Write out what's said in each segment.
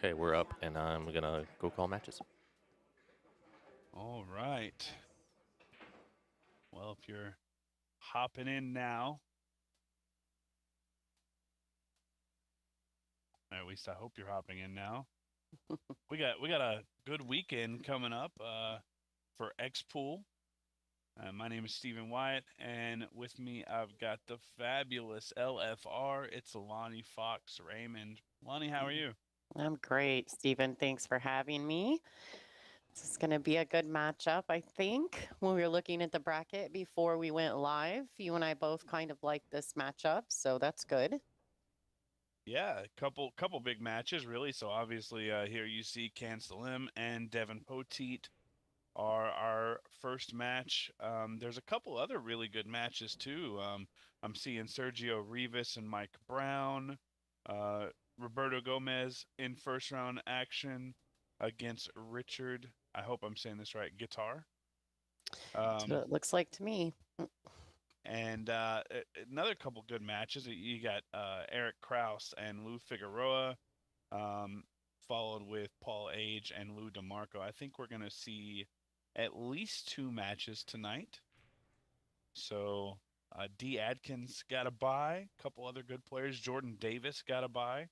Okay, we're up, and I'm gonna go call matches. All right. Well, if you're hopping in now, or at least I hope you're hopping in now. We got a good weekend coming up for X Pool. My name is Stephen Wyatt, and with me I've got the fabulous LFR. It's Lonnie Fox Raymond. Lonnie, how are you? I'm great, Stephen. Thanks for having me. This is going to be a good matchup, I think. When we were looking at the bracket before we went live, you and I both kind of like this matchup, so that's good. Yeah, a couple big matches really. So obviously here you see Can Salim and Devin Poteet are our first match. There's a couple other really good matches too. I'm seeing Sergio Rivas and Mike Brown, uh, Roberto Gomez in first round action against Richard. I hope I'm saying this right. Guitar. That's what Um, it looks like to me. and another couple good matches. You got Eric Kraus and Lou Figueroa, um, followed with Paul Age and Lou DeMarco. I think we're going to see at least two matches tonight. So D. Adkins got a bye. A couple other good players. Jordan Davis got a bye.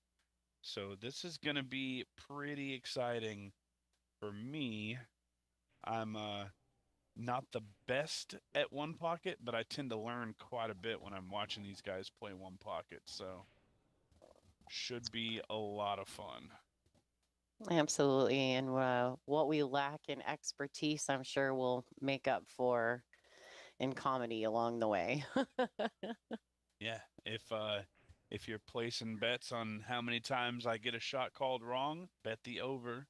So this is going to be pretty exciting for me. I'm not the best at one pocket, but I tend to learn quite a bit when I'm watching these guys play one pocket. So should be a lot of fun. Absolutely. And what we lack in expertise, I'm sure we'll make up for in comedy along the way. Yeah, if you're placing bets on how many times I get a shot called wrong, bet the over.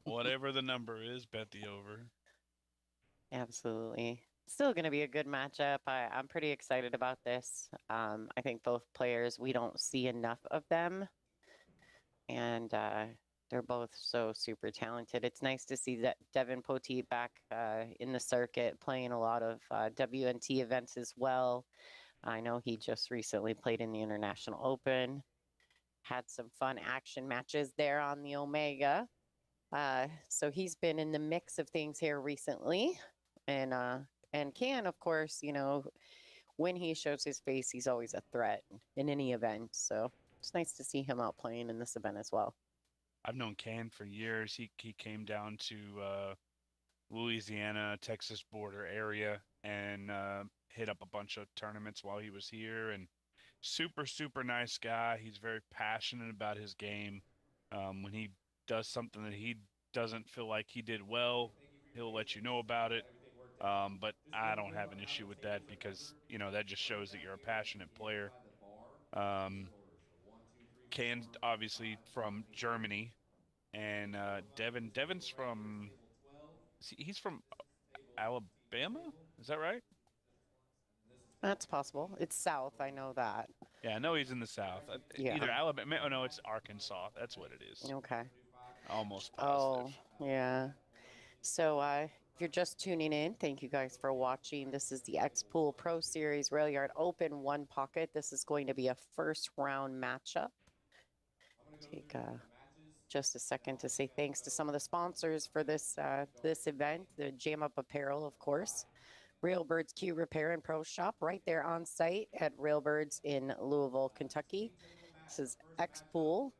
Whatever the number is, bet the over. Absolutely. Still going to be a good matchup. I'm pretty excited about this. I think both players, we don't see enough of them. And they're both so super talented. It's nice to see that Devin Poteet back in the circuit, playing a lot of WNT events as well. I know he just recently played in the International Open, had some fun action matches there on the Omega. So he's been in the mix of things here recently, and Can, of course, when he shows his face, he's always a threat in any event. So it's nice to see him out playing in this event as well. I've known Can for years. He came down to Louisiana, Texas border area and hit up a bunch of tournaments while he was here. And super nice guy. He's very passionate about his game. When he does something that he doesn't feel like he did well, he'll let you know about it. But I don't have an issue with that because that just shows that you're a passionate player. Um, Can obviously from Germany, and Devin's from he's from Alabama. Is that right? That's possible. It's south. I know that. Yeah, I know he's in the South. Either Yeah. Alabama. Oh no, it's Arkansas. That's what it is. Okay. Almost Oh, positive. yeah. So, if you're just tuning in, thank you guys for watching. This is the X Pool Pro Series Railyard Open One Pocket. This is going to be a first round matchup. Take just a second to say thanks to some of the sponsors for this event. The Jam Up Apparel, of course. Railbirds Q Repair and Pro Shop right there on site at Railbirds in Louisville, Kentucky. This is X Pool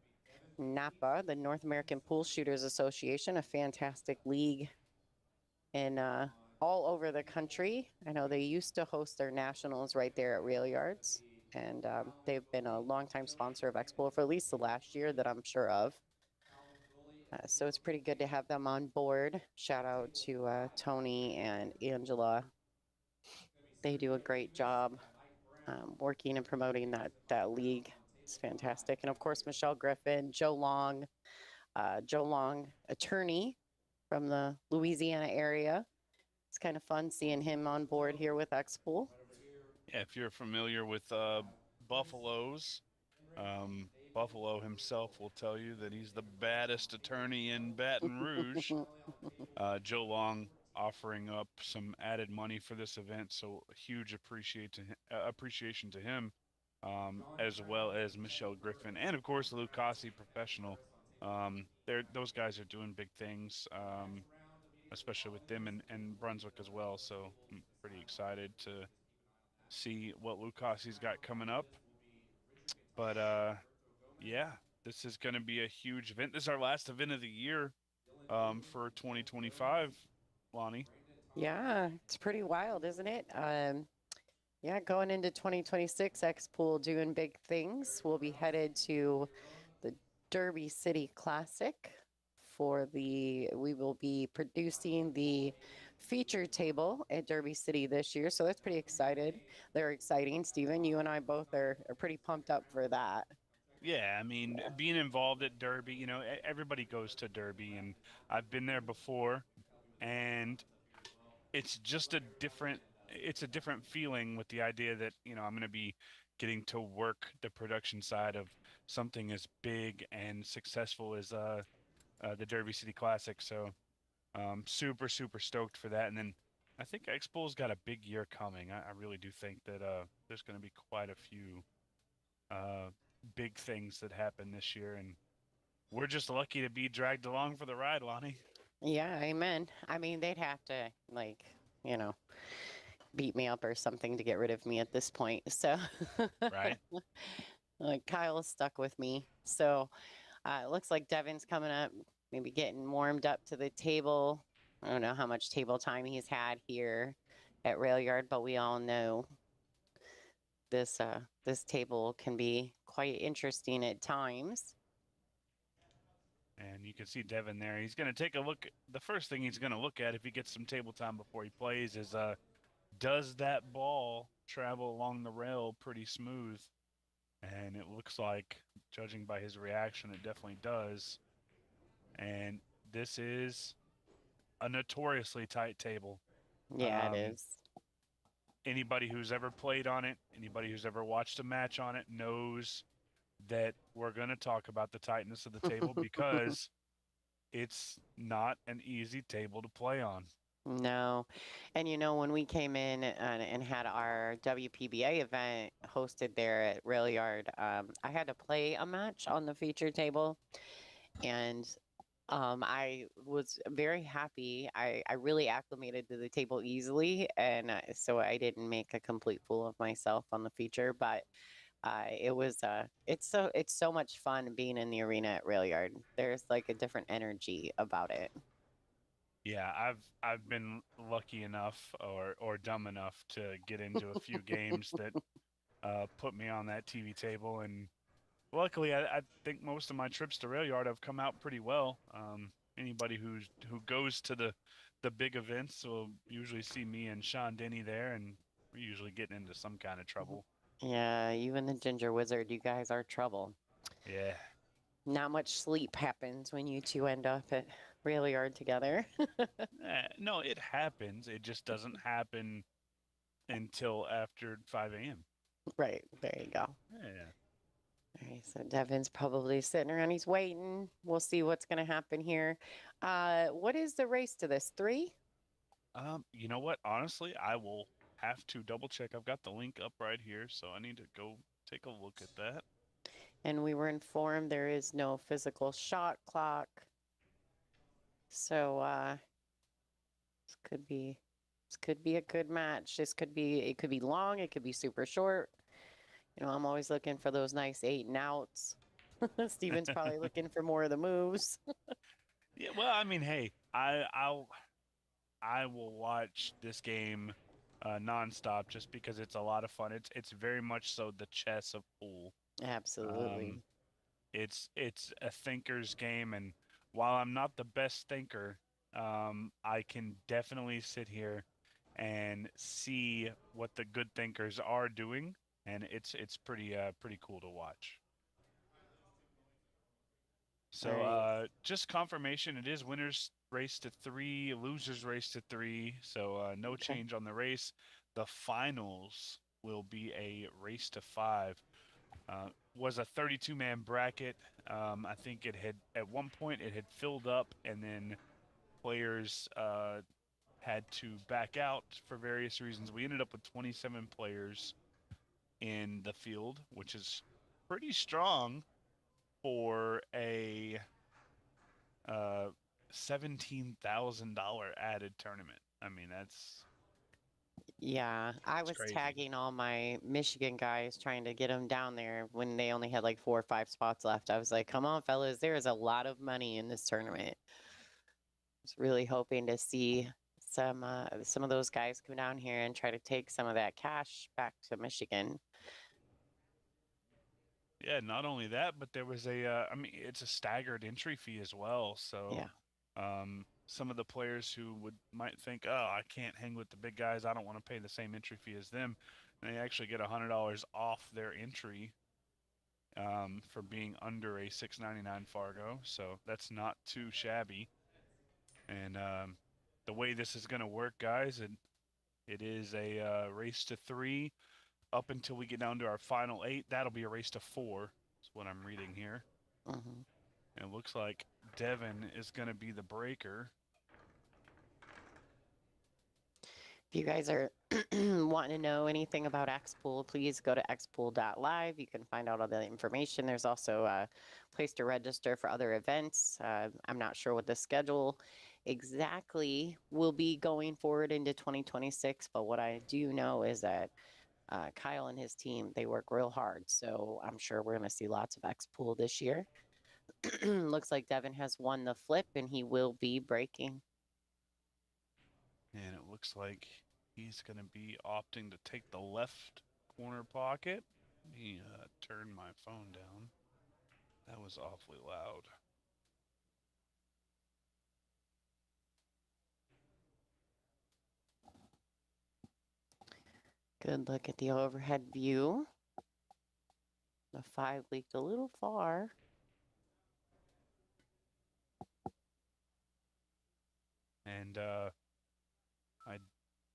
Napa, the North American Pool Shooters Association, a fantastic league in all over the country. I know they used to host their nationals right there at Rail Yards, and they've been a longtime sponsor of Expo for at least the last year that I'm sure of. So it's pretty good to have them on board. Shout out to Tony and Angela. They do a great job working and promoting that league. It's fantastic. And of course, Michelle Griffin, Joe Long, attorney from the Louisiana area. It's kind of fun seeing him on board here with Expool. Yeah, if you're familiar with Buffaloes, Buffalo himself will tell you that he's the baddest attorney in Baton Rouge. Joe Long offering up some added money for this event, so a huge appreciation to him, as well as Michelle Griffin, and of course Lucasi Professional. Those guys are doing big things, especially with them and Brunswick as well. So I'm pretty excited to see what Lucasi's got coming up. But yeah, this is going to be a huge event. This is our last event of the year for 2025, Lonnie. Yeah, it's pretty wild, isn't it? Yeah, going into 2026, X-Pool doing big things. We'll be headed to the Derby City Classic we will be producing the feature table at Derby City this year. So that's pretty excited. They're exciting. Stephen, you and I both are pretty pumped up for that. Yeah, I mean, being involved at Derby, everybody goes to Derby, and I've been there before, and it's just it's a different feeling with the idea that, I'm going to be getting to work the production side of something as big and successful as the Derby City Classic. So, super, super stoked for that. And then I think Expo's got a big year coming. I really do think that there's going to be quite a few uh, big things that happen this year, and we're just lucky to be dragged along for the ride, Lonnie. Yeah, amen. I mean, they'd have to like, you know, beat me up or something to get rid of me at this point. So Right? like Kyle's stuck with me. So it looks like Devin's coming up, maybe getting warmed up to the table. I don't know how much table time he's had here at Railyard, but we all know this table can be quite interesting at times. And you can see Devin there. He's going to take a look. The first thing he's going to look at if he gets some table time before he plays is does that ball travel along the rail pretty smooth? And it looks like, judging by his reaction, it definitely does. And this is a notoriously tight table. Yeah, it Um, is. Anybody who's ever played on it, anybody who's ever watched a match on it knows that we're going to talk about the tightness of the table because it's not an easy table to play on. No. And when we came in and had our WPBA event hosted there at Railyard, I had to play a match on the feature table. And I was very happy. I really acclimated to the table easily. And so I didn't make a complete fool of myself on the feature. But it's so much fun being in the arena at Railyard. There's like a different energy about it. Yeah, I've been lucky enough or dumb enough to get into a few games that put me on that TV table, and luckily I think most of my trips to Railyard have come out pretty well. Anybody who goes to the big events will usually see me and Sean Denny there, and we're usually getting into some kind of trouble. Yeah, you and the Ginger Wizard, you guys are trouble. Yeah. Not much sleep happens when you two end up at Railyard together. No, it happens. It just doesn't happen until after 5 a.m. Right, there you go. Yeah. All right, so Devin's probably sitting around. He's waiting. We'll see what's going to happen here. What is the race to this? 3? You know what? Honestly, I will have to double check. I've got the link up right here, so I need to go take a look at that. And we were informed there is no physical shot clock. So this could be a good match. It could be long, it could be super short. I'm always looking for those nice 8 and outs. Steven's probably looking for more of the moves. Yeah, well, I mean, hey, I will watch this game nonstop just because it's a lot of fun. It's very much so the chess of pool. Absolutely. It's a thinker's game, and while I'm not the best thinker, I can definitely sit here and see what the good thinkers are doing, and it's pretty cool to watch. So Right. just confirmation, it is winners race to 3, losers race to 3. So no Okay. change on the race. The finals will be a race to 5. Was a 32-man bracket. I think it had at one point it had filled up, and then players had to back out for various reasons. We ended up with 27 players in the field, which is pretty strong for a $17,000 added tournament. I mean, that's Yeah, I was crazy. tagging all my Michigan guys trying to get them down there when they only had like 4 or 5 spots left. I was like, come on, fellas, there is a lot of money in this tournament. I was really hoping to see some of those guys come down here and try to take some of that cash back to Michigan. Yeah, not only that, but there was I mean, it's a staggered entry fee as well. So, Yeah. some of the players who might think, oh, I can't hang with the big guys. I don't want to pay the same entry fee as them. And they actually get $100 off their entry for being under a $6.99 Fargo. So that's not too shabby. And the way this is going to work, guys, it is a race to 3 up until we get down to our final 8. That'll be a race to 4. Is what I'm reading here. Hmm. And it looks like Devin is going to be the breaker. If you guys are wanting to know anything about Xpool, please go to xpool.live. You can find out all the information. There's also a place to register for other events. I'm not sure what the schedule exactly will be going forward into 2026, but what I do know is that Kyle and his team, they work real hard. So I'm sure we're going to see lots of Xpool this year. Looks like Devin has won the flip and he will be breaking. And it looks like he's going to be opting to take the left corner pocket. Let me turn my phone down. That was awfully loud. Good look at the overhead view. The 5 leaked a little far. And I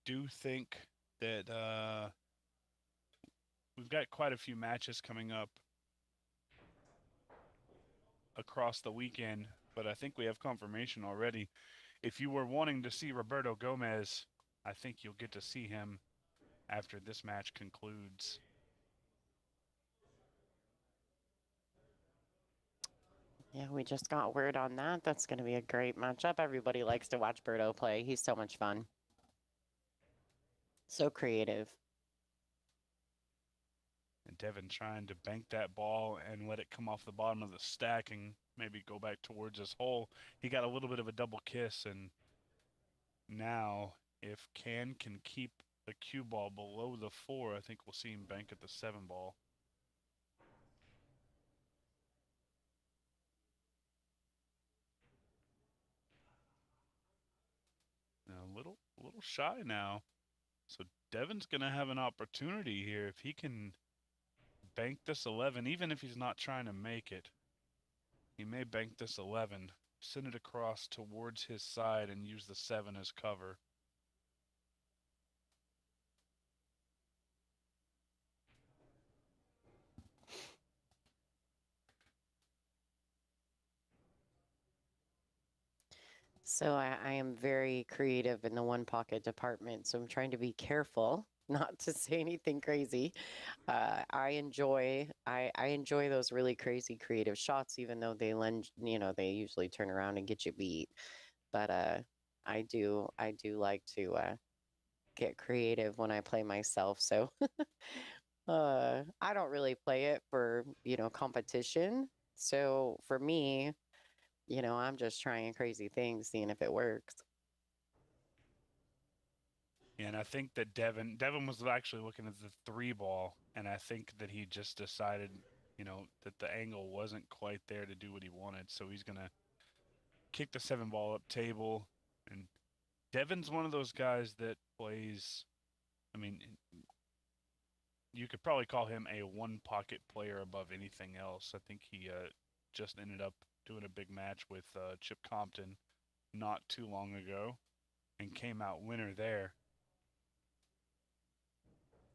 do think that we've got quite a few matches coming up across the weekend, but I think we have confirmation already. If you were wanting to see Roberto Gomez, I think you'll get to see him after this match concludes. Yeah, we just got word on that. That's going to be a great matchup. Everybody likes to watch Berto play. He's so much fun. So creative. And Devin trying to bank that ball and let it come off the bottom of the stack and maybe go back towards his hole. He got a little bit of a double kiss, and now if can keep the cue ball below the 4, I think we'll see him bank at the 7 ball. A little shy now. So Devin's going to have an opportunity here if he can bank this 11, even if he's not trying to make it. He may bank this 11, send it across towards his side, and use the 7 as cover. So I am very creative in the one pocket department. So I'm trying to be careful not to say anything crazy. I enjoy those really crazy creative shots, even though they they usually turn around and get you beat. But I do like to get creative when I play myself. So I don't really play it for, competition. So for me, I'm just trying crazy things, seeing if it works. And I think that Devin was actually looking at the 3 ball, and I think that he just decided, that the angle wasn't quite there to do what he wanted. So he's going to kick the 7 ball up table. And Devin's one of those guys that plays, I mean, you could probably call him a one pocket player above anything else. I think he just ended up doing a big match with Chip Compton not too long ago and came out winner there.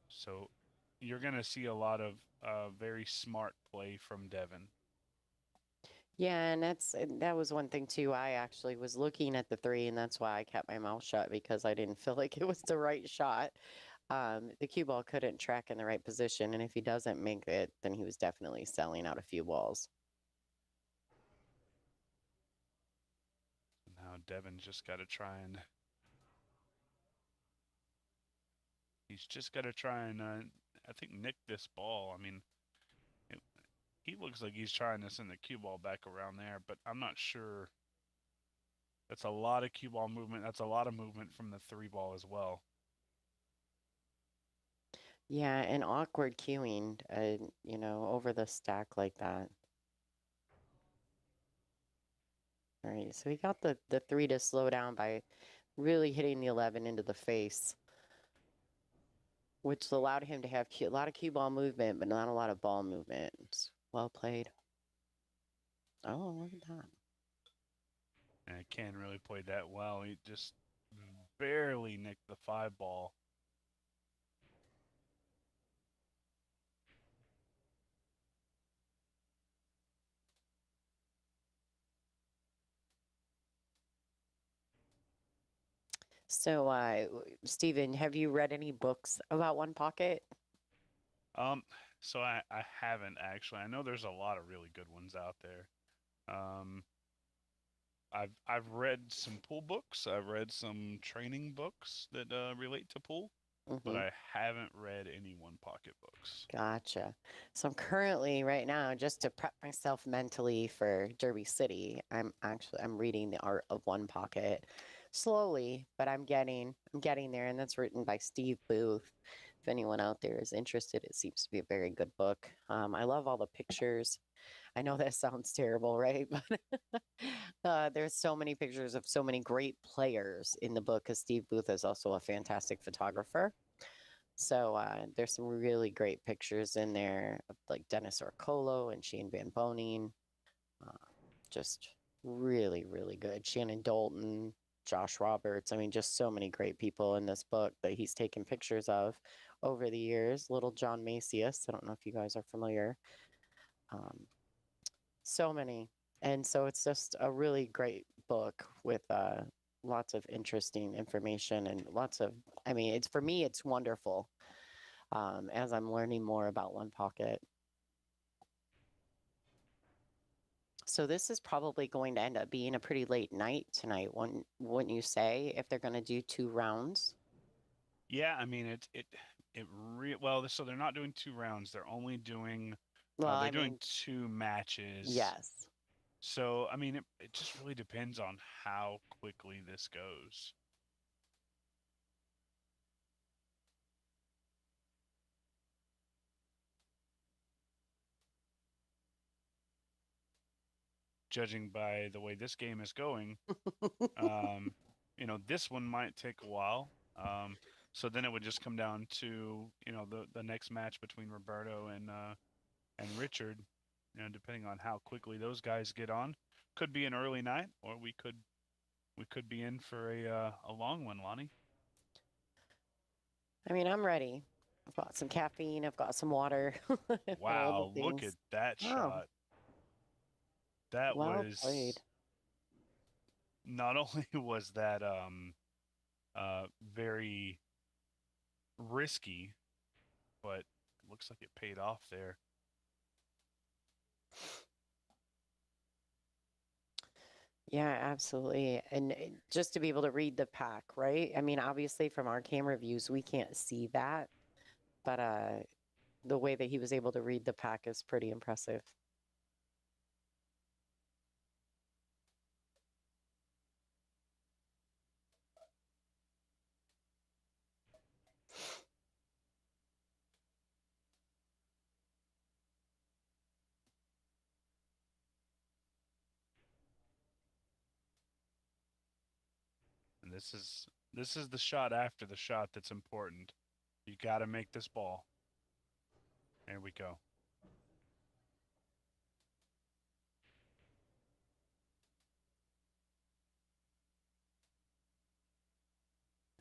So you're going to see a lot of very smart play from Devin. Yeah, and that was one thing too. I actually was looking at the 3, and that's why I kept my mouth shut, because I didn't feel like it was the right shot. The cue ball couldn't track in the right position, and if he doesn't make it, then he was definitely selling out a few balls. Devin's just got to try and I think nick this ball. I mean, it, he looks like he's trying to send the cue ball back around there, but I'm not sure. That's a lot of cue ball movement. That's a lot of movement from the 3 ball as well. Yeah, and awkward queuing, you know, over the stack like that. All right, so he got the 3 to slow down by really hitting the 11 into the face, which allowed him to have a lot of cue ball movement, but not a lot of ball movement. It's well played. Oh, look at that. And Ken really played that well. He just barely nicked the 5 ball. So, Steven, have you read any books about One Pocket? So I haven't actually. I know there's a lot of really good ones out there. I've read some pool books. I've read some training books that relate to pool, but I haven't read any One Pocket books. Gotcha. So I'm currently right now, just to prep myself mentally for Derby City, I'm reading The Art of One Pocket slowly, but I'm getting there, and that's written by Steve Booth. If anyone out there is interested, it seems to be a very good book. I love all the pictures. I know that sounds terrible, right? But there's so many pictures of so many great players in the book, because Steve Booth is also a fantastic photographer. So there's some really great pictures in there of like Dennis Orcolo and Shane Van Boning. Just really, really good. Shannon Dalton, Josh Roberts. I mean, just so many great people in this book that he's taken pictures of over the years. Little John Macias. I don't know if you guys are familiar. So many. And so it's just a really great book with lots of interesting information and lots of, I mean, it's for me, it's wonderful as I'm learning more about One Pocket. So this is probably going to end up being a pretty late night tonight, wouldn't you say, if they're going to do 2 rounds? Yeah, I mean well, so they're not doing 2 rounds. They're only doing Well, they're I doing mean, 2 matches. yes. So, I mean, it just really depends on how quickly this goes. Judging by the way this game is going, this one might take a while. So then it would just come down to, the next match between Roberto and Richard, depending on how quickly those guys get on. Could be an early night, or we could be in for a long one, Lonnie. I mean, I'm ready. I've got some caffeine. I've got some water. Wow, look at that shot. That well was played. Not only was that very risky, but it looks like it paid off there. Yeah, absolutely. And just to be able to read the pack, right? I mean, obviously from our camera views, we can't see that, but the way that he was able to read the pack is pretty impressive. And this is the shot after the shot that's important. You got to make this ball. There we go.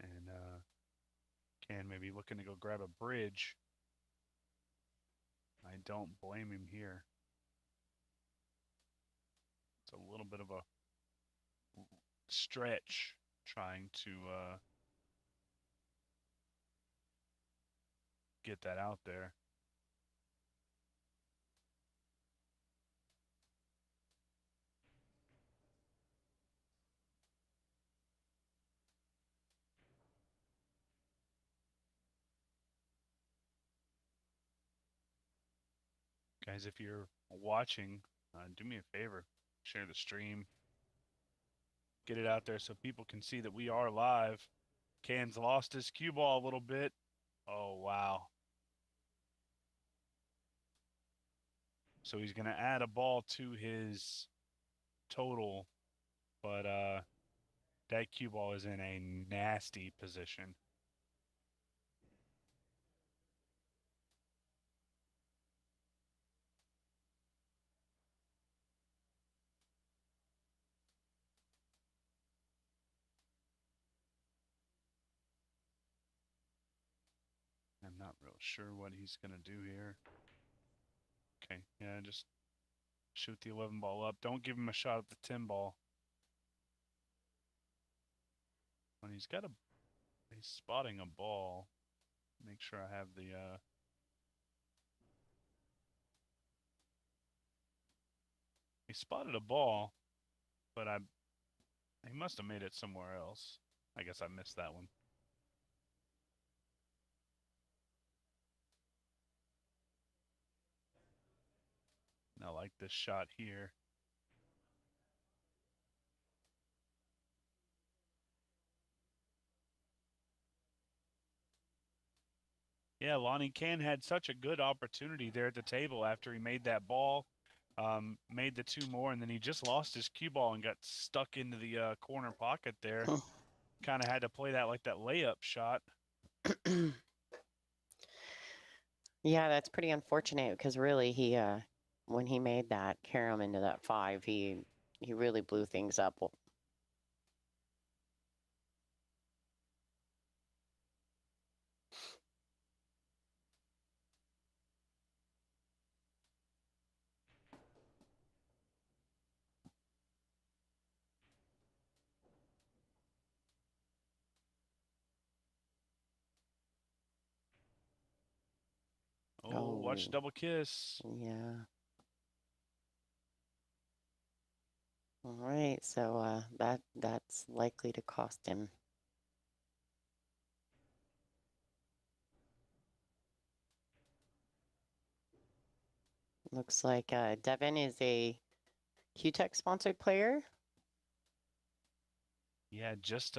And Ken maybe looking to go grab a bridge. I don't blame him here. It's a little bit of a stretch trying to get that out there. Guys, if you're watching, do me a favor, share the stream, get it out there so people can see that we are live. Can's lost his cue ball a little bit. Oh, wow. So he's going to add a ball to his total, but that cue ball is in a nasty position. I'm not real sure what he's going to do here. Okay, yeah, just shoot the 11 ball up. Don't give him a shot at the 10 ball. When he's spotting a ball. Make sure I have the he spotted a ball, but he must have made it somewhere else. I guess I missed that one. I like this shot here. Yeah, Lonnie Can had such a good opportunity there at the table after he made that ball, made the two more, and then he just lost his cue ball and got stuck into the corner pocket there. Kind of had to play that like that layup shot. Yeah, that's pretty unfortunate because really he when he made that carry him into that 5, he really blew things up. Oh, watch double kiss. Yeah. All right, so that's likely to cost him. Looks like Devin is a Q-Tech sponsored player. Yeah, just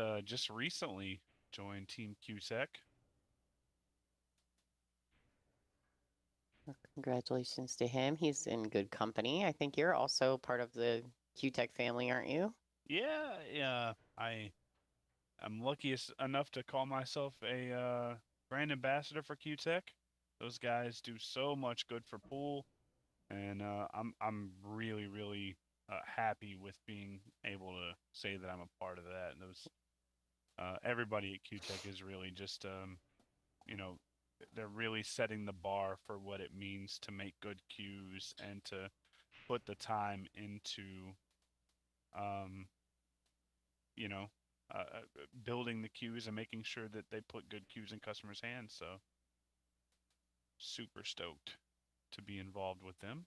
recently joined Team Q-Tech. Congratulations to him. He's in good company. I think you're also part of the Q-Tech family, aren't you? Yeah. I'm lucky enough to call myself a brand ambassador for Q-Tech. Those guys do so much good for pool, and I'm really happy with being able to say that I'm a part of that. And those everybody at Q-Tech is really just you know, they're really setting the bar for what it means to make good cues and to put the time into you know, building the cues and making sure that they put good cues in customers' hands. So super stoked to be involved with them.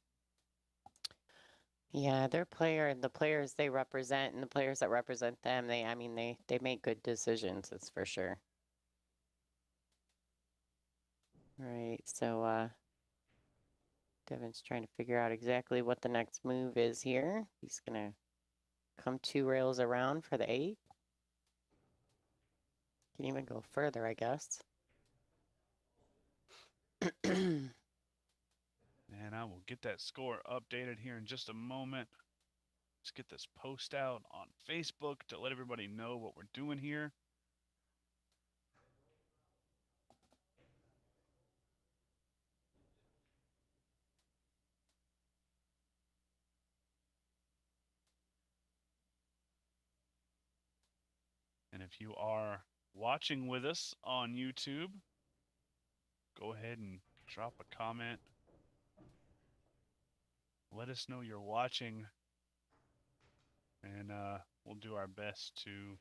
Yeah, the players they represent and the players that represent them, they make good decisions, that's for sure. All right, so Devin's trying to figure out exactly what the next move is here. He's gonna come 2 rails around for the 8. Can even go further, I guess. And I will get that score updated here in just a moment. Let's get this post out on Facebook to let everybody know what we're doing here. And if you are watching with us on YouTube, go ahead and drop a comment. Let us know you're watching, and we'll do our best to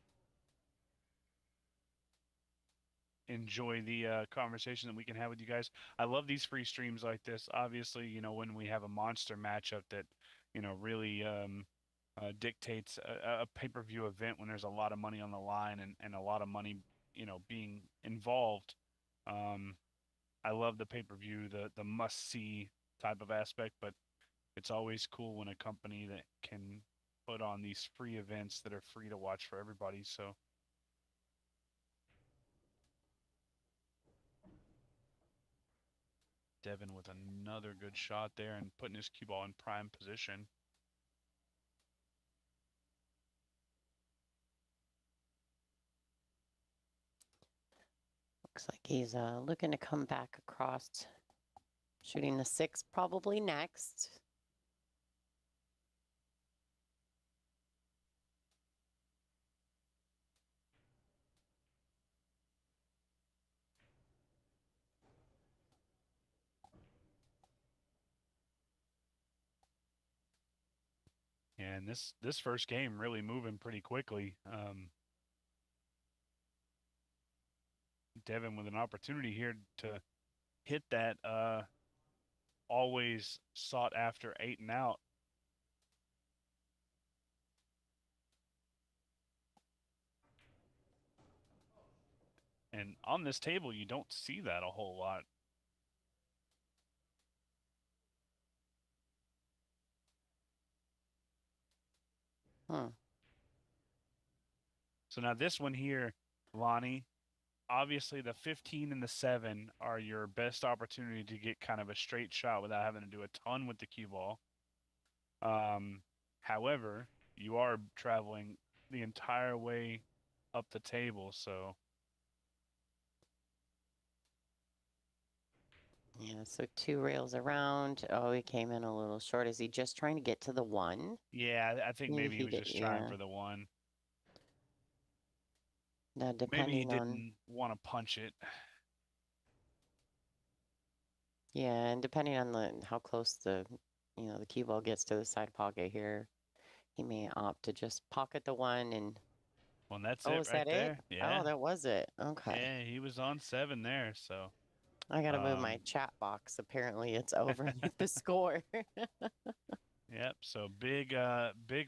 enjoy the conversation that we can have with you guys. I love these free streams like this. Obviously, you know, when we have a monster matchup that, you know, really dictates a pay-per-view event when there's a lot of money on the line and a lot of money, you know, being involved. I love the pay-per-view, the must-see type of aspect, but it's always cool when a company that can put on these free events that are free to watch for everybody. So Devin with another good shot there and putting his cue ball in prime position. Looks like he's looking to come back across, shooting the 6 probably next. And this first game really moving pretty quickly. Devin with an opportunity here to hit that always sought after 8 and out. And on this table, you don't see that a whole lot. So now this one here, Lonnie, obviously the 15 and the 7 are your best opportunity to get kind of a straight shot without having to do a ton with the cue ball. However, you are traveling the entire way up the table, so Yeah, so 2 rails around. Oh, he came in a little short. Is he just trying to get to the 1? yeah, I think maybe he was did, just trying for the 1. Now, Maybe he depending on, didn't want to punch it. yeah, and depending on how close the cue ball gets to the side pocket here, he may opt to just pocket the 1 and. Well, that's Oh, it is right that it? there. Yeah. Oh, that was it. Okay. Yeah, he was on 7 there, so. I gotta move my chat box. Apparently, it's overneath the score. Yep. So big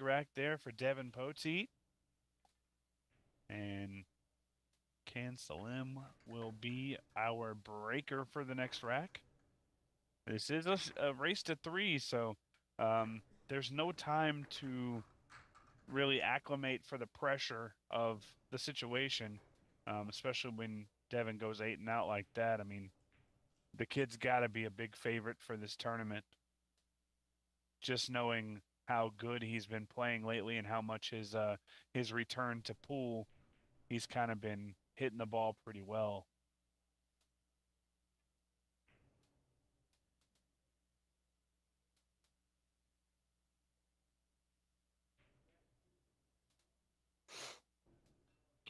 rack there for Devin Poteet. And Can Salim will be our breaker for the next rack. This is a race to 3, so there's no time to really acclimate for the pressure of the situation, especially when Devin goes 8 and out like that. I mean, the kid's got to be a big favorite for this tournament. Just knowing how good he's been playing lately and how much his return to pool, he's kind of been hitting the ball pretty well.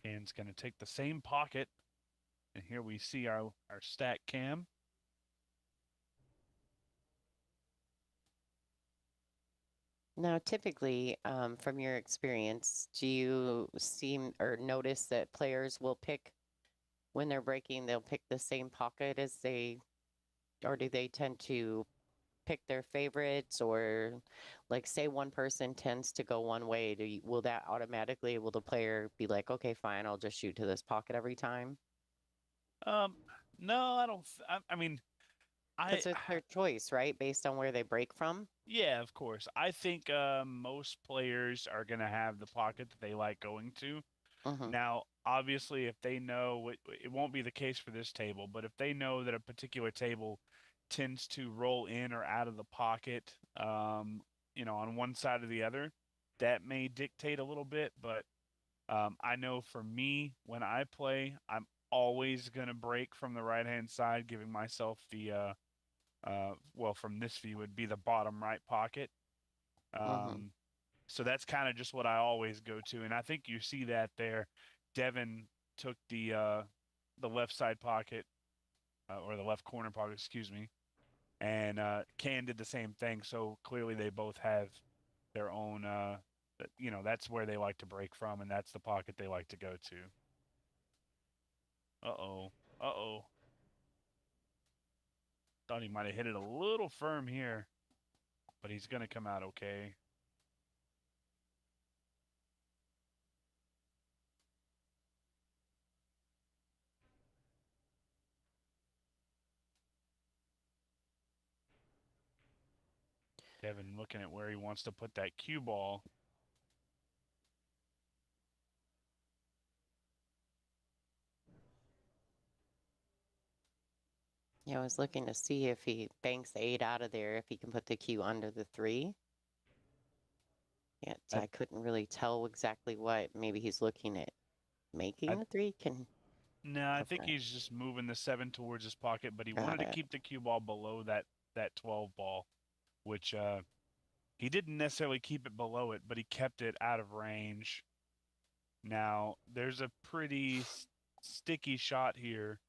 Can's going to take the same pocket. And here we see our stack cam. Now, typically, from your experience, do you seem or notice that players will pick, when they're breaking, they'll pick the same pocket as or do they tend to pick their favorites? Or, like, say one person tends to go one way, will that automatically, will the player be like, okay, fine, I'll just shoot to this pocket every time? No, I don't. I mean, Because it's their choice, right? Based on where they break from. Yeah, of course. I think most players are going to have the pocket that they like going to. Now, obviously, if they know it won't be the case for this table, but if they know that a particular table tends to roll in or out of the pocket, on one side or the other, that may dictate a little bit. But I know for me, when I play, I'm always going to break from the right-hand side, giving myself the well, from this view would be the bottom right pocket. So that's kind of just what I always go to, and I think you see that there. Devin took the left side pocket, or the left corner pocket, excuse me, and Can did the same thing. So clearly they both have their own. That's where they like to break from, and that's the pocket they like to go to. Uh-oh. Uh-oh. Thought he might have hit it a little firm here, but he's going to come out okay. Devin looking at where he wants to put that cue ball. Yeah, I was looking to see if he banks the 8 out of there, if he can put the cue under the 3. Yet I couldn't really tell exactly what. Maybe he's looking at making the 3. No, I think Okay. he's just moving the 7 towards his pocket, but he Got wanted to it. keep the cue ball below that 12 ball, which he didn't necessarily keep it below it, but he kept it out of range. Now, there's a pretty sticky shot here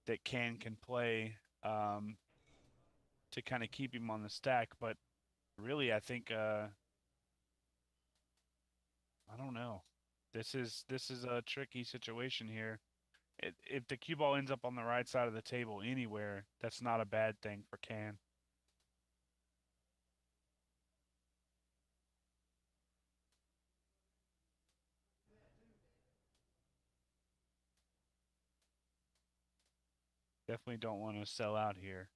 that can play to kind of keep him on the stack, but really I think I don't know. This is a tricky situation here. If the cue ball ends up on the right side of the table anywhere, that's not a bad thing for Can. Definitely don't want to sell out here.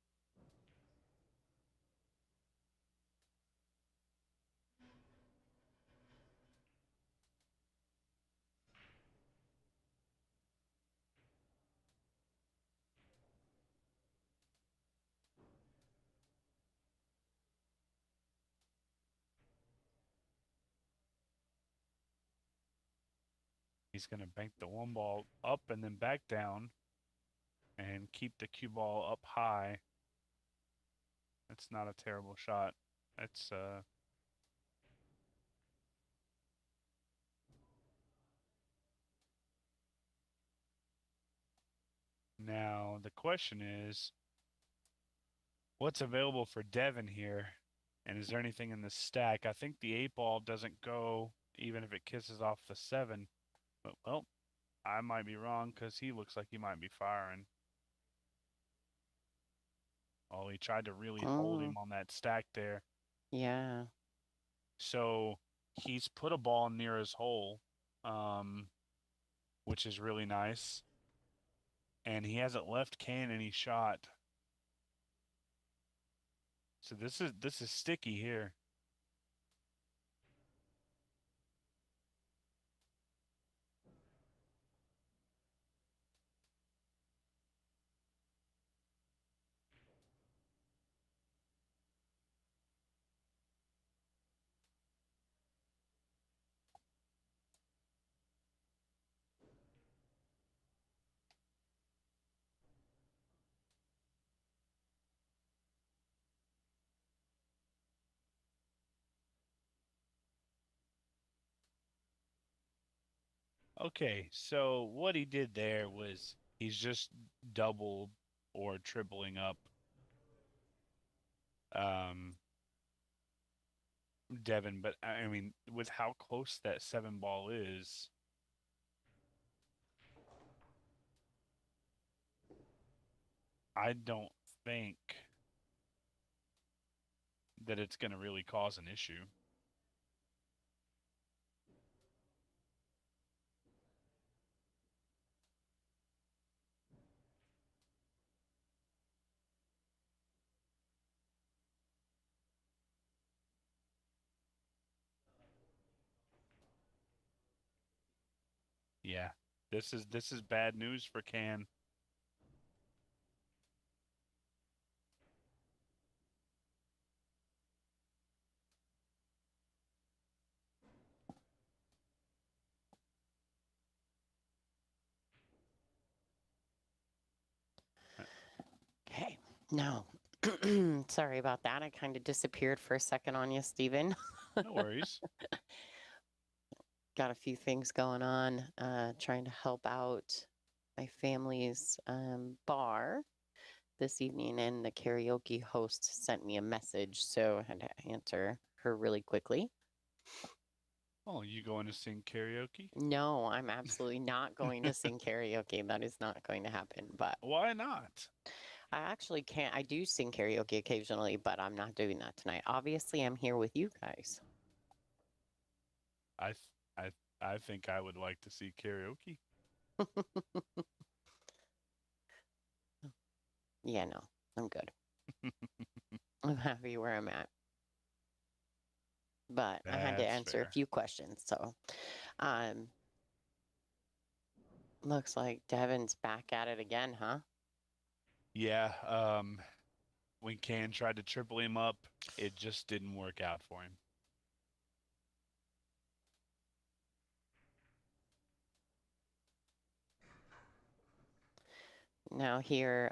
He's going to bank the 1 ball up and then back down and keep the cue ball up high. That's not a terrible shot. That's now the question is, what's available for Devin here? And is there anything in the stack? I think the 8 ball doesn't go even if it kisses off the 7. But, well, I might be wrong because he looks like he might be firing. Oh, he tried to really hold him on that stack there. Yeah. So he's put a ball near his hole, which is really nice. And he hasn't left Can any shot. So this is sticky here. Okay, so what he did there was he's just double or tripling up Devin, but I mean with how close that 7 ball is, I don't think that it's going to really cause an issue. Yeah. This is bad news for Can. Okay. Now, sorry about that. I kind of disappeared for a second on you, Steven. No worries. Got a few things going on, trying to help out my family's bar this evening, and the karaoke host sent me a message, so I had to answer her really quickly. Oh, you going to sing karaoke? No, I'm absolutely not going to sing karaoke. That is not going to happen. But Why not? I actually can't. I do sing karaoke occasionally, but I'm not doing that tonight. Obviously, I'm here with you guys. I think I would like to see karaoke. Yeah, no, I'm good. I'm happy where I'm at. But I had to That's answer a fair. few questions. So, um, looks like Devin's back at it again, huh? Yeah, when Can tried to triple him up, it just didn't work out for him. Now here,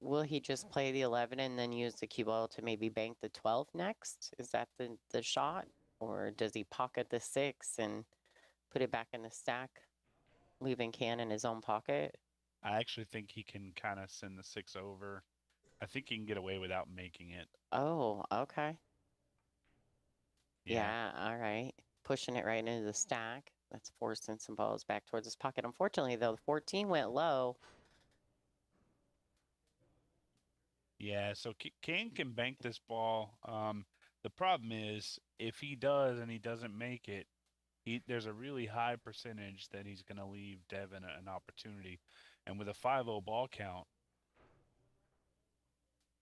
will he just play the 11 and then use the cue ball to maybe bank the 12 next? Is that the shot? Or does he pocket the 6 and put it back in the stack, leaving Can in his own pocket? I actually think he can kind of send the 6 over. I think he can get away without making it. Oh, okay. Yeah. Yeah, all right. Pushing it right into the stack. That's forcing some balls back towards his pocket. Unfortunately, though, the 14 went low. Yeah, so Kane can bank this ball. The problem is if he does and he doesn't make it, there's a really high percentage that he's going to leave Devin an opportunity. And with a 5-0 ball count,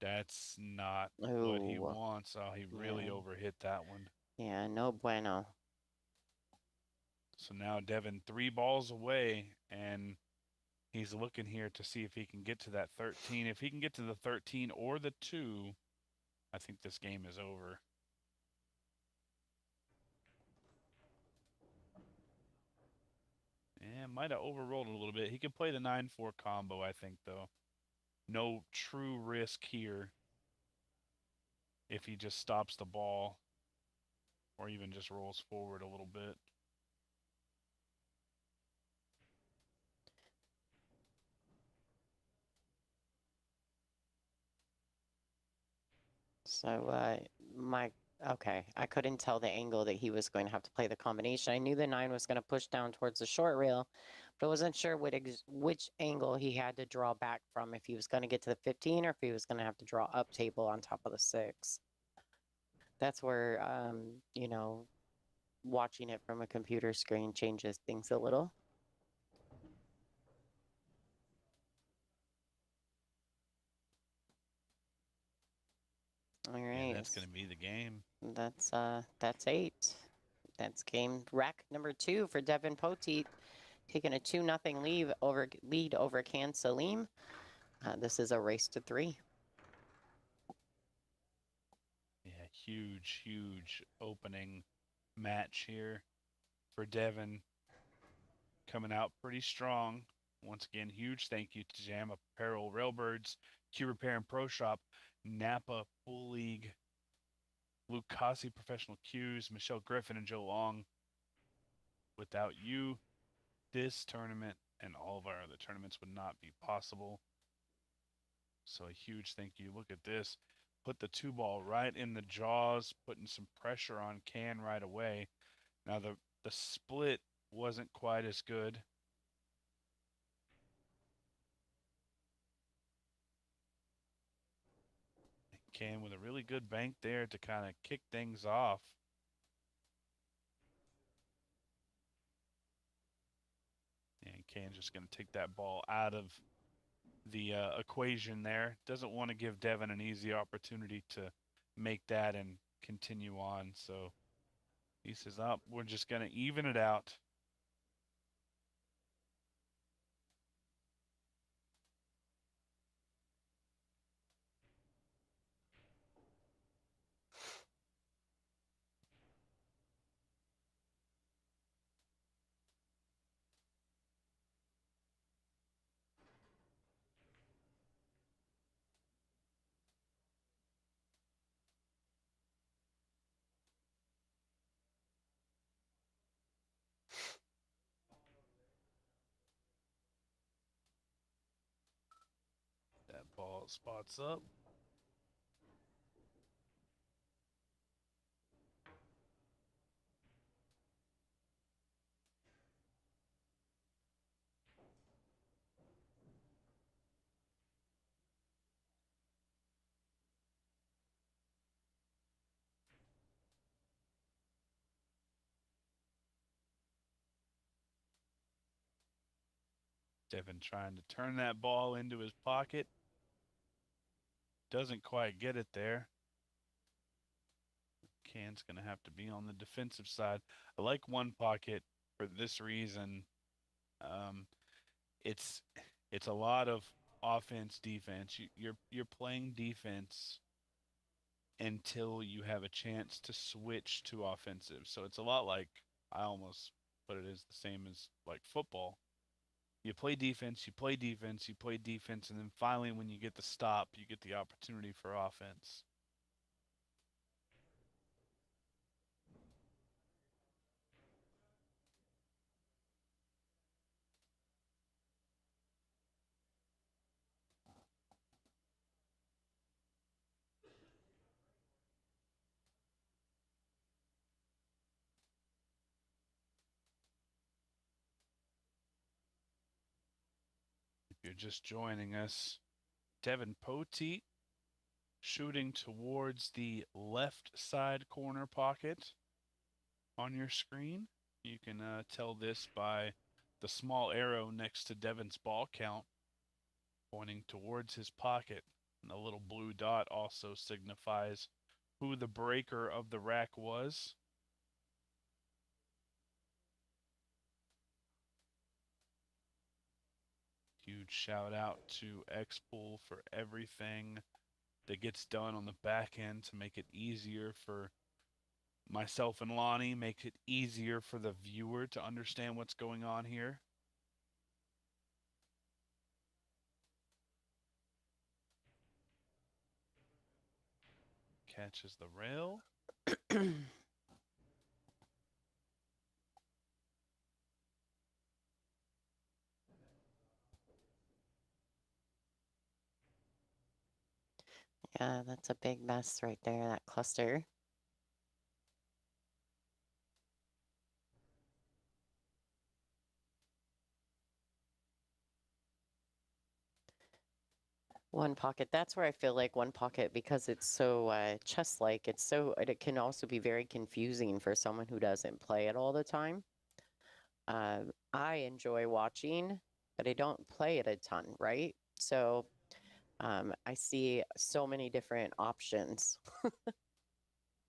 that's not what he Ooh, wants. Oh, he really yeah. overhit that one. Yeah, no bueno. So now Devin 3 balls away, and he's looking here to see if he can get to that 13. If he can get to the 13 or the 2, I think this game is over. Yeah, might have overrolled a little bit. He could play the 9-4 combo, I think, though. No true risk here if he just stops the ball or even just rolls forward a little bit. So, okay, I couldn't tell the angle that he was going to have to play the combination. I knew the 9 was going to push down towards the short rail, but I wasn't sure which angle he had to draw back from, if he was going to get to the 15 or if he was going to have to draw up table on top of the 6. That's where, watching it from a computer screen changes things a little. All Yeah, right. that's going to be the game. That's 8. That's game wreck number 2 for Devin Poteet, taking a 2-0 lead over Can Salim. This is a race to 3. Yeah, huge opening match here for Devin. Coming out pretty strong. Once again, huge thank you to Jam Apparel, Railbirds, Q Repair and Pro Shop, Napa Full League, Lucasi Professional Cues, Michelle Griffin, and Joe Long. Without you, this tournament and all of our other tournaments would not be possible. So a huge thank you. Look at this. Put the 2 ball right in the jaws, putting some pressure on Can right away. Now the split wasn't quite as good. Can with a really good bank there to kind of kick things off. And Can's just going to take that ball out of the equation there. Doesn't want to give Devin an easy opportunity to make that and continue on. So he says, oh, we're just going to even it out. That ball spots up. Devin trying to turn that ball into his pocket. Doesn't quite get it there. Can's going to have to be on the defensive side. I like one pocket for this reason. Um, it's it's a lot of offense defense. You're playing defense until you have a chance to switch to offensive. So it's a lot like, I almost put it as the same as like football. You play defense, you play defense, you play defense, and then finally when you get the stop, you get the opportunity for offense. If you're just joining us, Devin Poteet shooting towards the left side corner pocket on your screen. You can tell this by the small arrow next to Devin's ball count pointing towards his pocket. And the little blue dot also signifies who the breaker of the rack was. Huge shout out to Xpool for everything that gets done on the back end to make it easier for myself and Lonnie, make it easier for the viewer to understand what's going on here. Catches the rail. Yeah, that's a big mess right there, that cluster. One pocket, that's where I feel like one pocket, because it's so chess-like, it can also be very confusing for someone who doesn't play it all the time. I enjoy watching, but I don't play it a ton, right? So I see so many different options.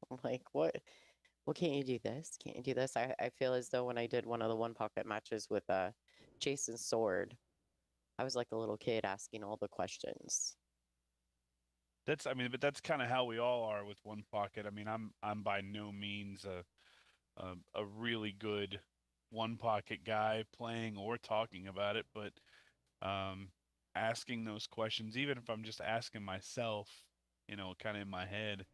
I'm like, what? Well, can't you do this? Can't you do this? I feel as though when I did one of the one pocket matches with Jason Sword, I was like a little kid asking all the questions. But that's kind of how we all are with one pocket. I mean, I'm by no means a really good one pocket guy playing or talking about it, but um, asking those questions, even if I'm just asking myself, kind of in my head,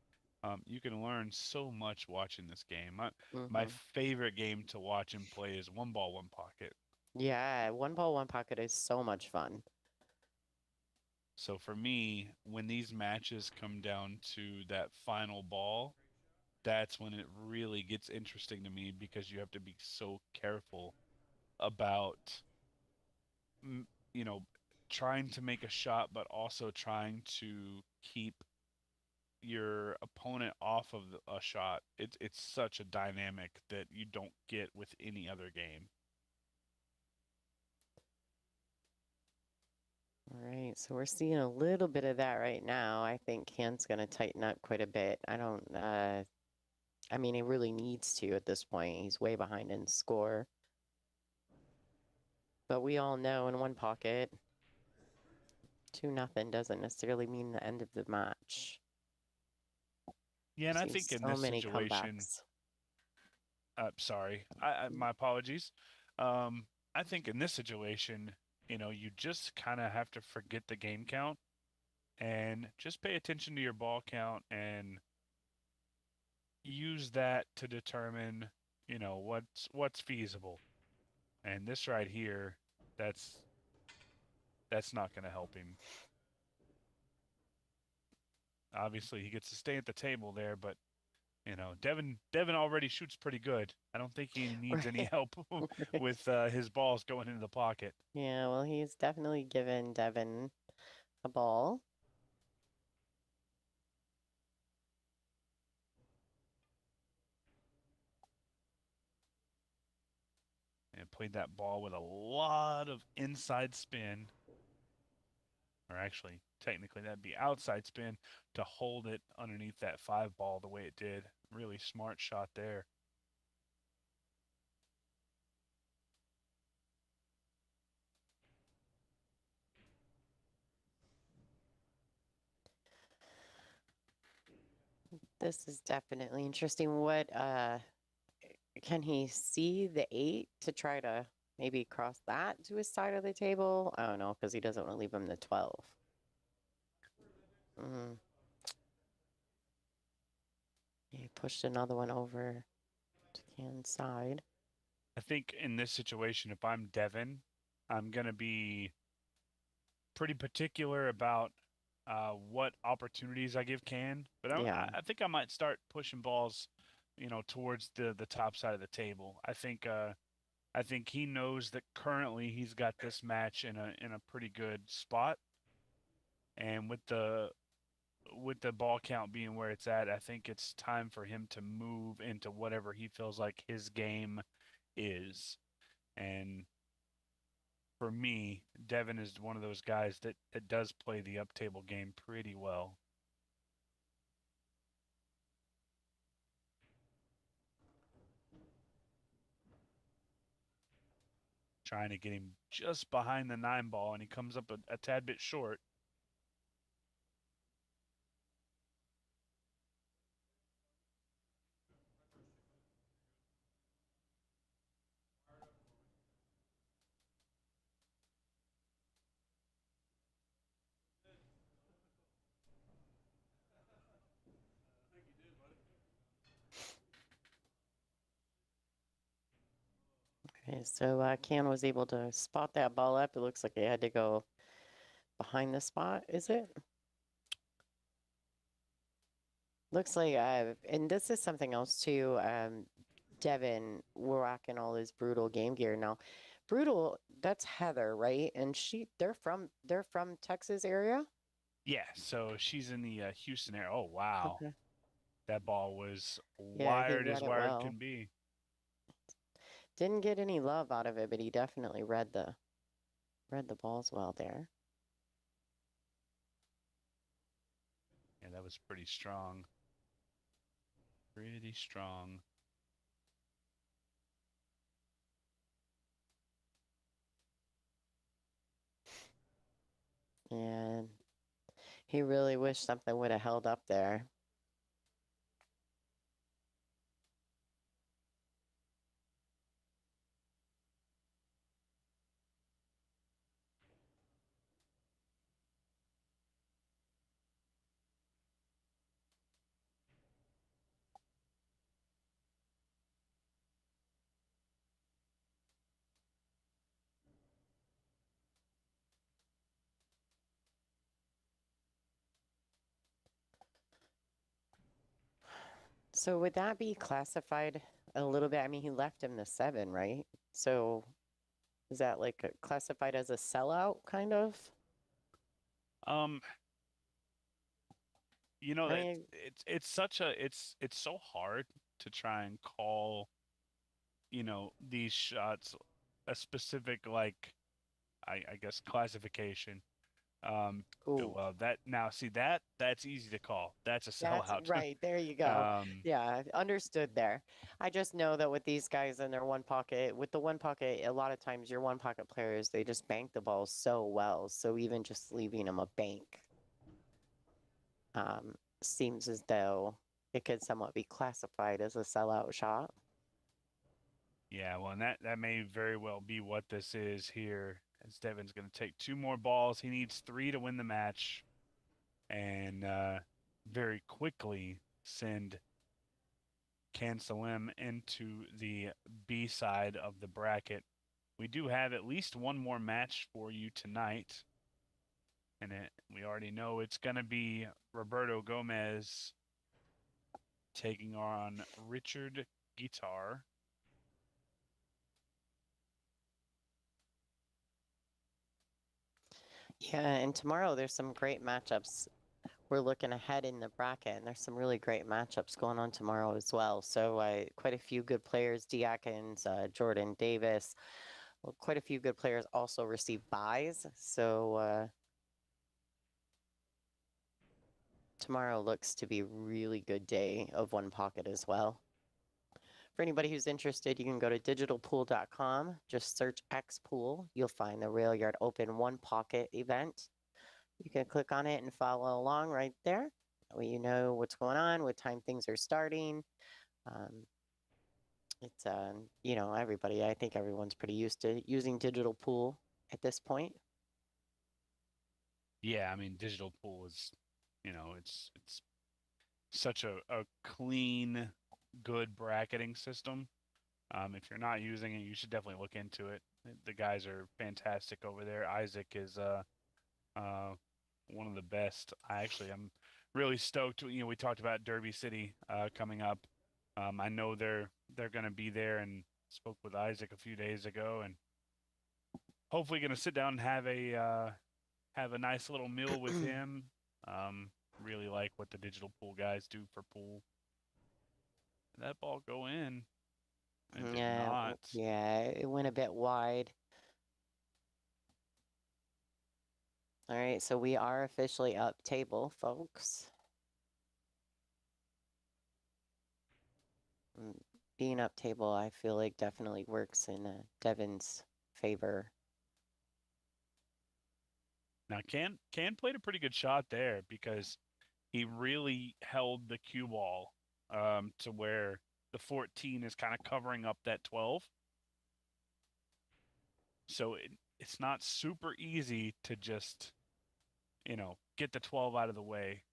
you can learn so much watching this game. My Hmm. favorite game to watch and play is one ball, one pocket. Yeah, one ball, one pocket is so much fun. So for me, when these matches come down to that final ball, that's when it really gets interesting to me, because you have to be so careful about, mm, you know, trying to make a shot, but also trying to keep your opponent off of a shot. It's such a dynamic that you don't get with any other game. All right, so we're seeing a little bit of that right now. I think Can's going to tighten up quite a bit. I mean, he really needs to at this point. He's way behind in score. But we all know in one pocket, 2-0 doesn't necessarily mean the end of the match. Yeah, and I Seen think in so this many situation, comebacks. sorry, my apologies. I think in this situation, you just kind of have to forget the game count and just pay attention to your ball count and use that to determine, what's feasible. And this right here, that's that's not going to help him. Obviously, he gets to stay at the table there, but Devin already shoots pretty good. I don't think he needs any Right. help with his balls going into the pocket. Yeah, well, he's definitely given Devin a ball. And played that ball with a lot of inside spin. Or actually, technically that'd be outside spin, to hold it underneath that 5 ball the way it did. Really smart shot there. This is definitely interesting. What can he see the 8 to try to maybe cross that to his side of the table? I don't know, because he doesn't want to leave him the 12. Mm. He pushed another one over to Can's side. I think in this situation, if I'm Devin, I'm gonna be pretty particular about what opportunities I give Can. But Yeah. I think I might start pushing balls, towards the top side of the table. I think he knows that currently he's got this match in a pretty good spot, and with the ball count being where it's at, I think it's time for him to move into whatever he feels like his game is. And for me, Devin is one of those guys that does play the up table game pretty well. Trying to get him just behind the 9 ball, and he comes up a tad bit short. Okay, so Can was able to spot that ball up. It looks like he had to go behind the spot, is it? Looks like, and this is something else too. Devin rocking all his brutal game gear now. Brutal, that's Heather, right? And they're from Texas area. Yeah, so she's in the Houston area. Oh wow, Okay. that ball was Yeah, he wired as read it wired well. can be. Didn't get any love out of it, but he definitely read the balls well there. Yeah, that was pretty strong. Pretty strong. And he really wished something would have held up there. So would that be classified a little bit? I mean, he left him the 7, right? So is that like classified as a sellout kind of? Um, I mean, it's such a it's so hard to try and call, these shots a specific, like, I guess, classification. ooh, Well, that's easy to call. That's a that's sellout. right. There you go. um, Yeah, understood there. I just know that with these guys in their one pocket, with the one pocket, a lot of times your one pocket players, they just bank the balls so well. So even just leaving them a bank seems as though it could somewhat be classified as a sellout shot. yeah, well, and that may very well be what this is here. As Devin's going to take 2 more balls, he needs 3 to win the match, and very quickly send Cancelim into the B side of the bracket. We do have at least one more match for you tonight, and we already know it's going to be Roberto Gomez taking on Richard Guitar. Yeah, and tomorrow there's some great matchups. We're looking ahead in the bracket, and there's some really great matchups going on tomorrow as well. So quite a few good players, Diakins, Jordan Davis, well, quite a few good players also receive buys. So Tomorrow looks to be a really good day of one pocket as well. For anybody who's interested, you can go to digitalpool.com, just search X Pool. You'll find the Railyard Open One Pocket event. You can click on it and follow along right there. That way you know what's going on, what time things are starting. It's, you know, everybody, I think everyone's pretty used to using digital pool at this point. Yeah, I mean, digital pool is, you know, it's such a clean, good bracketing system. If you're not using it, you should definitely look into it. The guys are fantastic over there. Isaac is one of the best. I'm really stoked. You know, we talked about Derby City coming up. I know they're going to be there, and spoke with Isaac a few days ago, and hopefully going to sit down and have a nice little meal with him. Really like what the digital pool guys do for pool. Did that ball go in? It did not. Yeah, it went a bit wide. All right, so we are officially up table, folks. Being up table, I feel like definitely works in Devin's favor. Now, Can played a pretty good shot there because he really held the cue ball to where the 14 is kind of covering up that 12. So it's not super easy to just, you know, get the 12 out of the way.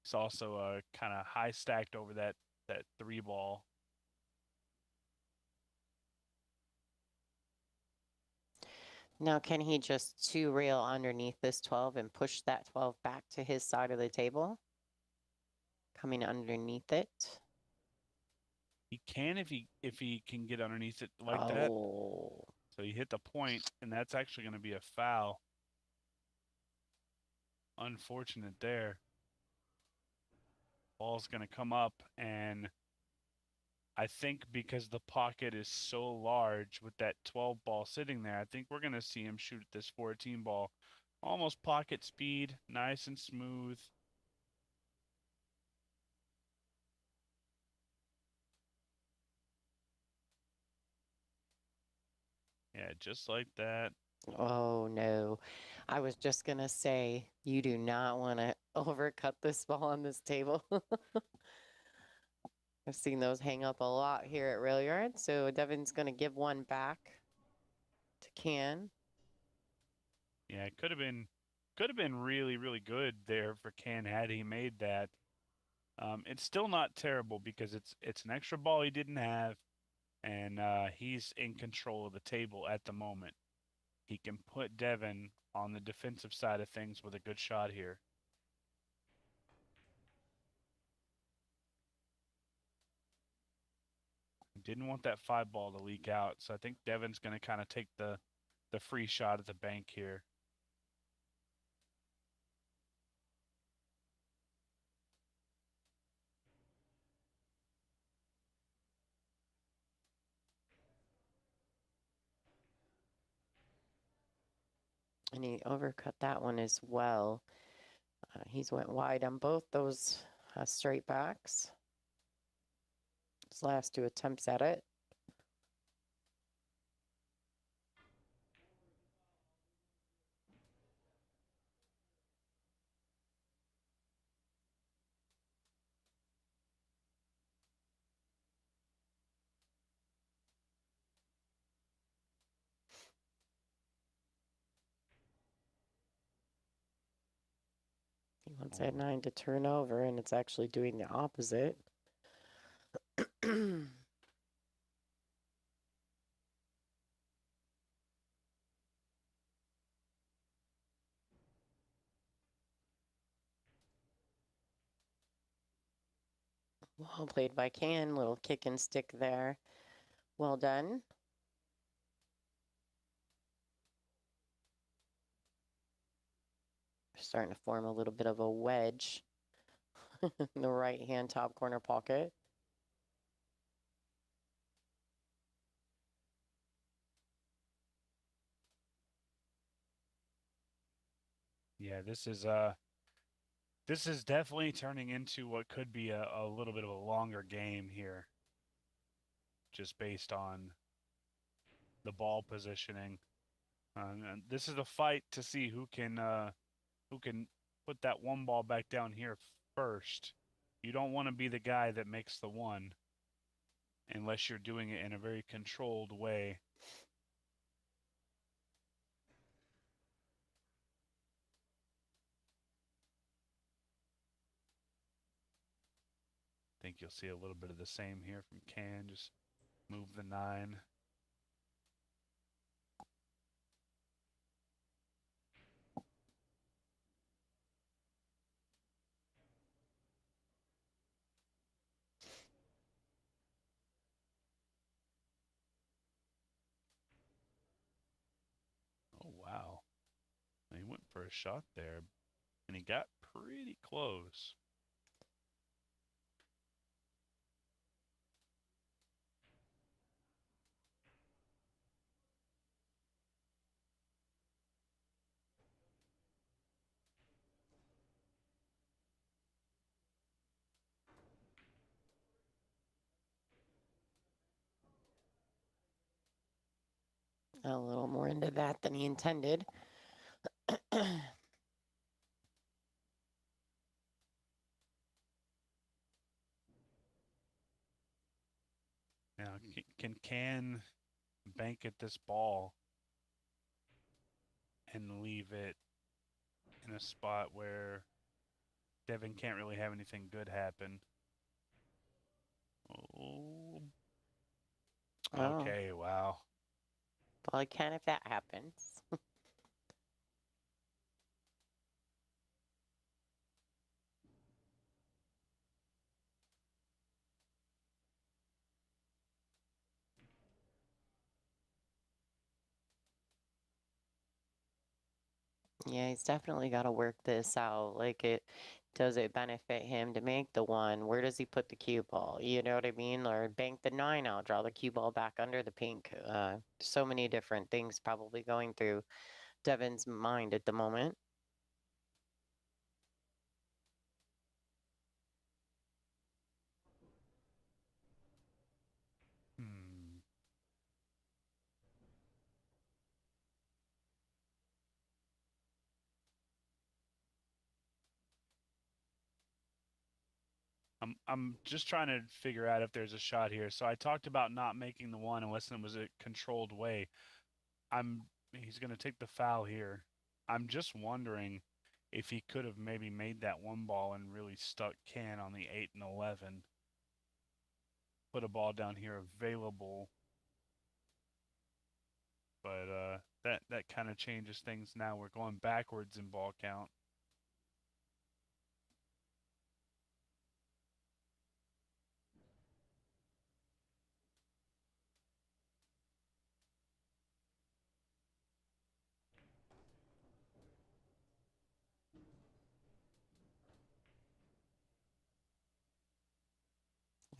It's also kind of high stacked over that 3 ball. Now, can he just two rail underneath this 12 and push that 12 back to his side of the table? Coming underneath it. He can if he can get underneath it like that. So he hit the point, and that's actually going to be a foul. Unfortunate there. Ball's going to come up, and I think because the pocket is so large with that 12 ball sitting there, I think we're going to see him shoot this 14 ball. Almost pocket speed, nice and smooth. Yeah, just like that. Oh, no. I was just going to say, you do not want to overcut this ball on this table. I've seen those hang up a lot here at Railyard. So Devin's going to give one back to Can. Yeah, it could have been really, really good there for Can had he made that. It's still not terrible because it's an extra ball he didn't have, and he's in control of the table at the moment. He can put Devin on the defensive side of things with a good shot here. Didn't want that 5 ball to leak out, so I think Devin's going to kind of take the free shot at the bank here. And he overcut that one as well. He's went wide on both those straight backs. His last 2 attempts at it. He wants that 9 to turn over, and it's actually doing the opposite. Well played by Can. Little kick and stick there. Well done. Starting to form a little bit of a wedge in the right-hand top corner pocket. Yeah, this is This is definitely turning into what could be a little bit of a longer game here, just based on the ball positioning. And this is a fight to see who can put that one ball back down here first. You don't want to be the guy that makes the one unless you're doing it in a very controlled way. I think you'll see a little bit of the same here from Can. Just move the 9. Oh, wow. He went for a shot there, and he got pretty close. A little more into that than he intended. Now, can bank at this ball and leave it in a spot where Devin can't really have anything good happen. Oh. Okay, wow. Well, it can if that happens. Yeah, he's definitely got to work this out. Like, does it benefit him to make the one? Where does he put the cue ball? You know what I mean? Or bank the 9 out, draw the cue ball back under the pink. So many different things probably going through Devin's mind at the moment. I'm just trying to figure out if there's a shot here. So I talked about not making the one unless it was a controlled way. He's going to take the foul here. I'm just wondering if he could have maybe made that one ball and really stuck Can on the 8 and 11. Put a ball down here available. But that kind of changes things now. We're going backwards in ball count.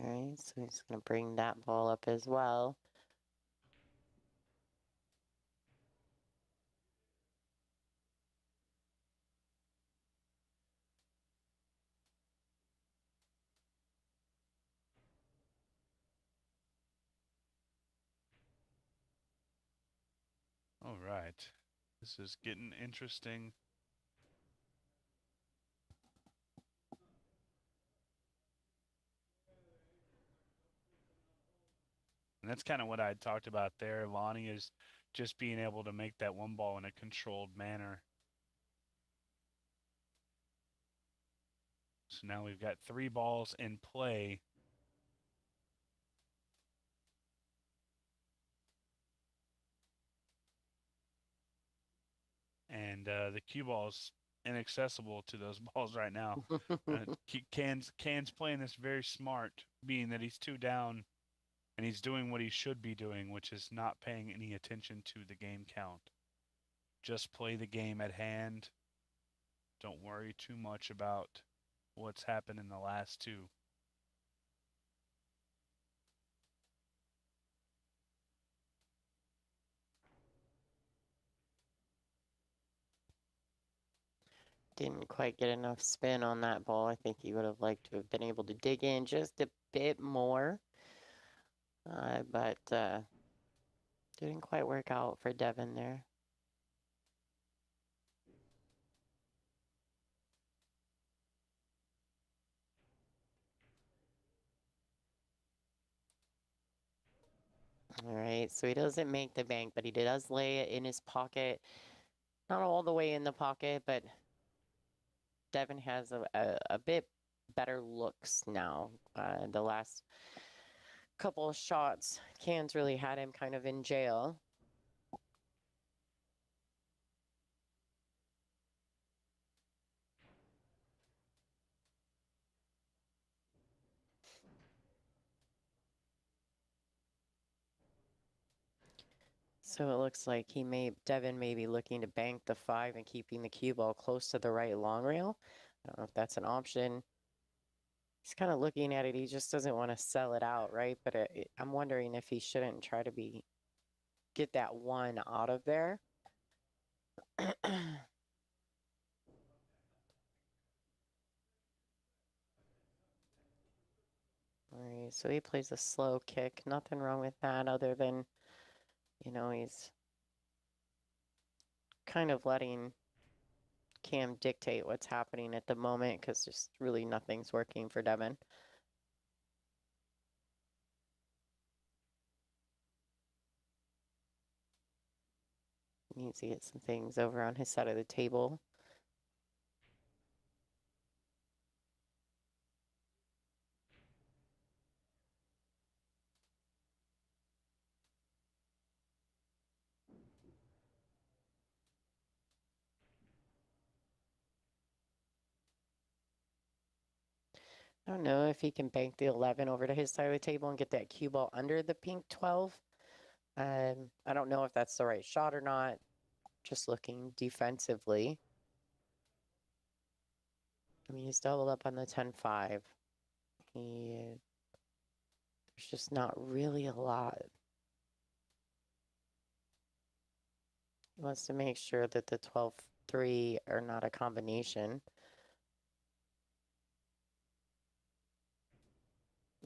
All right, so he's going to bring that ball up as well. All right. This is getting interesting. And that's kind of what I had talked about there, Lonnie, is just being able to make that one ball in a controlled manner. So now we've got 3 balls in play. And the cue ball's inaccessible to those balls right now. Can's playing this very smart, being that he's 2 down and he's doing what he should be doing, which is not paying any attention to the game count. Just play the game at hand. Don't worry too much about what's happened in the last 2. Didn't quite get enough spin on that ball. I think he would have liked to have been able to dig in just a bit more. But didn't quite work out for Devin there. All right, so he doesn't make the bank, but he does lay it in his pocket. Not all the way in the pocket, but Devin has a bit better looks now. The last couple of shots, Cans really had him kind of in jail. So it looks like Devin may be looking to bank the 5 and keeping the cue ball close to the right long rail. I don't know if that's an option. He's kind of looking at it. He just doesn't want to sell it out, right? But I'm wondering if he shouldn't try to get that 1 out of there. All right, so he plays a slow kick. Nothing wrong with that other than, he's kind of letting Cam dictate what's happening at the moment because just really nothing's working for Devin. Needs to get some things over on his side of the table. I don't know if he can bank the 11 over to his side of the table and get that cue ball under the pink 12. I don't know if that's the right shot or not. Just looking defensively. I mean, he's doubled up on the 10-5. There's just not really a lot. He wants to make sure that the 12-3 are not a combination.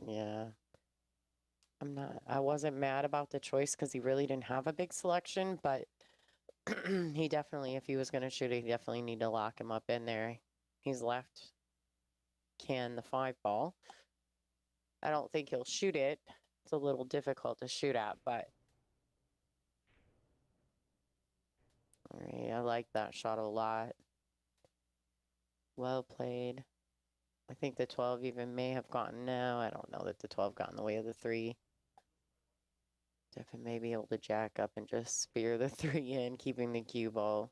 Yeah. I wasn't mad about the choice because he really didn't have a big selection, but he definitely, if he was going to shoot it, he definitely need to lock him up in there. He's left the 5 ball. I don't think he'll shoot it. It's a little difficult to shoot at, but all right, I like that shot a lot. Well played. I think the 12 even may have gotten, no, I don't know that the 12 got in the way of the 3. Devin may be able to jack up and just spear the 3 in, keeping the cue ball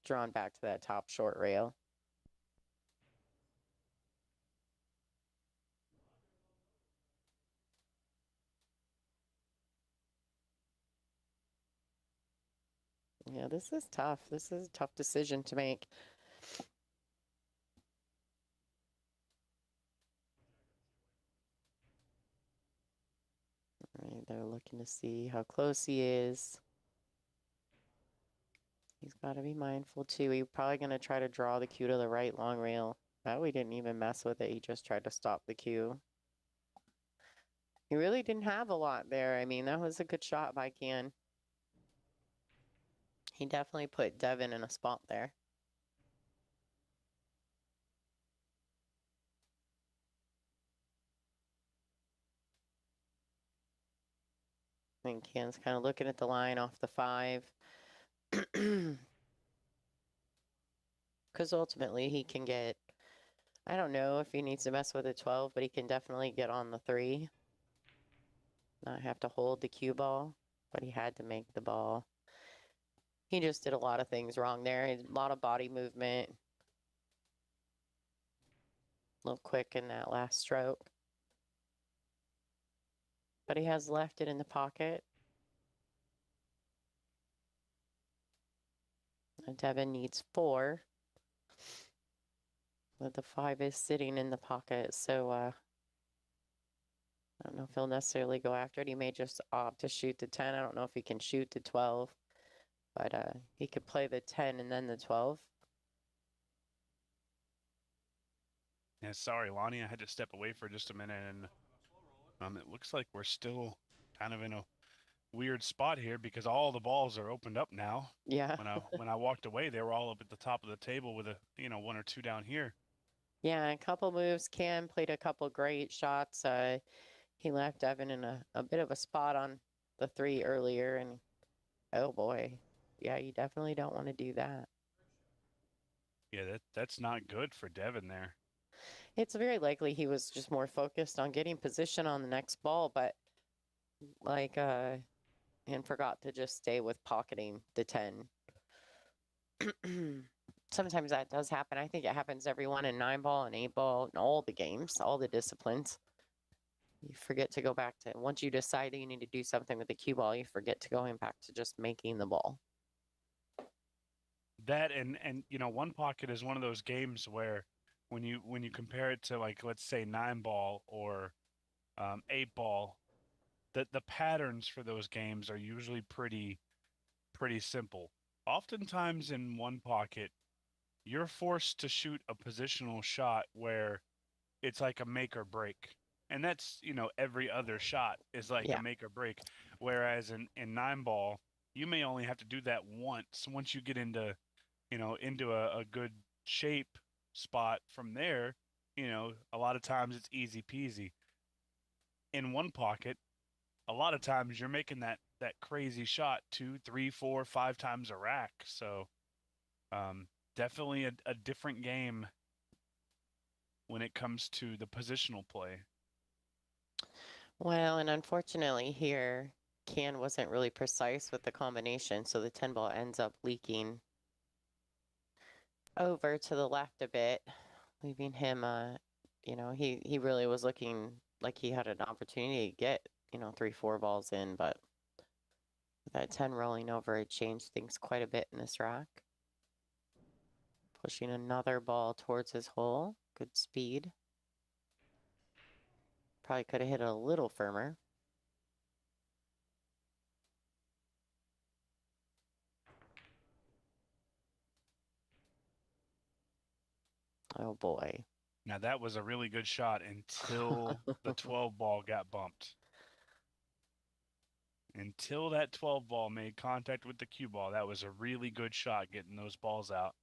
drawn back to that top short rail. Yeah, this is tough. This is a tough decision to make. All right, they're looking to see how close he is. He's got to be mindful too. He's probably going to try to draw the cue to the right long rail. That we didn't even mess with it. He just tried to stop the cue. He really didn't have a lot there. I mean, that was a good shot by Can. He definitely put Devin in a spot there. I think Can's kind of looking at the line off the 5. Because ultimately he can get, I don't know if he needs to mess with a 12, but he can definitely get on the 3. Not have to hold the cue ball, but he had to make the ball. He just did a lot of things wrong there. A lot of body movement. A little quick in that last stroke. But he has left it in the pocket. And Devin needs 4. But the 5 is sitting in the pocket, so I don't know if he'll necessarily go after it. He may just opt to shoot the 10. I don't know if he can shoot the 12, but he could play the 10 and then the 12. Yeah, sorry, Lonnie. I had to step away for just a minute, and it looks like we're still kind of in a weird spot here because all the balls are opened up now. Yeah. When I walked away, they were all up at the top of the table with one or two down here. Yeah, a couple moves. Cam played a couple great shots. He left Evan in a bit of a spot on the 3 earlier, and oh boy. Yeah, you definitely don't want to do that. Yeah, that's not good for Devin there. It's very likely he was just more focused on getting position on the next ball, but like and forgot to just stay with pocketing the 10. Sometimes that does happen. I think it happens everyone in 9-ball and 8-ball and all the games, all the disciplines. You forget to go back to once you decide that you need to do something with the cue ball, you forget to going back to just making the ball. That and one pocket is one of those games where when you compare it to, like, let's say 9-ball or 8-ball, the patterns for those games are usually pretty simple. Oftentimes in one pocket, you're forced to shoot a positional shot where it's like a make or break. And that's, every other shot is like a make or break. Whereas in 9-ball, you may only have to do that once. Once you get into, into a good shape spot from there, a lot of times it's easy peasy. In one pocket, a lot of times you're making that crazy shot 2, 3, 4, 5 times a rack. So definitely a different game when it comes to the positional play. Well, and unfortunately here, Can wasn't really precise with the combination, so the 10-ball ends up leaking over to the left a bit, leaving him, he really was looking like he had an opportunity to get, 3, 4 balls in, but with that 10 rolling over, it changed things quite a bit in this rack. Pushing another ball towards his hole. Good speed. Probably could have hit it a little firmer. Oh boy. Now that was a really good shot until the 12 ball got bumped. Until that 12 ball made contact with the cue ball, that was a really good shot getting those balls out.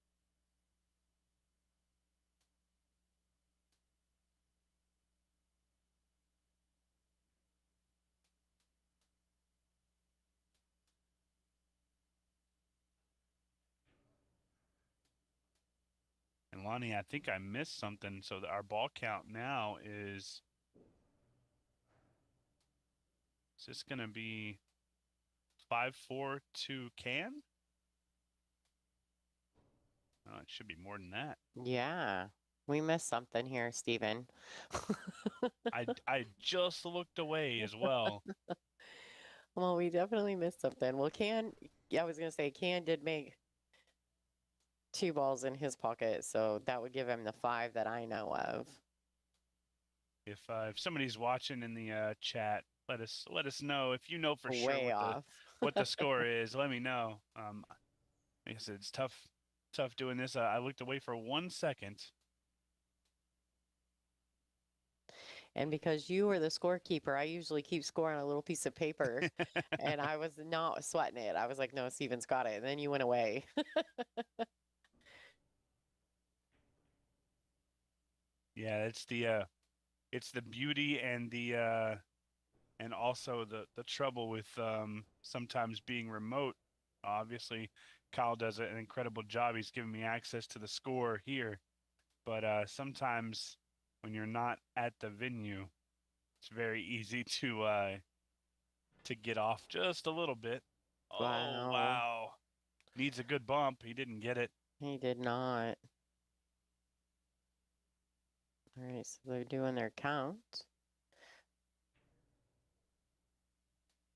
And Lonnie, I think I missed something. So our ball count now is this going to be 5-4 to Can? Oh, it should be more than that. Yeah. We missed something here, Steven. I just looked away as well. Well, we definitely missed something. Well, I was going to say, Can did make 2 balls in his pocket, so that would give him the 5 that I know of. If somebody's watching in the chat, let us know if you know for sure Way off. what the score is. Let me know. Like I said, it's tough doing this. I looked away for 1 second. And because you were the scorekeeper, I usually keep score on a little piece of paper, and I was not sweating it. I was like, no, Steven's got it. And then you went away. Yeah, it's the beauty and and also the trouble with sometimes being remote. Obviously, Kyle does an incredible job. He's giving me access to the score here, but sometimes when you're not at the venue, it's very easy to get off just a little bit. Oh, wow. Needs a good bump. He didn't get it. He did not. All right, so they're doing their count.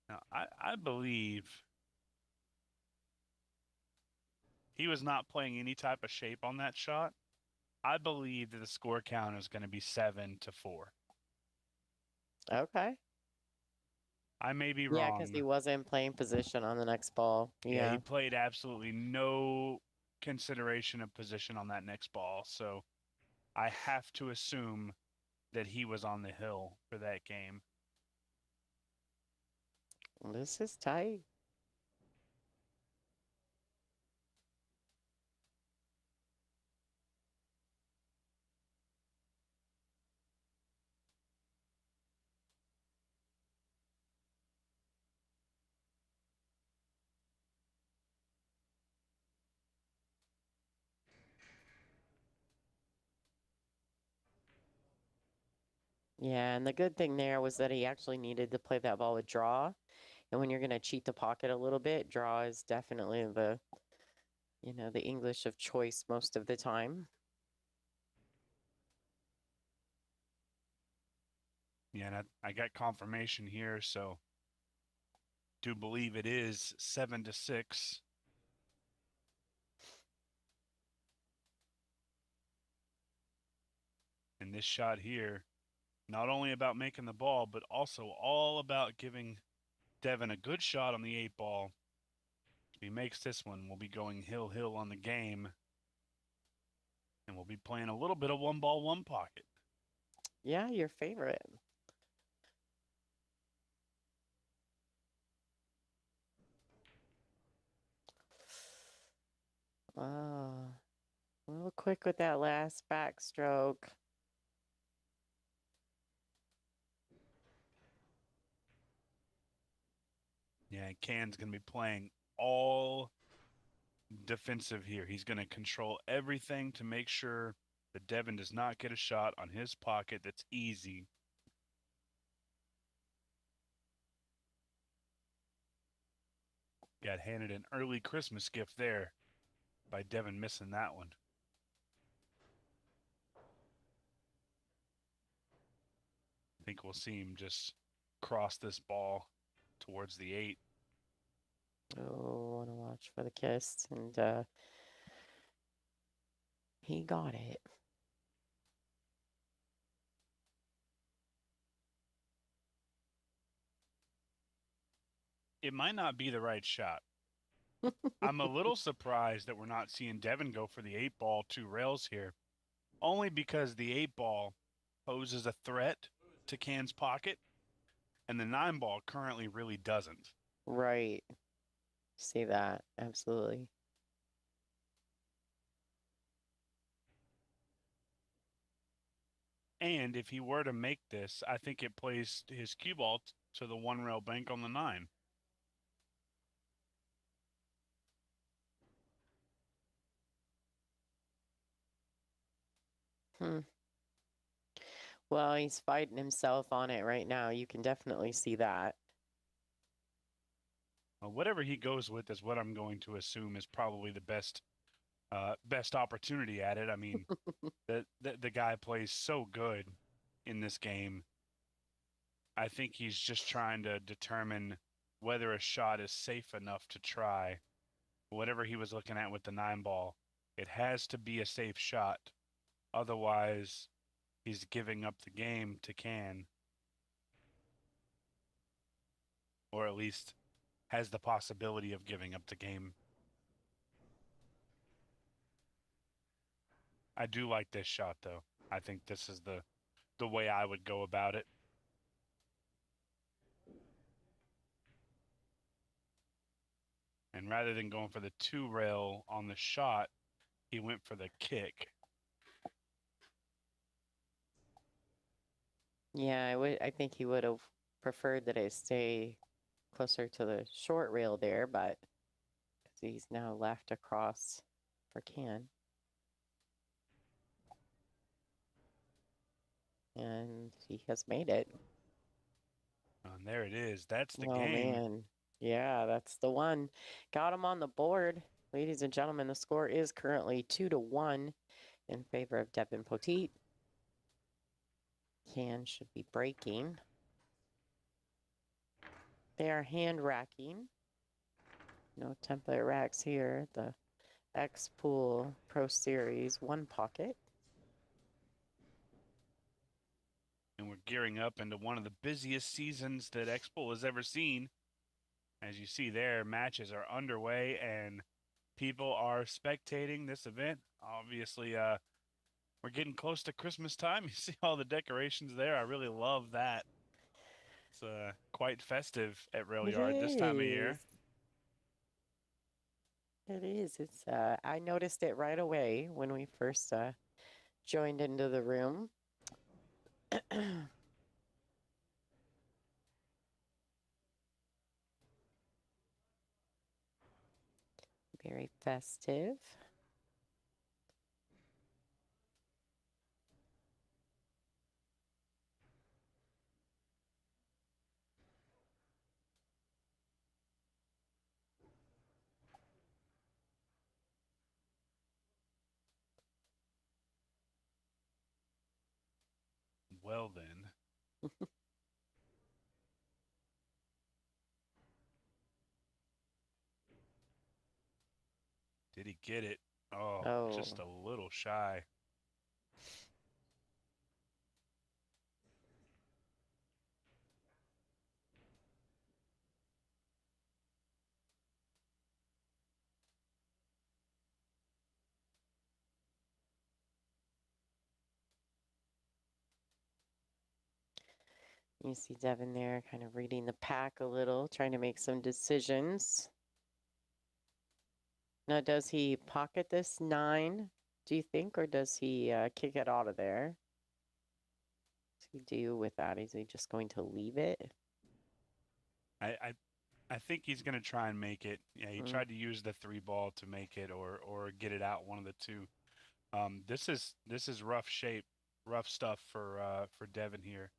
Now, I believe he was not playing any type of shape on that shot. I believe that the score count is going to be 7-4. Okay. I may be wrong. Yeah, because he wasn't playing position on the next ball. Yeah, he played absolutely no consideration of position on that next ball. So I have to assume that he was on the hill for that game. This is tight. Yeah, and the good thing there was that he actually needed to play that ball with draw. And when you're going to cheat the pocket a little bit, draw is definitely the, the English of choice most of the time. Yeah, and I got confirmation here, so do believe it is 7-6. And this shot here, not only about making the ball, but also all about giving Devin a good shot on the 8-ball. If he makes this one, we'll be going hill on the game. And we'll be playing a little bit of 1-ball, 1-pocket. Yeah, your favorite. Oh, a little quick with that last backstroke. Yeah, Can's going to be playing all defensive here. He's going to control everything to make sure that Devin does not get a shot on his pocket that's easy. Got handed an early Christmas gift there by Devin missing that one. I think we'll see him just cross this ball towards the 8. Oh, want to watch for the kiss. And he got it. It might not be the right shot. I'm a little surprised that we're not seeing Devin go for the 8-ball 2 rails here, only because the 8-ball poses a threat to Can's pocket, and the 9-ball currently really doesn't. Right. See that. Absolutely. And if he were to make this, I think it plays his cue ball to the 1-rail bank on the 9. Well, he's fighting himself on it right now. You can definitely see that. Well, whatever he goes with is what I'm going to assume is probably the best opportunity at it. I mean, the guy plays so good in this game. I think he's just trying to determine whether a shot is safe enough to try. Whatever he was looking at with the 9-ball, it has to be a safe shot. Otherwise, he's giving up the game to Can. Or at least has the possibility of giving up the game. I do like this shot, though. I think this is the way I would go about it. And rather than going for the 2-rail on the shot, he went for the kick. Yeah, I think he would have preferred that it stay closer to the short rail there, but he's now left across for Can. And he has made it. And there it is. That's the Oh, game. man. Yeah, that's the one. Got him on the board. Ladies and gentlemen, the score is currently 2-1 in favor of Devin Poteet. Can should be breaking. They are hand racking. No template racks here. The X Pool Pro Series 1-pocket. And we're gearing up into one of the busiest seasons that X-Pool has ever seen. As you see there, matches are underway and people are spectating this event. Obviously, we're getting close to Christmas time. You see all the decorations there. I really love that. It's quite festive at It Railyard this time of year. is. It is. It's I noticed it right away when we first joined into the room. Very festive. Well then. Did he get it? Oh, just Oh, a little shy. you see Devin there kind of reading the pack a little, trying to make some decisions. Now, does he pocket this 9, do you think, or does he kick it out of there? What's he do with that? Is he just going to leave it? I think he's gonna try and make it. Yeah, he tried to use the 3 ball to make it or get it out, one of the two. This is rough shape, rough stuff for Devin here.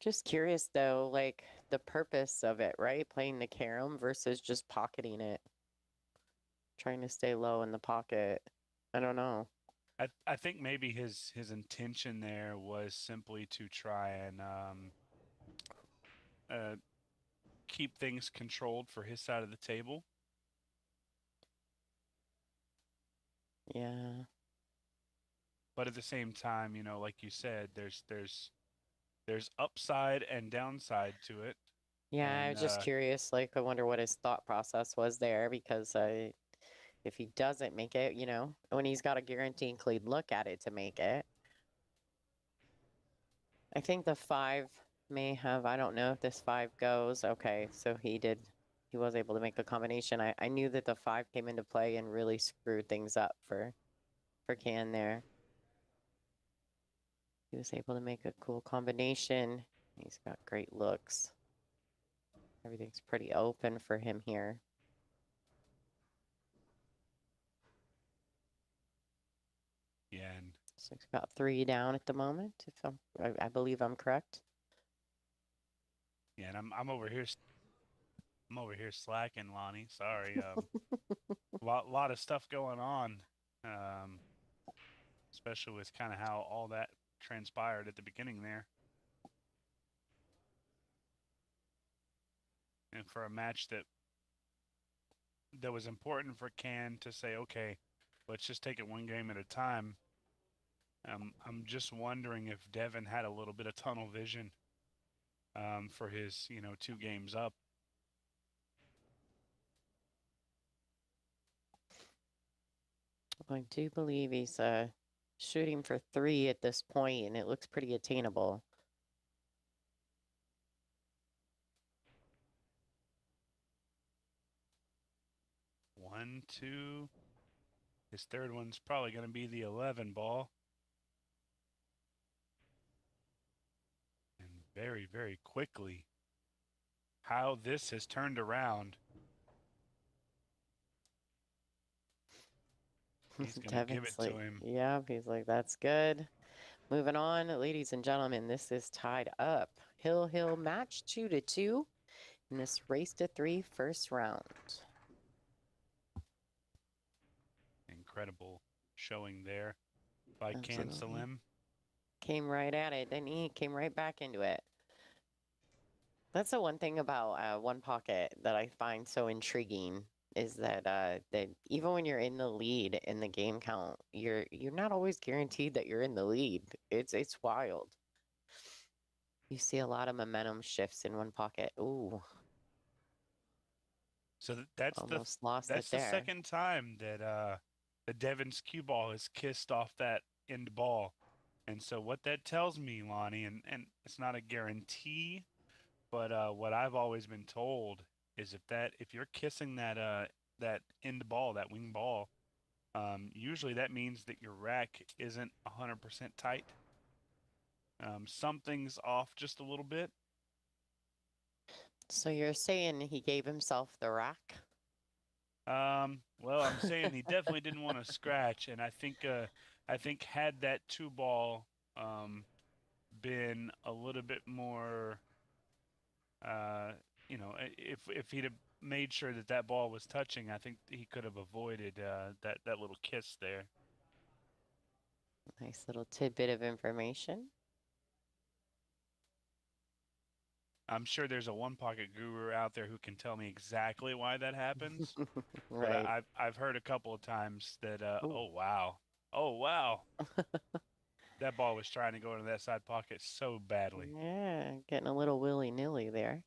Just curious though, like the purpose of it, right? Playing the carom versus just pocketing it. Trying to stay low in the pocket. I don't know. I think maybe his intention there was simply to try and keep things controlled for his side of the table. Yeah. But at the same time, you know, like you said, there's upside and downside to it. Yeah, I was just curious. Like, I wonder what his thought process was there because if he doesn't make it, you know, when he's got a guaranteed clean look at it to make it. I think the 5 may have, I don't know if this 5 goes. Okay, so he was able to make a combination. I knew that the 5 came into play and really screwed things up for Can there. He was able to make a cool combination. He's got great looks. Everything's pretty open for him here. Yeah, and So he's got 3 down at the moment, if I believe I'm correct. yeah, and I'm over here. I'm over here slacking, Lonnie. Sorry. Lot of stuff going on, especially with kind of how all that transpired at the beginning there. And for a match that was important for Can to say, okay, let's just take it one game at a time. I'm just wondering if Devin had a little bit of tunnel vision for his, 2 games up. I do believe he's shooting for 3 at this point, and it looks pretty attainable. One, two. His third one's probably going to be the 11 ball. And very, very quickly, how this has turned around. He's going to give it to him. Yeah, he's like, that's good. Moving on, ladies and gentlemen, this is tied up. Hill match 2-2 in this race to 3 first round. Incredible showing there by Can Salim. Came right at it, didn't he? Came right back into it. That's the one thing about One Pocket that I find so intriguing is that even when you're in the lead in the game count, you're not always guaranteed that you're in the lead. It's wild. You see a lot of momentum shifts in One Pocket. Ooh. So Almost lost it that's the there. second time that the Devon's cue ball has kissed off that end ball. And so what that tells me, Lonnie, and it's not a guarantee, but what I've always been told is if you're kissing that end ball, that wing ball, usually that means that your rack isn't 100% tight. Something's off just a little bit. So you're saying he gave himself the rack? Well, I'm saying he definitely didn't want to scratch, and I think had that two ball been a little bit more, uh, if he'd have made sure that that ball was touching, I think he could have avoided that little kiss there. Nice little tidbit of information. I'm sure there's a one pocket guru out there who can tell me exactly why that happens. But Right. I've heard a couple of times that Ooh. oh wow, that ball was trying to go into that side pocket so badly. Yeah, getting a little willy-nilly there.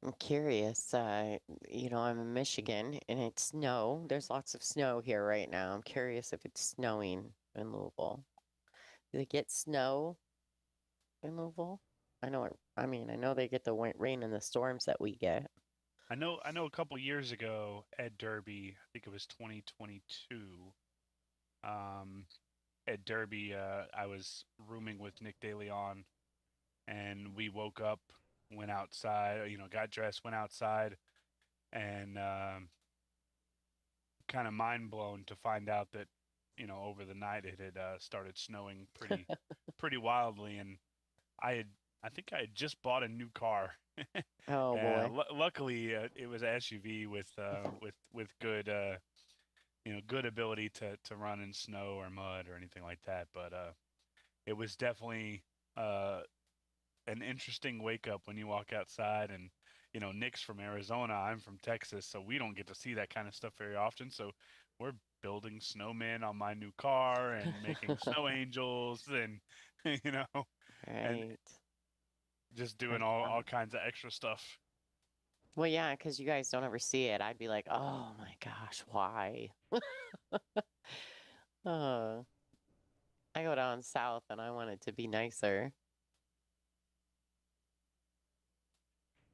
I'm curious. I'm in Michigan and it's snow. There's lots of snow here right now. I'm curious if it's snowing in Louisville. Do they get snow in Louisville? I know they get the rain and the storms that we get. I know a couple years ago at Derby, I think it was 2022. Um, at Derby, I was rooming with Nick DeLeon, and we woke up, went outside, got dressed, went outside, and kind of mind blown to find out that, over the night it had started snowing pretty wildly, and I had I think I had just bought a new car. Oh boy. Luckily, it was an SUV with good good ability to run in snow or mud or anything like that. But it was definitely uh, an interesting wake up when you walk outside and Nick's from Arizona, I'm from Texas, so we don't get to see that kind of stuff very often. So we're building snowmen on my new car and making snow angels and and Right. just doing That's all fun. kinds of extra stuff. Well, yeah, because you guys don't ever see it. I'd be like, oh my gosh, why? Uh, I go down south and I want it to be nicer.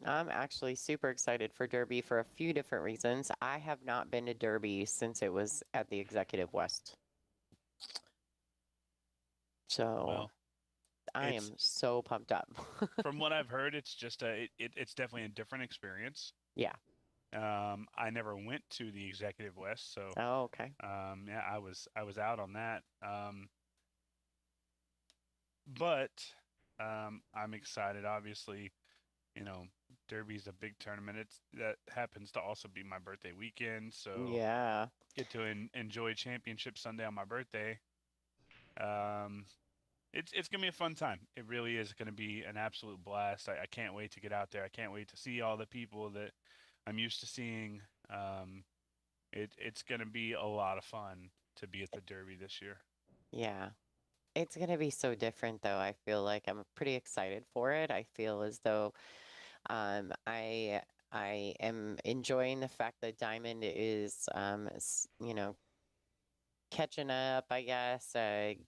I'm actually super excited for Derby for a few different reasons. I have not been to Derby since it was at the Executive West. So Well, I it's am so pumped up. from what I've heard, it's just it's definitely a different experience. Yeah. I never went to the Executive West, so Oh, okay. yeah, I was out on that. But I'm excited. Obviously, you know, Derby's a big tournament. That happens to also be my birthday weekend, so Yeah. get to enjoy Championship Sunday on my birthday. Um, it's gonna be a fun time. It really is gonna be an absolute blast. I can't wait to get out there. I can't wait to see all the people that I'm used to seeing. Um, it's gonna be a lot of fun to be at the Derby this year. Yeah. It's gonna be so different though. I feel like I'm pretty excited for it. I feel as though um I I am enjoying the fact that Diamond is catching up, I guess,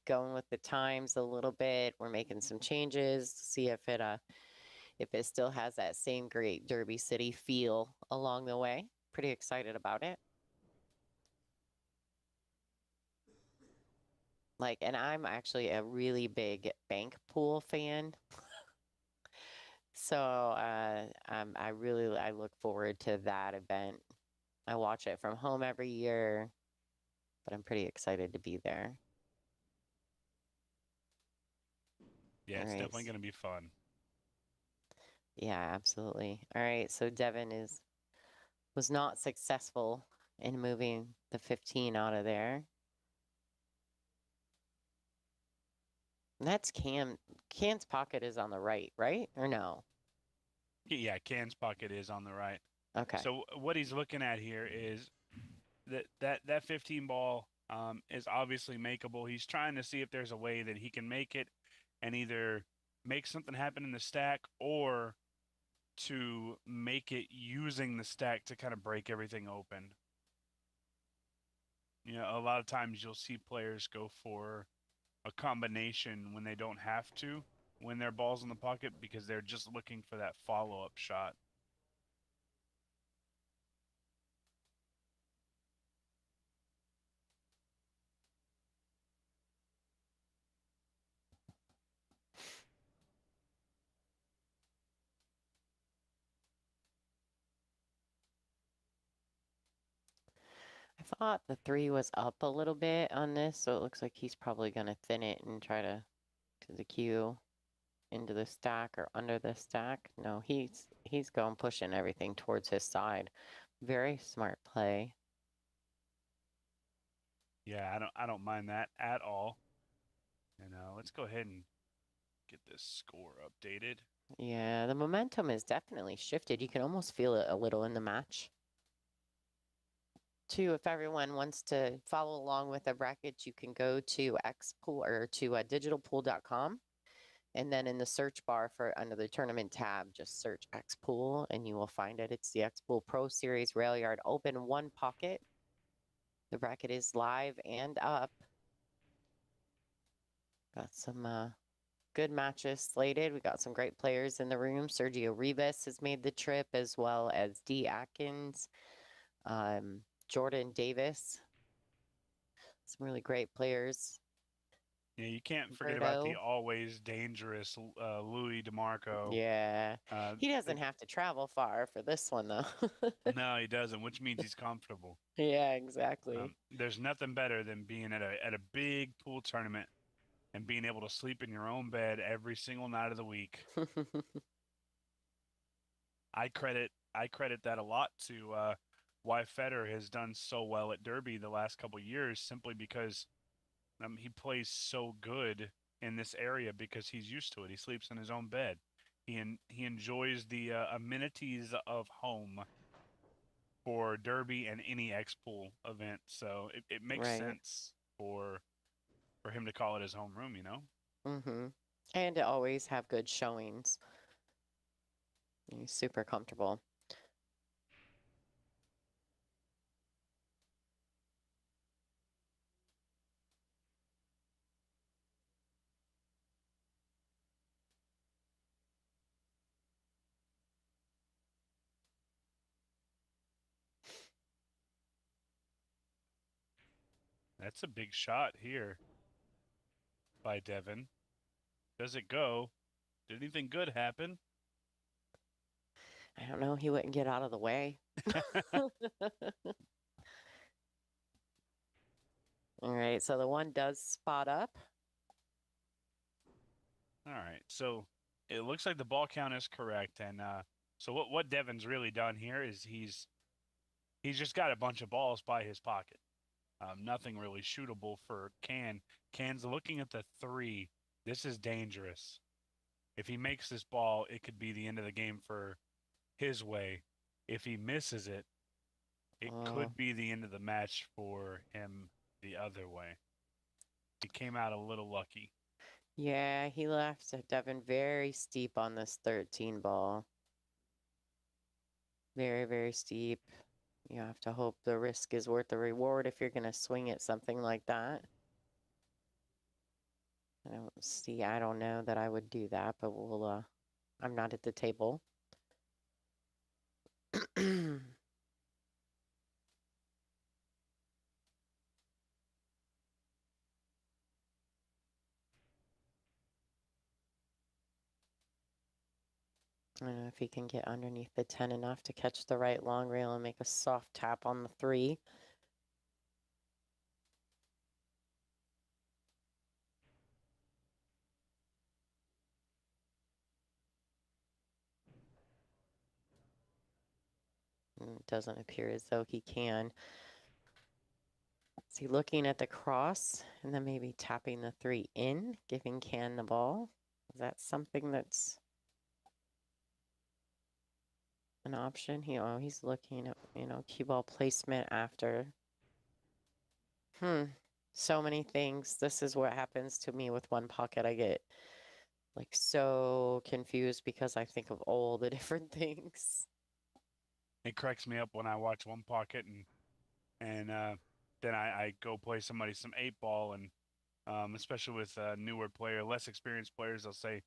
going with the times a little bit. We're making some changes to see if it still has that same great Derby City feel along the way. Pretty excited about it. Like, and I'm actually a really big bank pool fan. So I look forward to that event. I watch it from home every year, but I'm pretty excited to be there. Yeah, All it's right. definitely going to be fun. Yeah, absolutely. All right, so Devin was not successful in moving the 15 out of there. And that's Cam. Can's pocket is on the right, right? Or no? Yeah, Can's pocket is on the right. Okay. So what he's looking at here is that 15 ball is obviously makeable. He's trying to see if there's a way that he can make it and either make something happen in the stack or to make it using the stack to kind of break everything open. You know, a lot of times you'll see players go for a combination when they don't have to when their ball's in the pocket because they're just looking for that follow-up shot. I thought the 3 was up a little bit on this, so it looks like he's probably going to thin it and try to the queue into the stack or under the stack. No, he's going pushing everything towards his side. Very smart play. Yeah, I don't mind that at all. And let's go ahead and get this score updated. Yeah, the momentum is definitely shifted. You can almost feel it a little in the match. Too, if everyone wants to follow along with the brackets, you can go to xpool or to digitalpool.com. And then in the search bar for under the tournament tab, just search Xpool and you will find it. It's the Xpool Pro Series Railyard Open One Pocket. The bracket is live and up. Got some good matches slated. We got some great players in the room. Sergio Rivas has made the trip, as well as D. Atkins, Jordan Davis. Some really great players. Yeah, you can't forget about the Berto. always dangerous Louis DeMarco. Yeah. Uh, He doesn't have to travel far for this one, though. no, he doesn't, which means he's comfortable. Yeah, exactly. There's nothing better than being at a big pool tournament and being able to sleep in your own bed every single night of the week. I credit that a lot to why Federer has done so well at Derby the last couple years, simply because he plays so good in this area because he's used to it. He sleeps in his own bed. He enjoys the amenities of home for Derby and any X Pool event. So it makes Right. sense for him to call it his home room, you know? Mm-hmm. And to always have good showings. He's super comfortable. That's a big shot here by Devin. Does it go? Did anything good happen? I don't know. He wouldn't get out of the way. All right. So the one does spot up. All right. So it looks like the ball count is correct. And so what Devin's really done here is he's just got a bunch of balls by his pocket. Nothing really shootable for Can. Can's looking at the 3. This is dangerous. If he makes this ball, it could be the end of the game for his way. If he misses it, it could be the end of the match for him the other way. He came out a little lucky. Yeah, he left Devin very steep on this 13 ball. Very, very steep. You have to hope the risk is worth the reward if you're going to swing at something like that. I don't know that I would do that, but I'm not at the table. I don't know if he can get underneath the 10 enough to catch the right long rail and make a soft tap on the 3. It doesn't appear as though he can. Is he looking at the cross and then maybe tapping the 3 in, giving Can the ball? Is that something that's an option? He's looking at, cue ball placement after. So many things. This is what happens to me with one pocket. I get like so confused because I think of all the different things. It cracks me up when I watch one pocket and then I go play somebody some 8-ball, and especially with newer less experienced players, they'll say,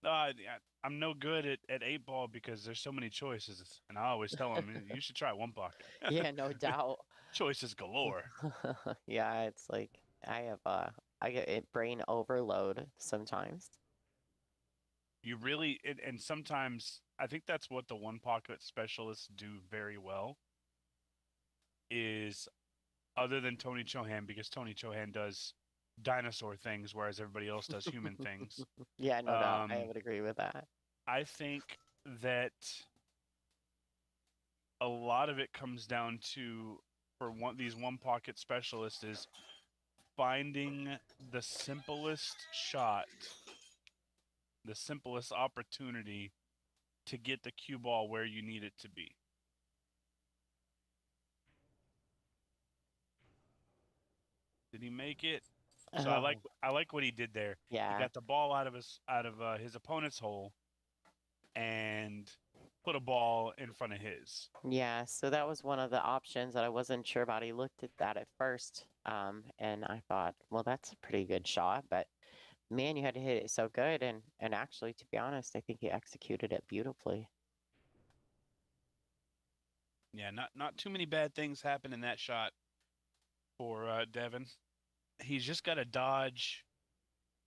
I'm no good at 8-ball because there's so many choices. And I always tell them, you should try one pocket. Yeah, no doubt. Choices galore. Yeah, it's like I get brain overload sometimes. You really, and sometimes I think that's what the one pocket specialists do very well is, other than Tony Chohan, because Tony Chohan does dinosaur things, whereas everybody else does human things. Yeah, no doubt. I would agree with that. I think that a lot of it comes down to, for these one pocket specialists, is finding the simplest shot, the simplest opportunity to get the cue ball where you need it to be. Did he make it? So I like what he did there. Yeah. He got the ball out of his opponent's hole and put a ball in front of his. Yeah, so that was one of the options that I wasn't sure about. He looked at that at first, and I thought, well, that's a pretty good shot, but man, you had to hit it so good, and actually, to be honest, I think he executed it beautifully. Yeah, not too many bad things happen in that shot for Devin. He's just got to dodge.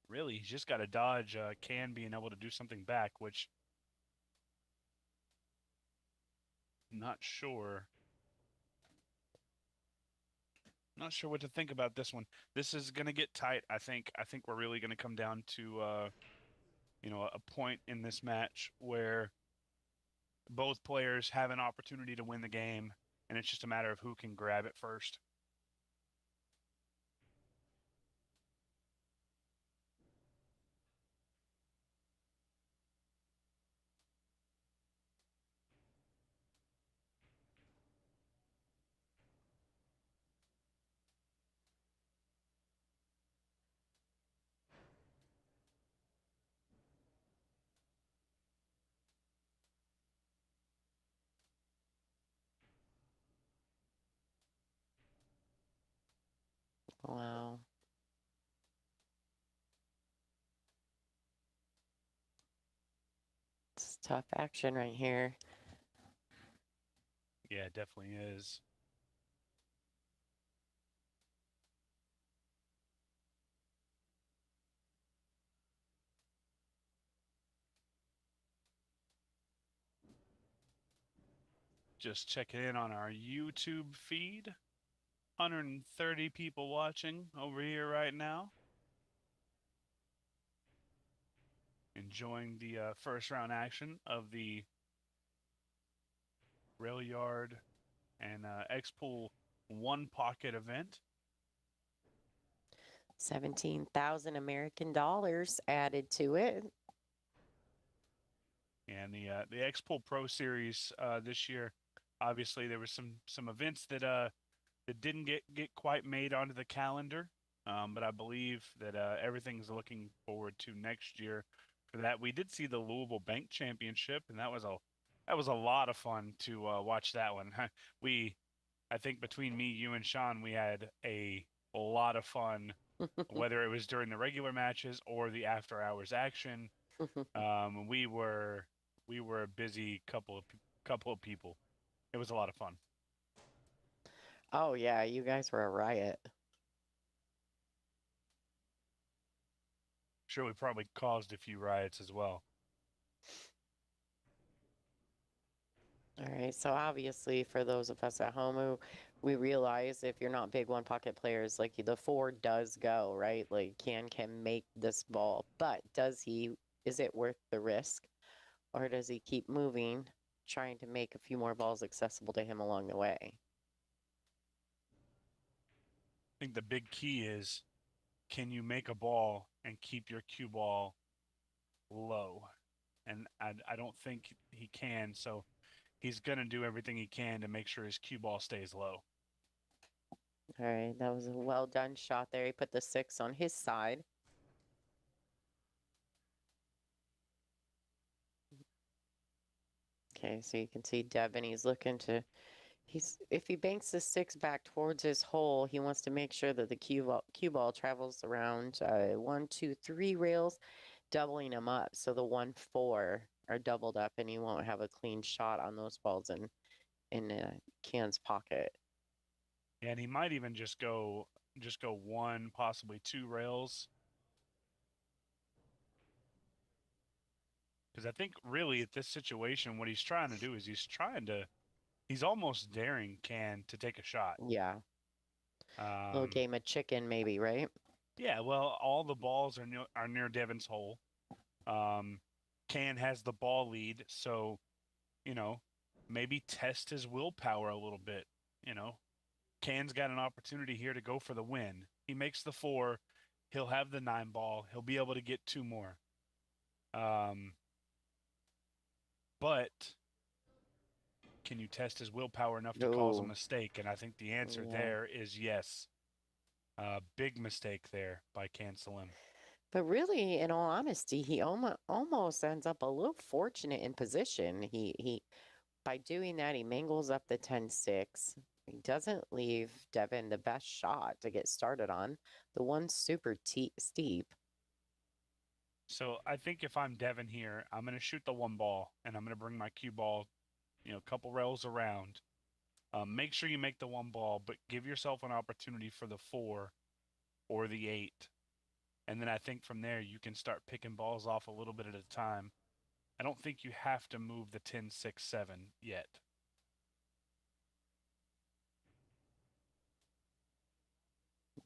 Really, he's just got to dodge Can being able to do something back, which I'm not sure. Not sure what to think about this one. This is going to get tight. I think we're really going to come down to a point in this match where both players have an opportunity to win the game, and it's just a matter of who can grab it first. Wow. It's tough action right here. Yeah, it definitely is. Just checking in on our YouTube feed. 130 people watching over here right now. Enjoying the first round action of the Railyard and X-Pool one pocket event. 17,000 American dollars added to it. And the X-Pool Pro Series this year, obviously there was some events that didn't get quite made onto the calendar, but I believe that everything's looking forward to next year for that. We did see the Louisville Bank Championship, and that was a lot of fun to watch that one. I think between me, you, and Sean, we had a lot of fun, whether it was during the regular matches or the after hours action. We were a busy couple of people. It was a lot of fun. Oh yeah, you guys were a riot. Sure, we probably caused a few riots as well. All right, so obviously for those of us at home who we realize if you're not big one pocket players, like the 4 does go, right? Like can make this ball, but is it worth the risk, or does he keep moving trying to make a few more balls accessible to him along the way. I think the big key is, can you make a ball and keep your cue ball low? And I don't think he can, so he's going to do everything he can to make sure his cue ball stays low. All right, that was a well done shot there. He put the 6 on his side. Okay, so you can see Devin, he's looking to, if he banks the 6 back towards his hole, he wants to make sure that the cue ball travels around 1, 2, 3 rails, doubling them up. So the 1, 4 are doubled up and he won't have a clean shot on those balls in Can's pocket. And he might even just go 1, possibly 2 rails. Because I think really at this situation, what he's trying to do is he's almost daring Can to take a shot. Yeah. Little game of chicken, maybe, right? Yeah, well, all the balls are near Devin's hole. Can has the ball lead, so, maybe test his willpower a little bit. Can's got an opportunity here to go for the win. He makes the 4, he'll have the 9 ball, he'll be able to get 2 more. But can you test his willpower enough to cause a mistake? And I think the answer there is yes. Big mistake there by Can Salim. But really, in all honesty, he almost ends up a little fortunate in position. He by doing that, he mangles up the 10-6. He doesn't leave Devin the best shot to get started on. The one's super steep. So I think if I'm Devin here, I'm going to shoot the 1 ball, and I'm going to bring my cue ball, a couple rails around. Make sure you make the 1 ball, but give yourself an opportunity for the 4 or the 8. And then I think from there, you can start picking balls off a little bit at a time. I don't think you have to move the 10, 6, 7 yet.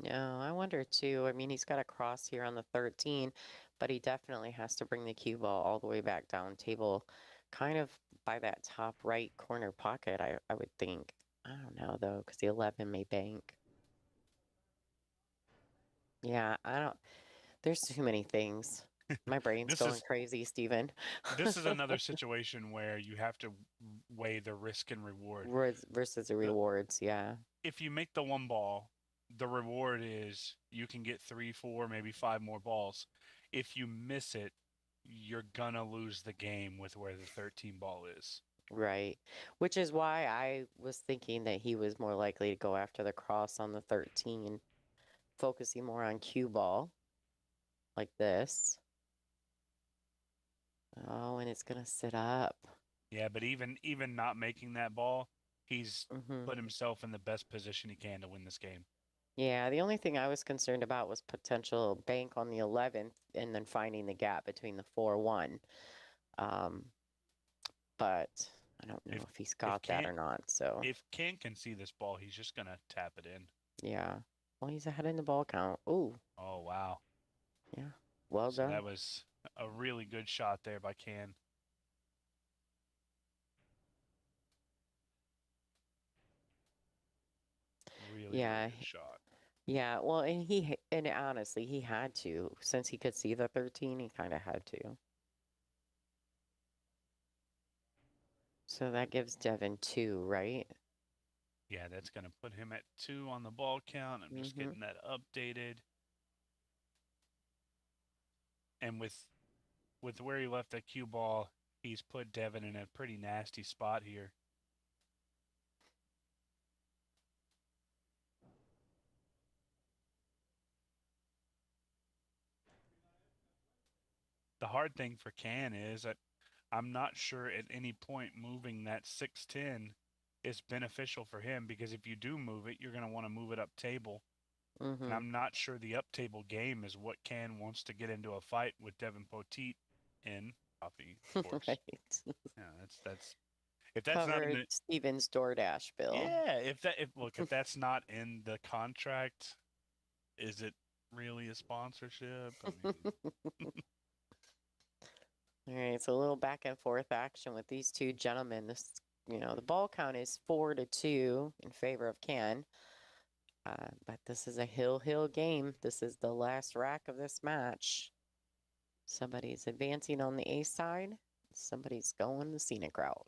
No, I wonder too. I mean, he's got a cross here on the 13, but he definitely has to bring the cue ball all the way back down table, kind of by that top right corner pocket, I would think. I don't know, though, because the 11 may bank. Yeah, there's too many things. My brain's going crazy, Steven. This is another situation where you have to weigh the risk and reward. Versus the rewards, yeah. If you make the 1 ball, the reward is you can get 3, 4, maybe 5 more balls. If you miss it, you're gonna lose the game with where the 13 ball is. Right. Which is why I was thinking that he was more likely to go after the cross on the 13, focusing more on cue ball like this. Oh, and it's gonna sit up. Yeah, but even not making that ball, he's put himself in the best position he can to win this game. Yeah, the only thing I was concerned about was potential bank on the 11th and then finding the gap between the 4-1. But I don't know if he's got that or not. So if Can see this ball, he's just gonna tap it in. Yeah. Well, he's ahead in the ball count. Ooh. Oh wow. Yeah. Well done. That was a really good shot there by Can. Really good shot. Yeah, well, and honestly, he had to. Since he could see the 13, he kind of had to. So that gives Devin 2, right? Yeah, that's going to put him at 2 on the ball count. I'm just getting that updated. And with where he left that cue ball, he's put Devin in a pretty nasty spot here. The hard thing for Can is that I'm not sure at any point moving that 6-10 is beneficial for him, because if you do move it, you're going to want to move it up table. And I'm not sure the up table game is what Can wants to get into a fight with Devin Poteet in. Coffee, of course. Right. Yeah, that's if that's Cover not in the, Steven's DoorDash bill. Yeah, if that's not in the contract, is it really a sponsorship? I mean, All right, so a little back and forth action with these two gentlemen. This, the ball count is 4-2 in favor of Can. But this is a hill game. This is the last rack of this match. Somebody's advancing on the A side. Somebody's going the scenic route.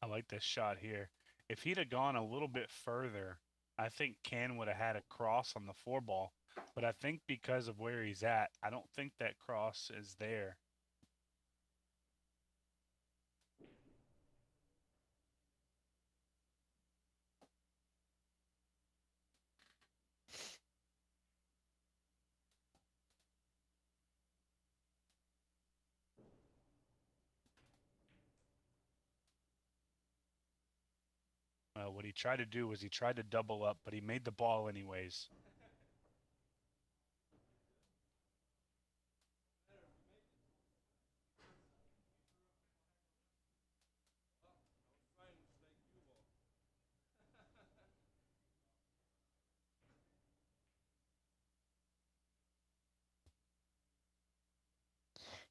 I like this shot here. If he'd have gone a little bit further, I think Can would have had a cross on the 4-ball. But I think because of where he's at, I don't think that cross is there. What he tried to do was he tried to double up, but he made the ball anyways.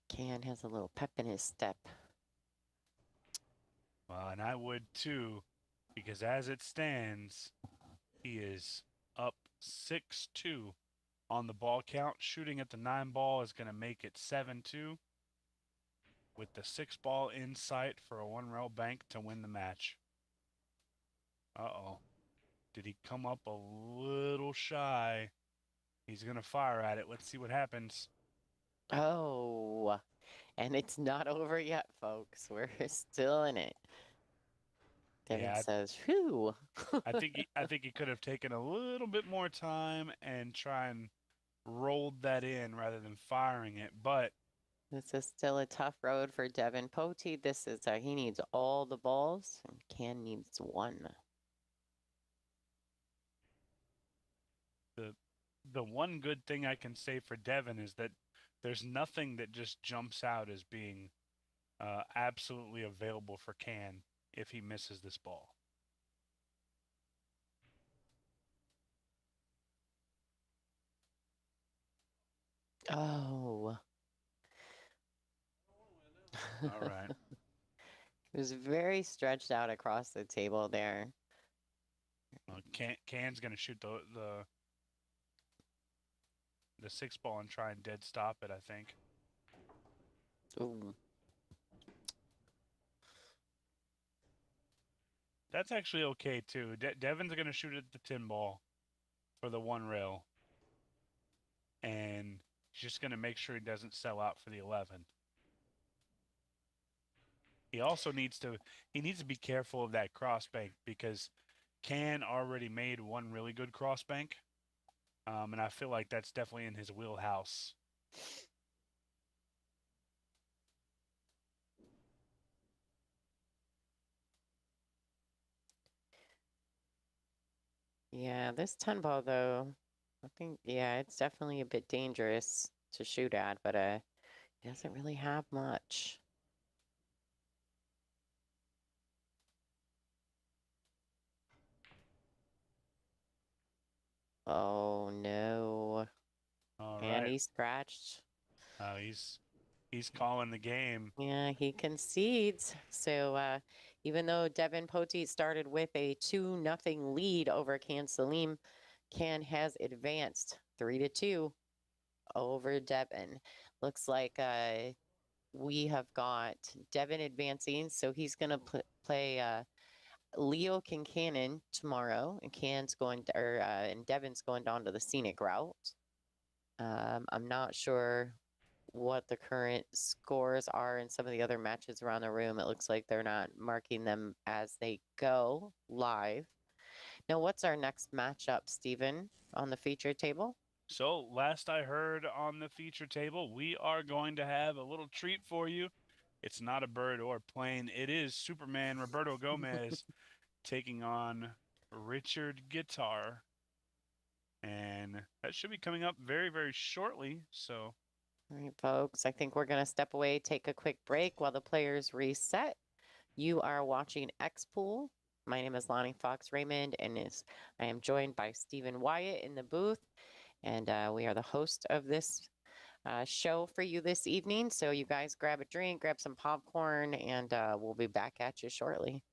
Can has a little pep in his step. Well, and I would too, because as it stands, he is up 6-2 on the ball count. Shooting at the 9-ball is going to make it 7-2 with the 6-ball in sight for a 1-rail bank to win the match. Uh-oh. Did he come up a little shy? He's going to fire at it. Let's see what happens. Oh, and it's not over yet, folks. We're still in it. Devin says, "Phew." I think he could have taken a little bit more time and try and rolled that in rather than firing it, but this is still a tough road for Devin Poteet. This is he needs all the balls, and Can needs one. The one good thing I can say for Devin is that there's nothing that just jumps out as being absolutely available for Can if he misses this ball. Oh. All right. It was very stretched out across the table there. Can's going to shoot the 6-ball and try and dead stop it, I think. Ooh. That's actually okay, too. Devin's going to shoot at the 10-ball for the 1-rail. And he's just going to make sure he doesn't sell out for the 11. He also needs to be careful of that cross bank because Can already made one really good cross bank. And I feel like that's definitely in his wheelhouse. Yeah, this 10-ball though, I think, yeah, it's definitely a bit dangerous to shoot at, but it doesn't really have much. Oh no. All And right. he scratched. He's calling the game. Yeah, he concedes. So even though Devin Poteet started with a 2-0 lead over Can Salim, Can has advanced 3-2 over Devin. Looks like we have got Devin advancing, so he's going to play Leo Kincannon tomorrow, and and Devin's going down to the scenic route. I'm not sure what the current scores are in some of the other matches around the room. It looks like they're not marking them as they go live. Now, what's our next matchup, Stephen, on the feature table? So last I heard on the feature table, we are going to have a little treat for you. It's not a bird or plane. It is Superman Roberto Gomez taking on Richard Guitar. And that should be coming up very, very shortly. So, all right, folks, I think we're going to step away, take a quick break while the players reset. You are watching X-Pool. My name is Lonnie Fox Raymond, and I am joined by Stephen Wyatt in the booth. And we are the host of this show for you this evening. So you guys grab a drink, grab some popcorn, and we'll be back at you shortly.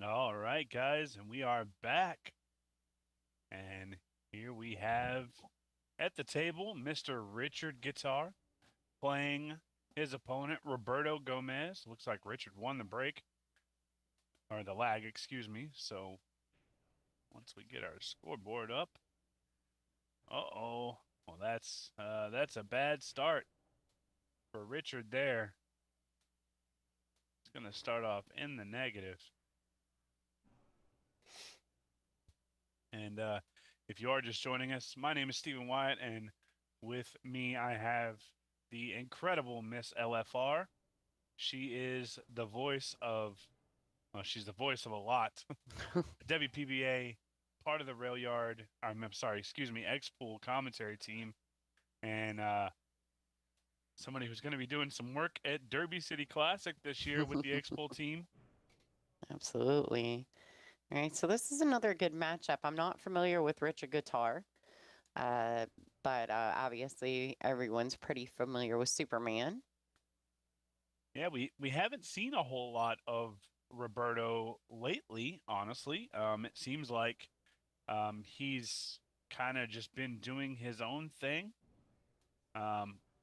All right, guys, and we are back. And here we have at the table Mr. Richard Guitar playing his opponent, Roberto Gomez. Looks like Richard won the break, or the lag, excuse me. So once we get our scoreboard up, uh-oh. Well, that's a bad start for Richard there. He's going to start off in the negative. And if you are just joining us, my name is Stephen Wyatt, and with me I have the incredible Miss LFR. She is the voice of, well, she's the voice of a lot. WPBA, part of the Railyard, I'm sorry, excuse me, X-Pool commentary team, and somebody who's going to be doing some work at Derby City Classic this year with the X-Pool team. Absolutely. All right, so this is another good matchup. I'm not familiar with Richard Guitar, but obviously everyone's pretty familiar with Superman. Yeah, we haven't seen a whole lot of Roberto lately, honestly. It seems like he's kind of just been doing his own thing.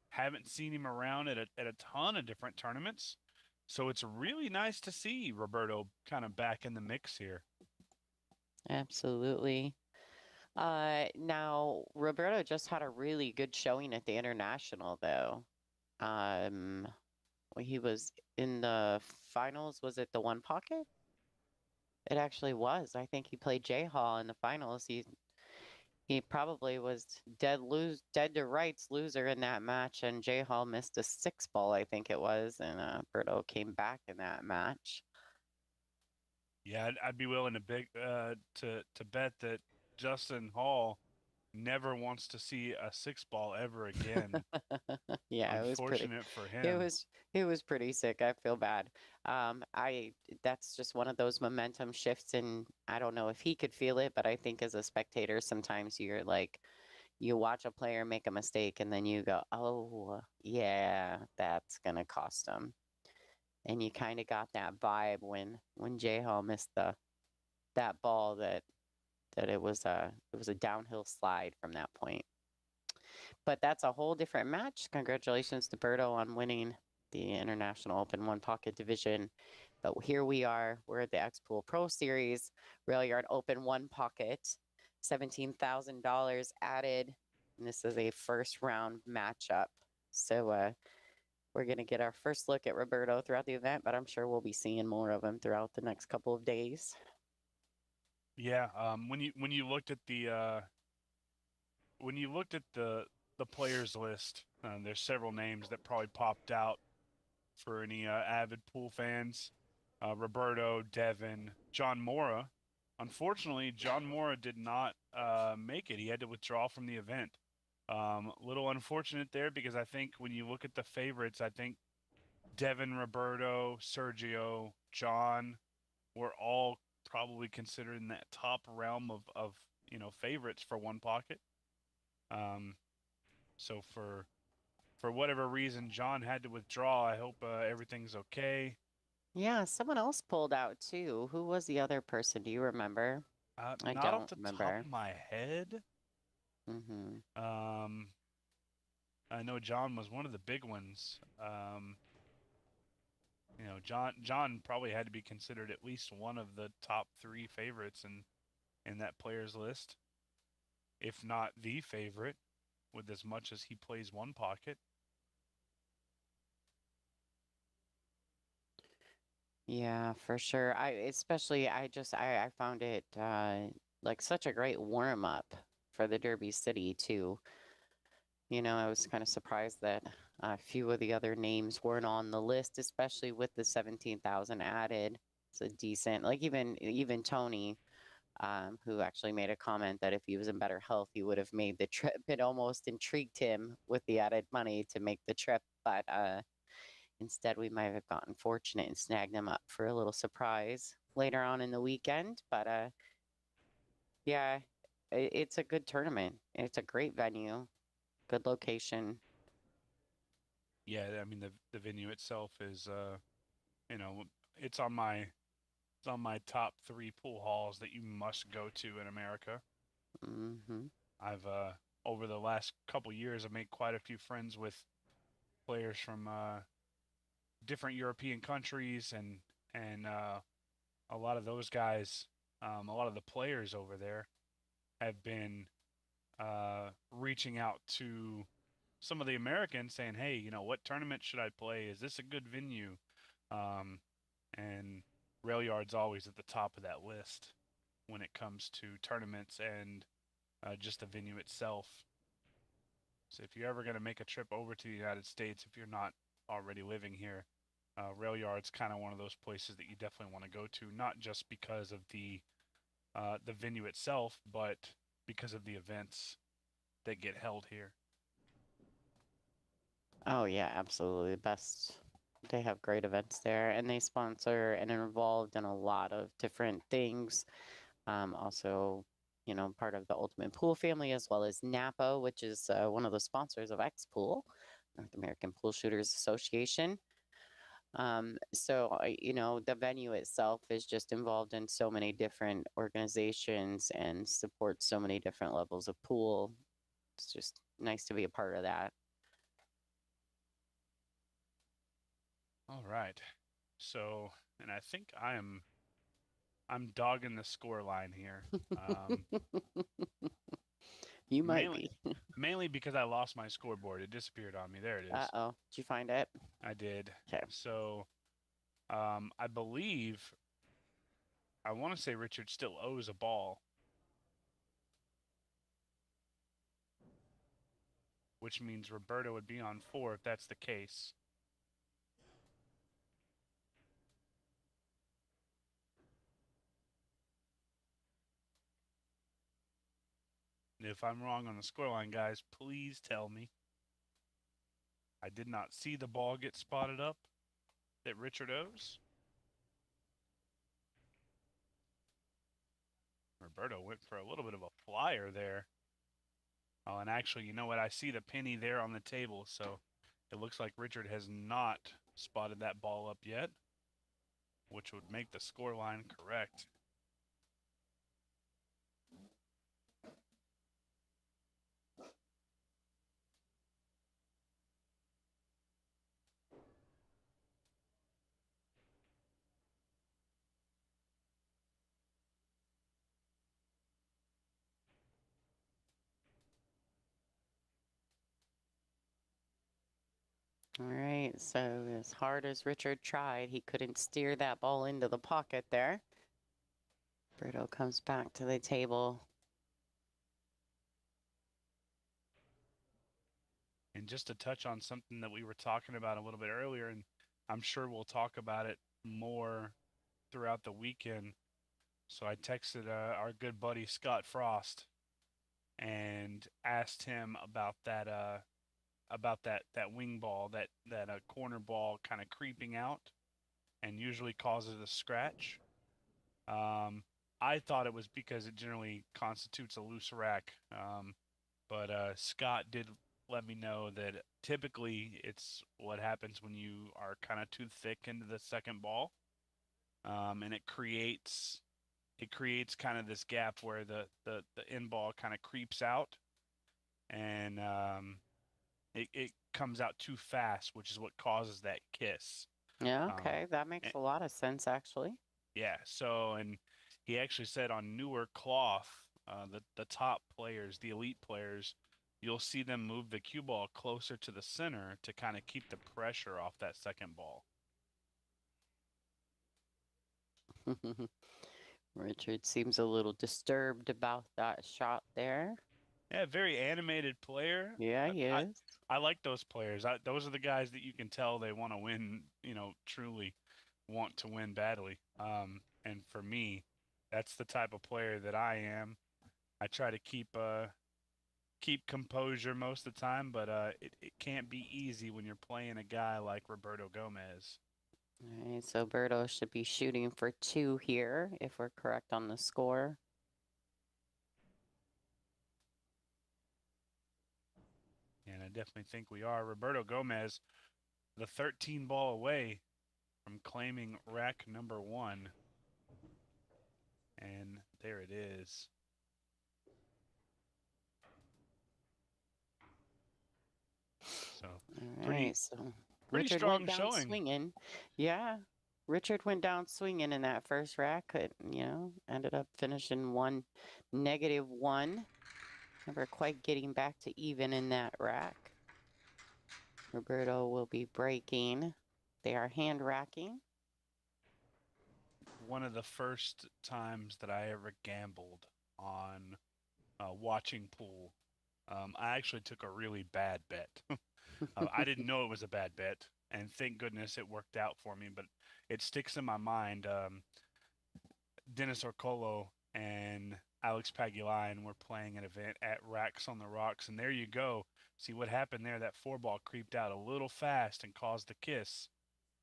Haven't seen him around at a ton of different tournaments. So it's really nice to see Roberto kind of back in the mix here. Absolutely. Now Roberto just had a really good showing at the International, though. He was in the finals. Was it the one pocket? It actually was. I think he played J Hall in the finals. He probably was dead to rights loser in that match, and J Hall missed a 6 ball, I think it was, and Berto came back in that match. Yeah, I'd be willing to bet that Justin Hall never wants to see a 6 ball ever again. Yeah, Unfortunate for him. It was pretty sick. I feel bad. That's just one of those momentum shifts, and I don't know if he could feel it, but I think as a spectator, sometimes you're like, you watch a player make a mistake, and then you go, "Oh, yeah, that's gonna cost him." And you kind of got that vibe when J Hall missed that ball that it was a downhill slide from that point. But that's a whole different match. Congratulations to Berto on winning the International Open One Pocket Division. But here we are. We're at the X-Pool Pro Series, Railyard Open One Pocket, $17,000 added. And this is a first round matchup. So we're going to get our first look at Roberto throughout the event, but I'm sure we'll be seeing more of him throughout the next couple of days. Yeah, when you looked at the players list, there's several names that probably popped out for any avid pool fans. Roberto, Devin, John Mora. Unfortunately, John Mora did not make it. He had to withdraw from the event. Little unfortunate there because I think when you look at the favorites, I think Devin, Roberto, Sergio, John were all probably considered in that top realm of favorites for one pocket. So for whatever reason, John had to withdraw. I hope everything's okay. Yeah, someone else pulled out too. Who was the other person? Do you remember? I Not off don't the top remember. of my head. I know John was one of the big ones. John probably had to be considered at least one of the top 3 favorites in that players list, if not the favorite, with as much as he plays one pocket. Yeah, for sure. I found it like such a great warm up for the Derby City too. I was kind of surprised that a few of the other names weren't on the list, especially with the 17,000 added. It's a decent, like even Tony, who actually made a comment that if he was in better health, he would have made the trip. It almost intrigued him with the added money to make the trip, but instead, we might have gotten fortunate and snagged them up for a little surprise later on in the weekend. But yeah, it's a good tournament. It's a great venue, good location. Yeah, I mean the venue itself is it's on my It's on my top 3 pool halls that you must go to in America. Mm-hmm. I've over the last couple years, I've made quite a few friends with players from different European countries, and a lot of those guys, a lot of the players over there have been reaching out to some of the Americans saying, "Hey, what tournament should I play? Is this a good venue?" Um, and Railyard's always at the top of that list when it comes to tournaments and just the venue itself. So if you're ever going to make a trip over to the United States, if you're not already living here, Railyard's kind of one of those places that you definitely want to go to, not just because of the venue itself, but because of the events that get held here. Oh yeah, absolutely. Best. They have great events there, and they sponsor and are involved in a lot of different things. Also, part of the Ultimate Pool family, as well as Napa, which is one of the sponsors of X Pool, North American Pool Shooters Association. The venue itself is just involved in so many different organizations and supports so many different levels of pool. It's just nice to be a part of that. All right. So, and I think I'm dogging the score line here. You might mainly, be. mainly because I lost my scoreboard. It disappeared on me. There it is. Uh-oh. Did you find it? I did. Okay. So, I believe, I want to say Richard still owes a ball, which means Roberto would be on 4 if that's the case. If I'm wrong on the scoreline, guys, please tell me. I did not see the ball get spotted up that Richard owes. Roberto went for a little bit of a flyer there. Oh, and actually, you know what? I see the penny there on the table, so it looks like Richard has not spotted that ball up yet, which would make the scoreline correct. All right. So as hard as Richard tried, he couldn't steer that ball into the pocket there. Brito comes back to the table. And just to touch on something that we were talking about a little bit earlier, and I'm sure we'll talk about it more throughout the weekend. So I texted our good buddy Scott Frost and asked him about that wing ball, that corner ball kind of creeping out and usually causes a scratch. I thought it was because it generally constitutes a loose rack, but Scott did let me know that typically it's what happens when you are kind of too thick into the second ball, and it creates kind of this gap where the end ball kind of creeps out, and it comes out too fast, which is what causes that kiss. Yeah, Um, okay. That makes a lot of sense, actually. yeah. So, and he actually said on newer cloth, the top players, the elite players, you'll see them move the cue ball closer to the center to kind of keep the pressure off that second ball. Richard seems a little disturbed about that shot there. Yeah, very animated player. Yeah, he I, is. I like those players. Those are the guys that you can tell they want to win, truly want to win badly. And for me, that's the type of player that I am. I try to keep composure most of the time, but it can't be easy when you're playing a guy like Roberto Gomez. All right, so Berto should be shooting for 2 here, if we're correct on the score. And I definitely think we are. Roberto Gomez, the 13 ball away from claiming rack number 1. And there it is. So All pretty right, so pretty Richard strong went down showing. swinging. Yeah, Richard went down swinging in that first rack. Ended up finishing -1. Never quite getting back to even in that rack. Roberto will be breaking. They are hand racking. One of the first times that I ever gambled on watching pool. I actually took a really bad bet. I didn't know it was a bad bet, and thank goodness it worked out for me. But it sticks in my mind. Dennis Orcolo and Alex Pagulayan were playing an event at Racks on the Rocks, and there you go. See what happened there? That 4-ball creeped out a little fast and caused the kiss.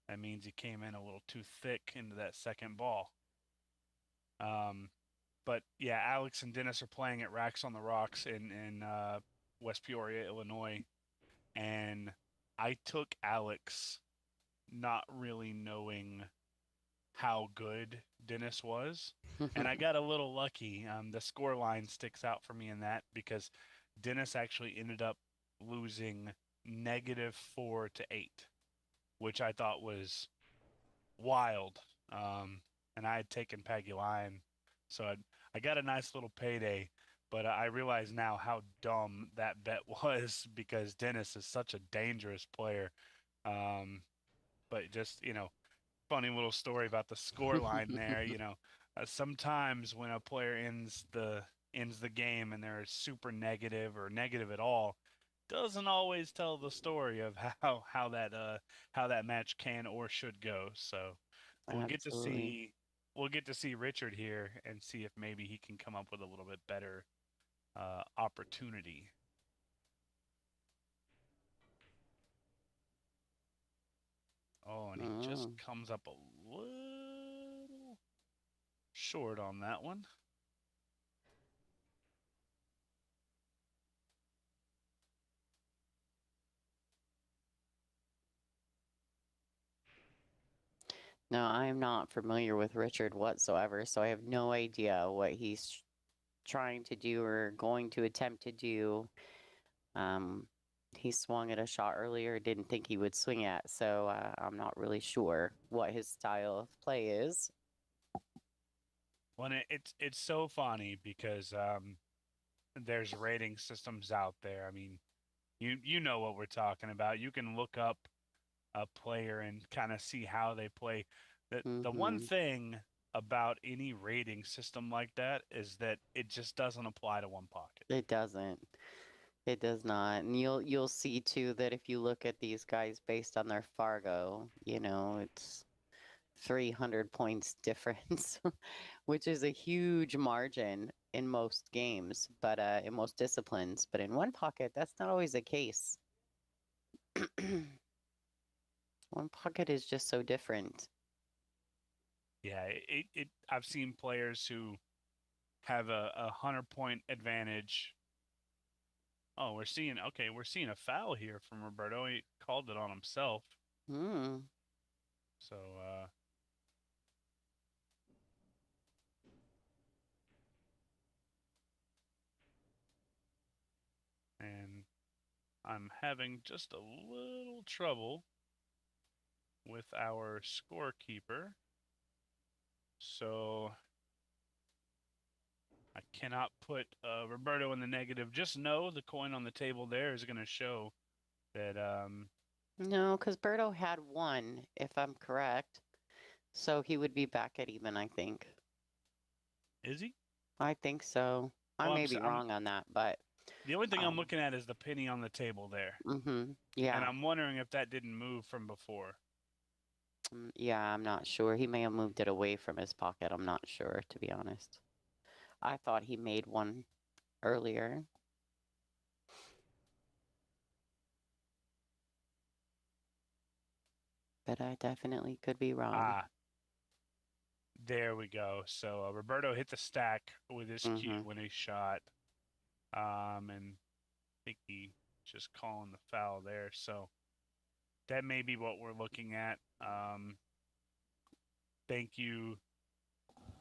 That means he came in a little too thick into that second ball. But yeah, Alex and Dennis are playing at Racks on the Rocks in West Peoria, Illinois, and I took Alex, not really knowing how good Dennis was, and I got a little lucky. The score line sticks out for me in that because Dennis actually ended up losing -4 to 8, which I thought was wild. And I had taken Pagulayan, so I got a nice little payday. But I realize now how dumb that bet was because Dennis is such a dangerous player. But just funny little story about the score line there. Sometimes when a player ends the game and they're super negative or negative at all, doesn't always tell the story of how that match can or should go. So we'll get to Absolutely. see Richard here and see if maybe he can come up with a little bit better opportunity. Oh, and he just comes up a little short on that one. No, I'm not familiar with Richard whatsoever, so I have no idea what he's trying to do or going to attempt to do. He swung at a shot earlier, didn't think he would swing at, so I'm not really sure what his style of play is. Well, it's so funny because there's rating systems out there. I mean, you know what we're talking about. You can look up a player and kind of see how they play. The one thing about any rating system like that is that it just doesn't apply to one pocket. It doesn't. It does not. And you'll see too that if you look at these guys based on their Fargo, it's 300 points difference, which is a huge margin in most games, but in most disciplines. But in one pocket, that's not always the case. One pocket is just so different. Yeah, I've seen players who have a 100-point advantage. Oh, we're seeing a foul here from Roberto. He called it on himself. So and I'm having just a little trouble with our scorekeeper. So I cannot put Roberto in the negative. Just know the coin on the table there is going to show that. No, because Berto had one, if I'm correct. So he would be back at even, I think. Is he? I think so. I may be wrong on that, but the only thing I'm looking at is the penny on the table there. Yeah. And I'm wondering if that didn't move from before. Yeah, I'm not sure. He may have moved it away from his pocket. I'm not sure, to be honest. I thought he made one earlier. But I definitely could be wrong. There we go. So Roberto hit the stack with his cue when he shot. And I think he just calling the foul there. So that may be what we're looking at. Thank you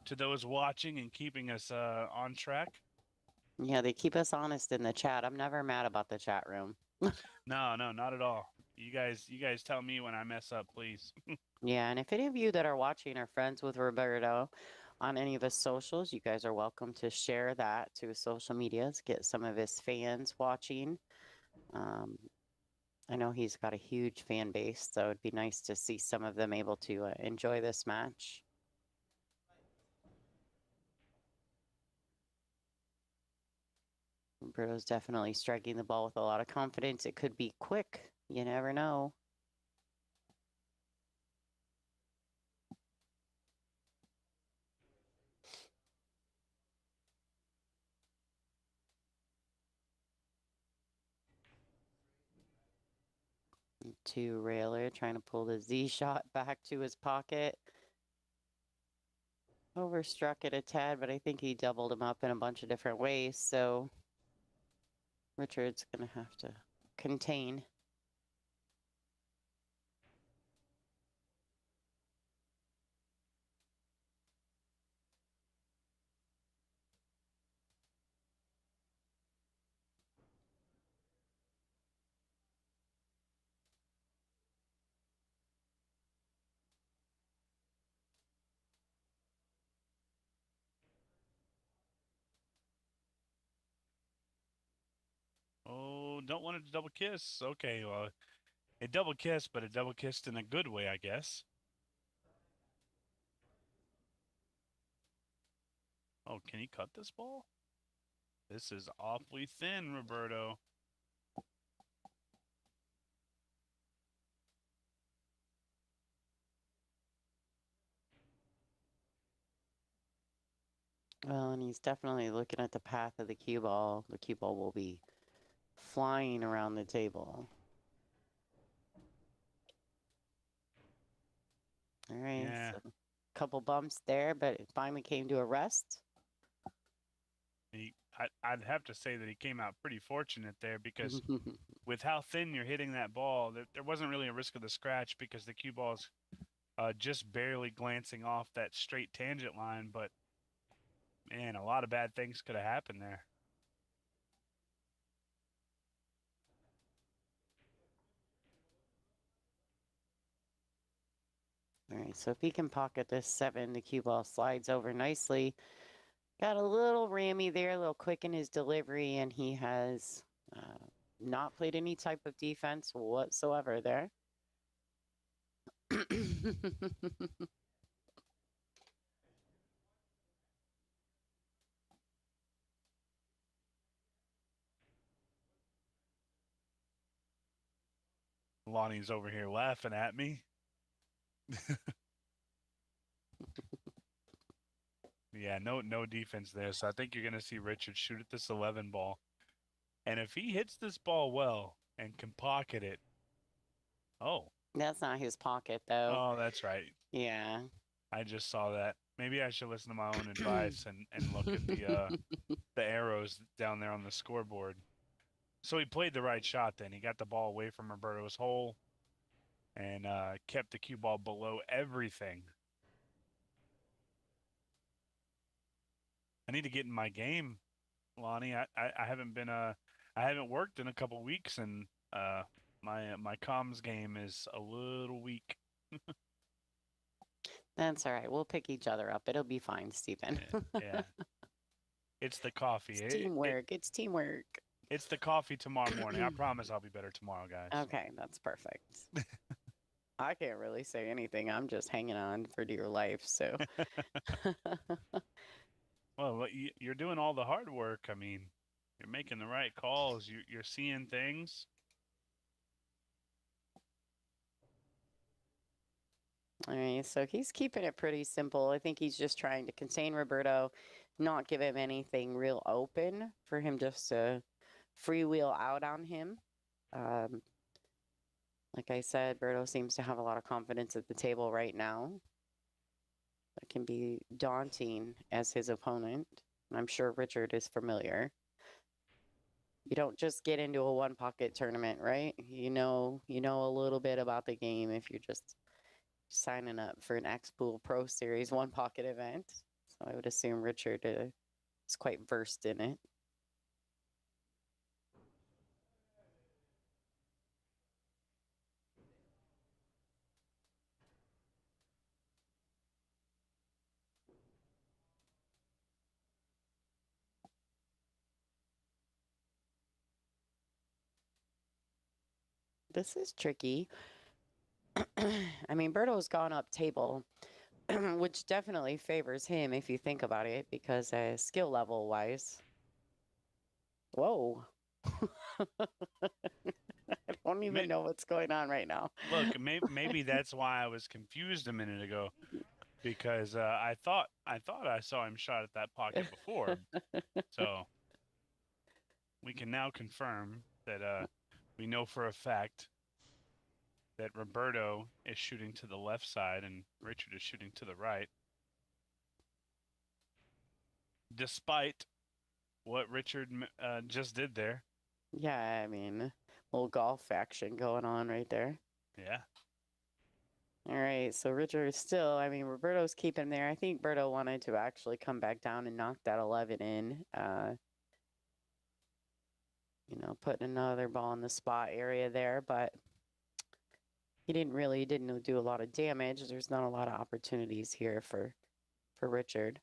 to those watching and keeping us on track. Yeah, they keep us honest in the chat. I'm never mad about the chat room. No, not at all. You guys tell me when I mess up, please. Yeah, and if any of you that are watching are friends with Roberto on any of his socials, you guys are welcome to share that to his social medias, get some of his fans watching. I know he's got a huge fan base, so it'd be nice to see some of them able to enjoy this match. Roberto's definitely striking the ball with a lot of confidence. It could be quick. You never know. To Railyard trying to pull the Z shot back to his pocket. Overstruck it a tad, but I think he doubled him up in a bunch of different ways. So Richard's going to have to contain. Oh, don't want it to double kiss. Okay, well, it double kissed, but it double kissed in a good way, I guess. Oh, can he cut this ball? This is awfully thin, Roberto. Well, and he's definitely looking at the path of the cue ball. The cue ball will be flying around the table. All right, Yeah. so a couple bumps there, but it finally came to a rest. I'd have to say that he came out pretty fortunate there because with how thin you're hitting that ball, there wasn't really a risk of the scratch because the cue ball's just barely glancing off that straight tangent line. But man, a lot of bad things could have happened there. All right, so if he can pocket this 7, the cue ball slides over nicely. Got a little rammy there, a little quick in his delivery, and he has not played any type of defense whatsoever there. Lonnie's over here laughing at me. Yeah, no defense there. So I think you're going to see Richard shoot at this 11 ball. And if he hits this ball well and can pocket it. Oh. That's not his pocket, though. Oh, that's right. Yeah. I just saw that. Maybe I should listen to my own advice and look at the arrows down there on the scoreboard. So he played the right shot then. He got the ball away from Roberto's hole and kept the cue ball below everything. I need to get in my game, Lonnie. I haven't been I haven't worked in a couple weeks, and my comms game is a little weak. That's all right. We'll pick each other up. It'll be fine, Stephen. Yeah. It's the coffee. It's teamwork. It's teamwork. It's the coffee tomorrow morning. I promise I'll be better tomorrow, guys. Okay, that's perfect. I can't really say anything. I'm just hanging on for dear life, so. Well, you're doing all the hard work. I mean, you're making the right calls. You're seeing things. All right, so he's keeping it pretty simple. I think he's just trying to contain Roberto, not give him anything real open for him just to freewheel out on him. Like I said, Roberto seems to have a lot of confidence at the table right now. That can be daunting as his opponent. I'm sure Richard is familiar. You don't just get into a one pocket tournament, right? You know a little bit about the game if you're just signing up for an X Pool Pro Series one pocket event. So I would assume Richard is quite versed in it. This is tricky. I mean, Berto's gone up table, which definitely favors him if you think about it, because skill level wise. Whoa. I don't even know what's going on right now. Look, maybe that's why I was confused a minute ago, because I thought I saw him shot at that pocket before. So we can now confirm that we know for a fact that Roberto is shooting to the left side and Richard is shooting to the right. Despite what Richard just did there. Yeah, I mean, little golf action going on right there. Yeah. All right, so Richard is still, I mean, Roberto's keeping there. I think Berto wanted to actually come back down and knock that 11 in. You know, putting another ball in the spot area there, but he didn't do a lot of damage. There's not a lot of opportunities here for Richard.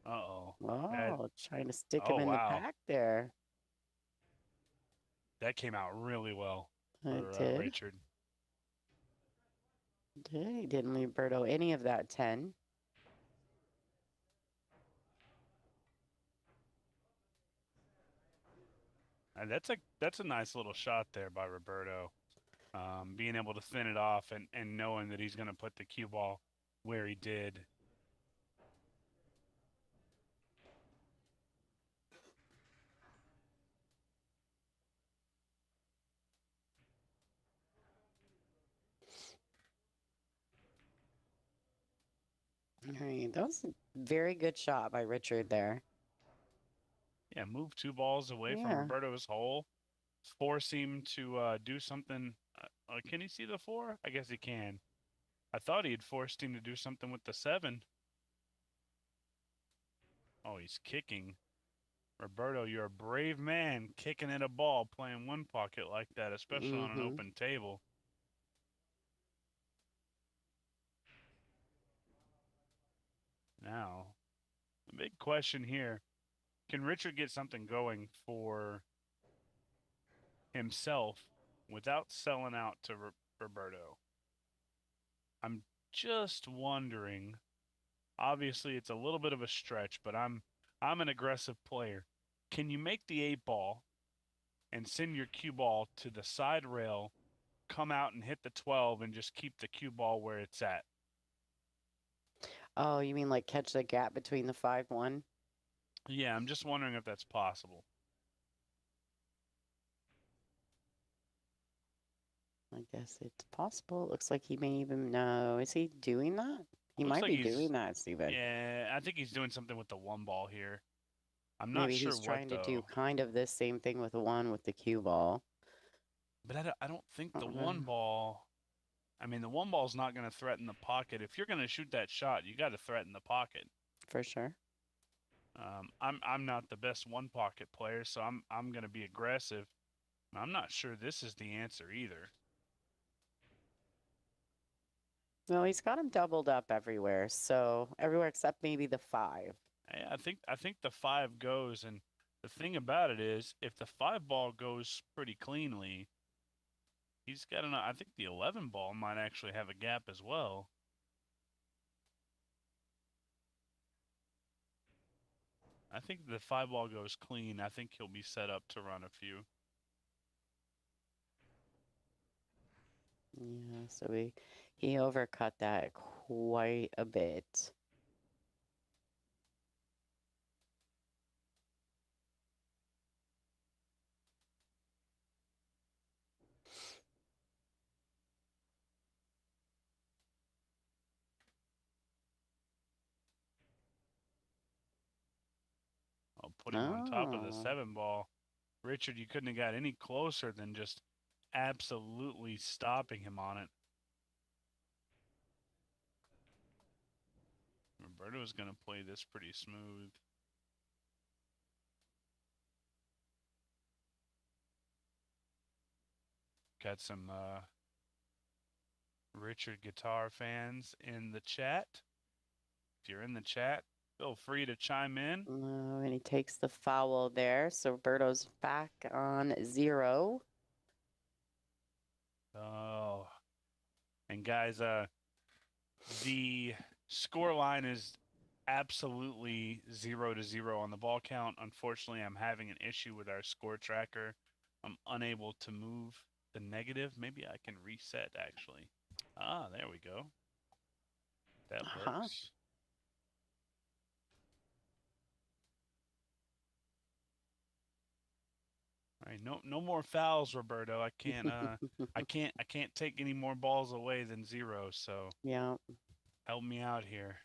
Uh-oh. Oh, trying to stick him in the wow. pack there. That came out really well It for did. Richard. He didn't leave Berto any of that 10. And that's a nice little shot there by Roberto. Being able to thin it off and knowing that he's going to put the cue ball where he did. All right, that was a very good shot by Richard there. Yeah, move 2 balls away from Roberto's hole. Force him to do something. Can he see the 4? I guess he can. I thought he had forced him to do something with the 7. Oh, he's kicking. Roberto, you're a brave man kicking at a ball playing one pocket like that, especially on an open table. Now, the big question here, can Richard get something going for himself without selling out to Roberto? I'm just wondering. Obviously, it's a little bit of a stretch, but I'm an aggressive player. Can you make the 8 ball and send your cue ball to the side rail, come out and hit the 12 and just keep the cue ball where it's at? Oh, you mean like catch the gap between the 5-1? Yeah, I'm just wondering if that's possible. I guess it's possible. It looks like he may even know. Is he doing that? He might be doing that, Steven. Yeah, I think he's doing something with the 1 ball here. I'm not Maybe sure he's what, trying to do though. kind of the same thing with the 1 with the cue ball. But I don't think the 1 ball. I mean, the 1 ball's not going to threaten the pocket. If you're going to shoot that shot, you got to threaten the pocket. For sure. I'm not the best 1 pocket player, so I'm going to be aggressive. I'm not sure this is the answer either. No, he's got him doubled up everywhere. So everywhere except maybe the 5. I think the 5 goes, and the thing about it is, if the 5 ball goes pretty cleanly, he's got enough. I think the 11 ball might actually have a gap as well. I think the 5 ball goes clean. I think he'll be set up to run a few. Yeah, so he overcut that quite a bit. I'll put him on top of the 7 ball. Richard, you couldn't have got any closer than just absolutely stopping him on it. Roberto's going to play this pretty smooth. Got some Richard guitar fans in the chat. If you're in the chat, feel free to chime in. Oh, and he takes the foul there. So Roberto's back on 0. Oh. And guys, the score line is absolutely 0-0 on the ball count. Unfortunately, I'm having an issue with our score tracker. I'm unable to move the negative. Maybe I can reset, actually. Ah, there we go. That works. All right, no more fouls, Roberto. I can't take any more balls away than 0, so Yeah. help me out here.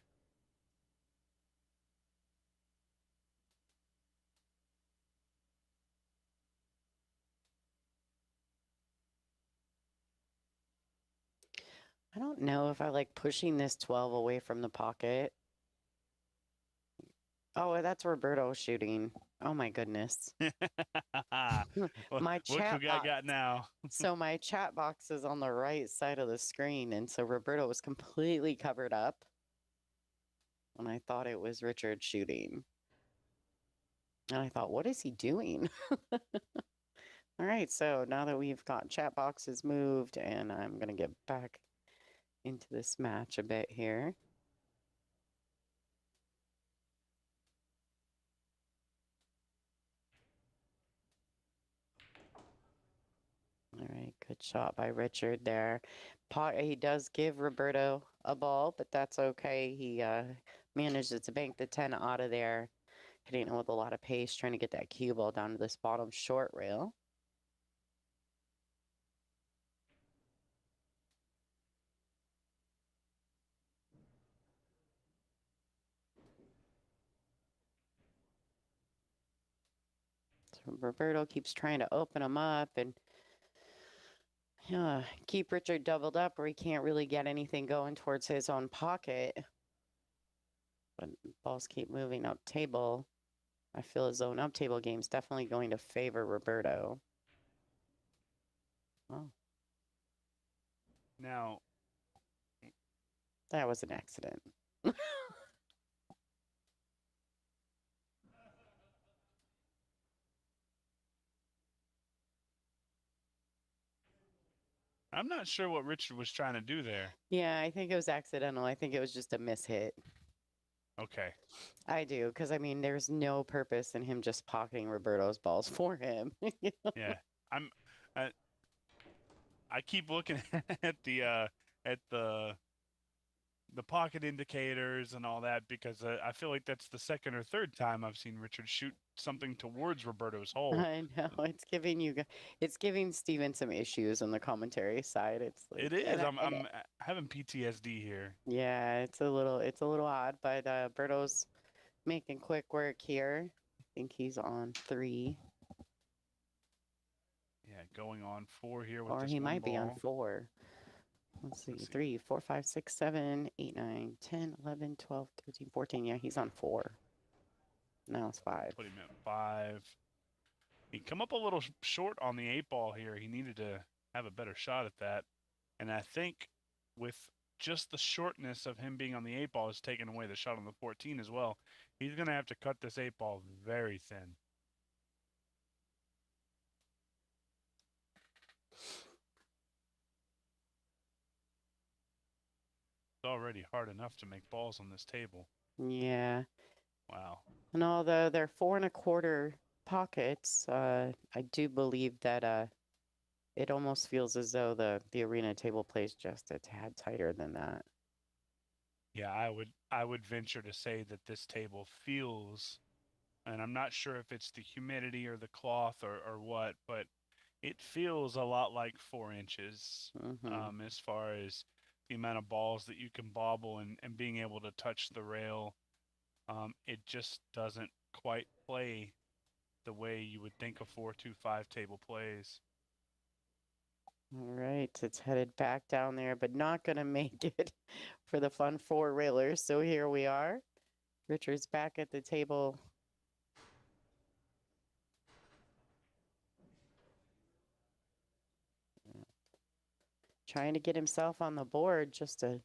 I don't know if I like pushing this 12 away from the pocket. Oh, that's Roberto shooting. Oh my goodness. My What chat I box. got now? So my chat box is on the right side of the screen, and so Roberto was completely covered up. And I thought it was Richard shooting. And I thought, what is he doing? All right, so now that we've got chat boxes moved, and I'm going to get back into this match a bit here. All right, good shot by Richard there. He does give Roberto a ball, but that's okay. He manages to bank the 10 out of there, hitting it with a lot of pace, trying to get that cue ball down to this bottom short rail. So Roberto keeps trying to open him up and keep Richard doubled up where he can't really get anything going towards his own pocket. But balls keep moving up table. I feel his own up table game is definitely going to favor Roberto. Oh. Now, That was an accident. I'm not sure what Richard was trying to do there. Yeah, I think it was accidental. I think it was just a mishit. Okay. I do, because I mean, there's no purpose in him just pocketing Roberto's balls for him. Yeah, I keep looking at the pocket indicators and all that because I feel like that's the second or third time I've seen Richard shoot something towards Roberto's hole. I know it's giving Steven some issues on the commentary side. It's like It is. I'm having PTSD here. yeah, it's a little odd, but Berto's making quick work here. I think he's on 3. Yeah, going on 4 here with Or this he one might be on ball. 4. Let's see. 3, 4, 5, 6, 7, 8, 9, 10, 11, 12, 13, 14. Yeah, he's on 4. Now it's 5. Put him at 5. He come up a little short on the 8 ball here. He needed to have a better shot at that. And I think with just the shortness of him being on the 8 ball is taking away the shot on the 14 as well. He's going to have to cut this 8 ball very thin. It's already hard enough to make balls on this table. Yeah. Wow. And although they're 4 1/4 pockets, I do believe that it almost feels as though the arena table plays just a tad tighter than that. Yeah, I would venture to say that this table feels, and I'm not sure if it's the humidity or the cloth or what, but it feels a lot like 4 inches as far as the amount of balls that you can bobble and being able to touch the rail. It just doesn't quite play the way you would think a 4-2-5 table plays. All right, it's headed back down there, but not going to make it for the fun four railers. So here we are. Richard's back at the table. Trying to get himself on the board just to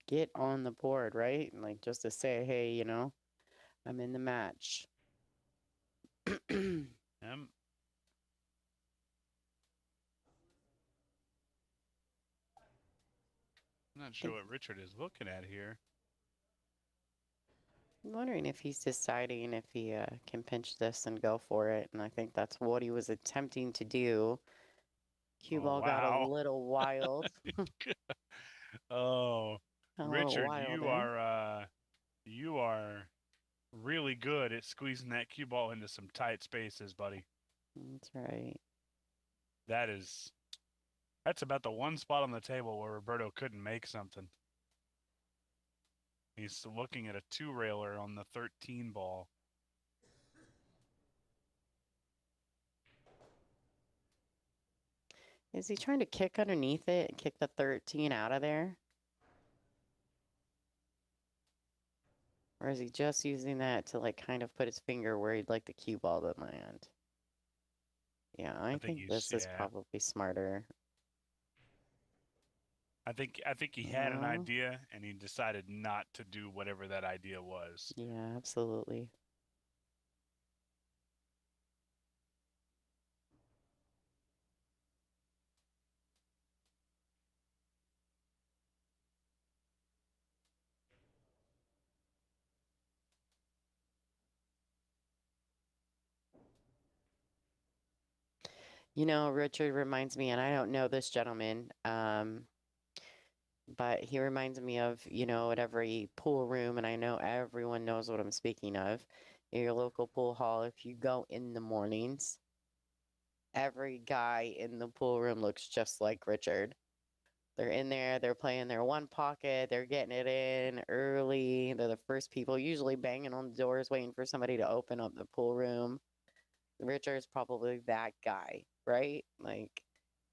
get on the board, right? And like just to say, hey, you know, I'm in the match. I'm not sure what Richard is looking at here. I'm wondering if he's deciding if he can pinch this and go for it. And I think that's what he was attempting to do. Cue ball got a Wow. little wild. Oh, A little Richard, wilder. you are really good at squeezing that cue ball into some tight spaces, buddy. That's right. That's about the one spot on the table where Roberto couldn't make something. He's looking at a two-railer on the 13 ball. Is he trying to kick underneath it and kick the 13 out of there? Or is he just using that to like kind of put his finger where he'd like the cue ball to land? Yeah, I think this is probably smarter. I think he had an idea and he decided not to do whatever that idea was. Yeah, absolutely. You know, Richard reminds me, and I don't know this gentleman, but he reminds me of, you know, at every pool room, and I know everyone knows what I'm speaking of, in your local pool hall, if you go in the mornings, every guy in the pool room looks just like Richard. They're in there, they're playing their one pocket, they're getting it in early. They're the first people, usually banging on the doors, waiting for somebody to open up the pool room. Richard's probably that guy, right? Like,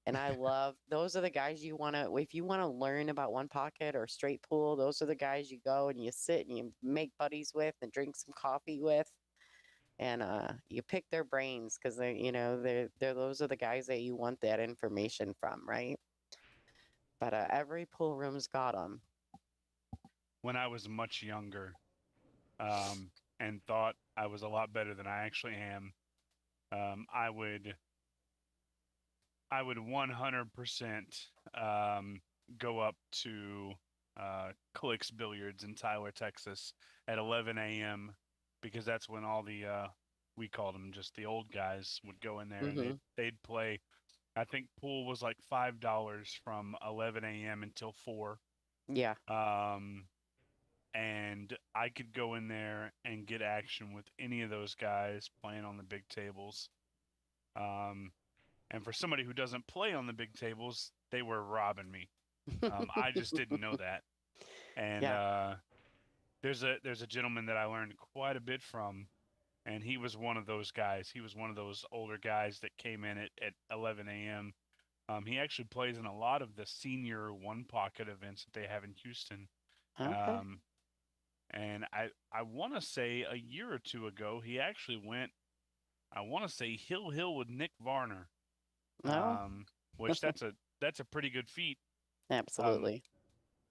and I love those are the guys you want to, if you want to learn about one pocket or straight pool, those are the guys you go and you sit and you make buddies with and drink some coffee with. And you pick their brains because they, you know, they're those are the guys that you want that information from, right? But every pool room's got them. When I was much younger, and thought I was a lot better than I actually am, I would 100% go up to Clicks Billiards in Tyler, Texas at 11 a.m. because that's when all the we called them just the old guys would go in there and they'd play. I think pool was like $5 from 11 a.m. until 4. Yeah. And I could go in there and get action with any of those guys playing on the big tables. And for somebody who doesn't play on the big tables, they were robbing me. I just didn't know that. And there's a gentleman that I learned quite a bit from, and he was one of those guys. He was one of those older guys that came in at 11 a.m. He actually plays in a lot of the senior one pocket events that they have in Houston. Okay. And I want to say a year or two ago, he actually went, I want to say Hill with Nick Varner. Which that's a pretty good feat. Absolutely.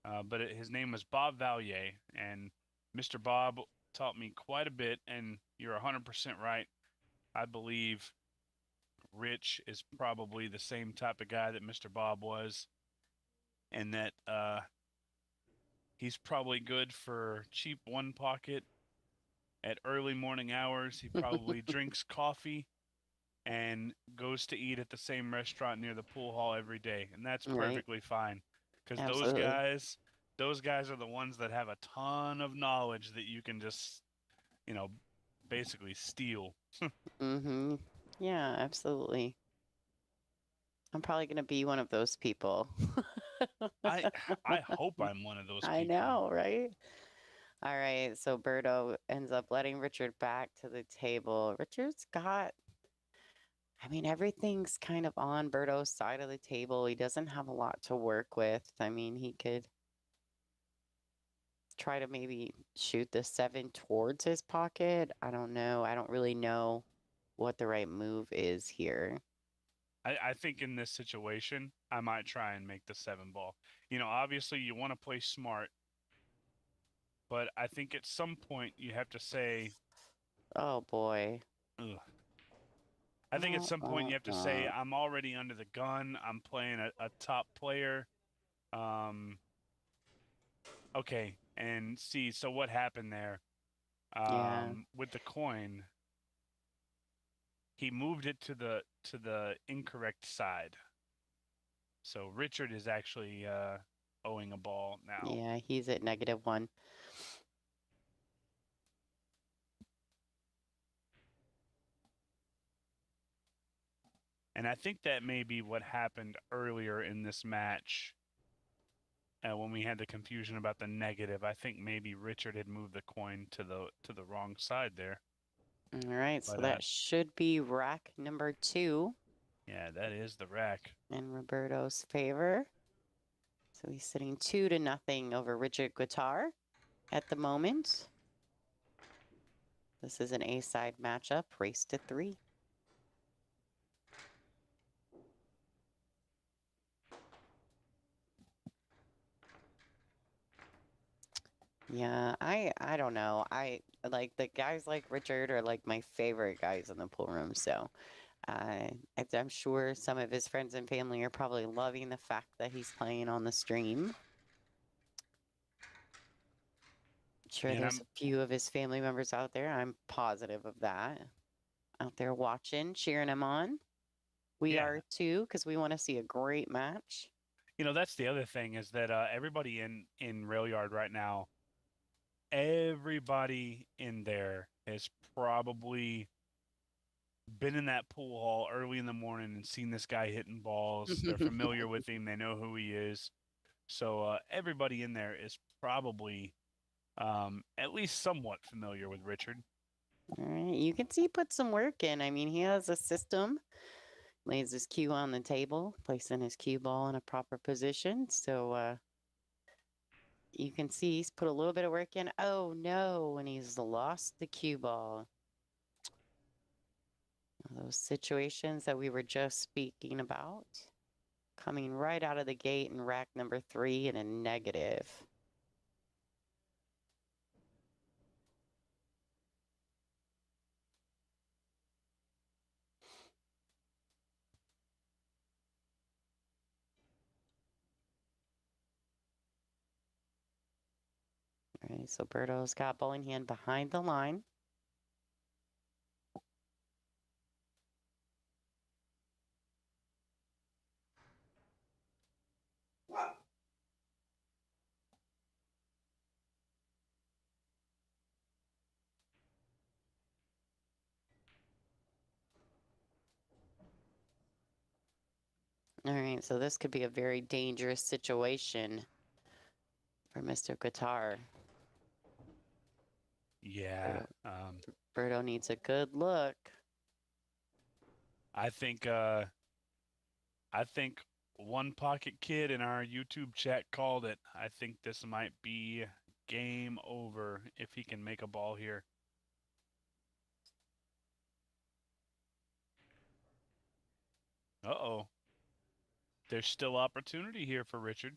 But his name was Bob Valier, and Mr. Bob taught me quite a bit. And you're 100% right. I believe Rich is probably the same type of guy that Mr. Bob was, and that he's probably good for cheap one pocket at early morning hours. He probably drinks coffee and goes to eat at the same restaurant near the pool hall every day, and that's perfectly fine, because those guys are the ones that have a ton of knowledge that you can just, you know, basically steal. Yeah, absolutely. I'm probably going to be one of those people. I hope I'm one of those people. I know, right? All right, so Berto ends up letting Richard back to the table. Richard's got I mean, everything's kind of on Berto's side of the table. He doesn't have a lot to work with. I mean, he could try to maybe shoot the 7 towards his pocket. I don't know. I don't really know what the right move is here. I think in this situation, I might try and make the 7 ball. Obviously you want to play smart, but I think at some point you have to say, Oh boy. ugh. I think at some point you have to say, I'm already under the gun. I'm playing a top player. Okay, and see, so what happened there? Yeah. With the coin, he moved it to the incorrect side. So Richard is actually owing a ball now. Yeah, he's at -1. And I think that may be what happened earlier in this match when we had the confusion about the negative. I think maybe Richard had moved the coin to the wrong side there. All right, so that should be rack number 2. Yeah, that is the rack. In Roberto's favor. So he's sitting 2-0 over Richard Guitar at the moment. This is an A-side matchup, race to 3. Yeah, I don't know. I like the guys like Richard are like my favorite guys in the pool room. So I'm sure some of his friends and family are probably loving the fact that he's playing on the stream. I'm sure there's a few of his family members out there. I'm positive of that. Out there watching, cheering him on. We are too, because we want to see a great match. That's the other thing is that everybody in Railyard right now, everybody in there has probably been in that pool hall early in the morning and seen this guy hitting balls. They're familiar with him. They know who he is. So everybody in there is probably at least somewhat familiar with Richard. All right. You can see he put some work in. I mean, he has a system. Lays his cue on the table, placing his cue ball in a proper position. So you can see he's put a little bit of work in. Oh, no, and he's lost the cue ball. Those situations that we were just speaking about. Coming right out of the gate in rack number 3 in a negative. All right, so Berto's got bowling hand behind the line. All right, so this could be a very dangerous situation for Mr. Guitar. Yeah. Berto needs a good look. I think One Pocket Kid in our YouTube chat called it. I think this might be game over if he can make a ball here. Uh-oh. There's still opportunity here for Richard.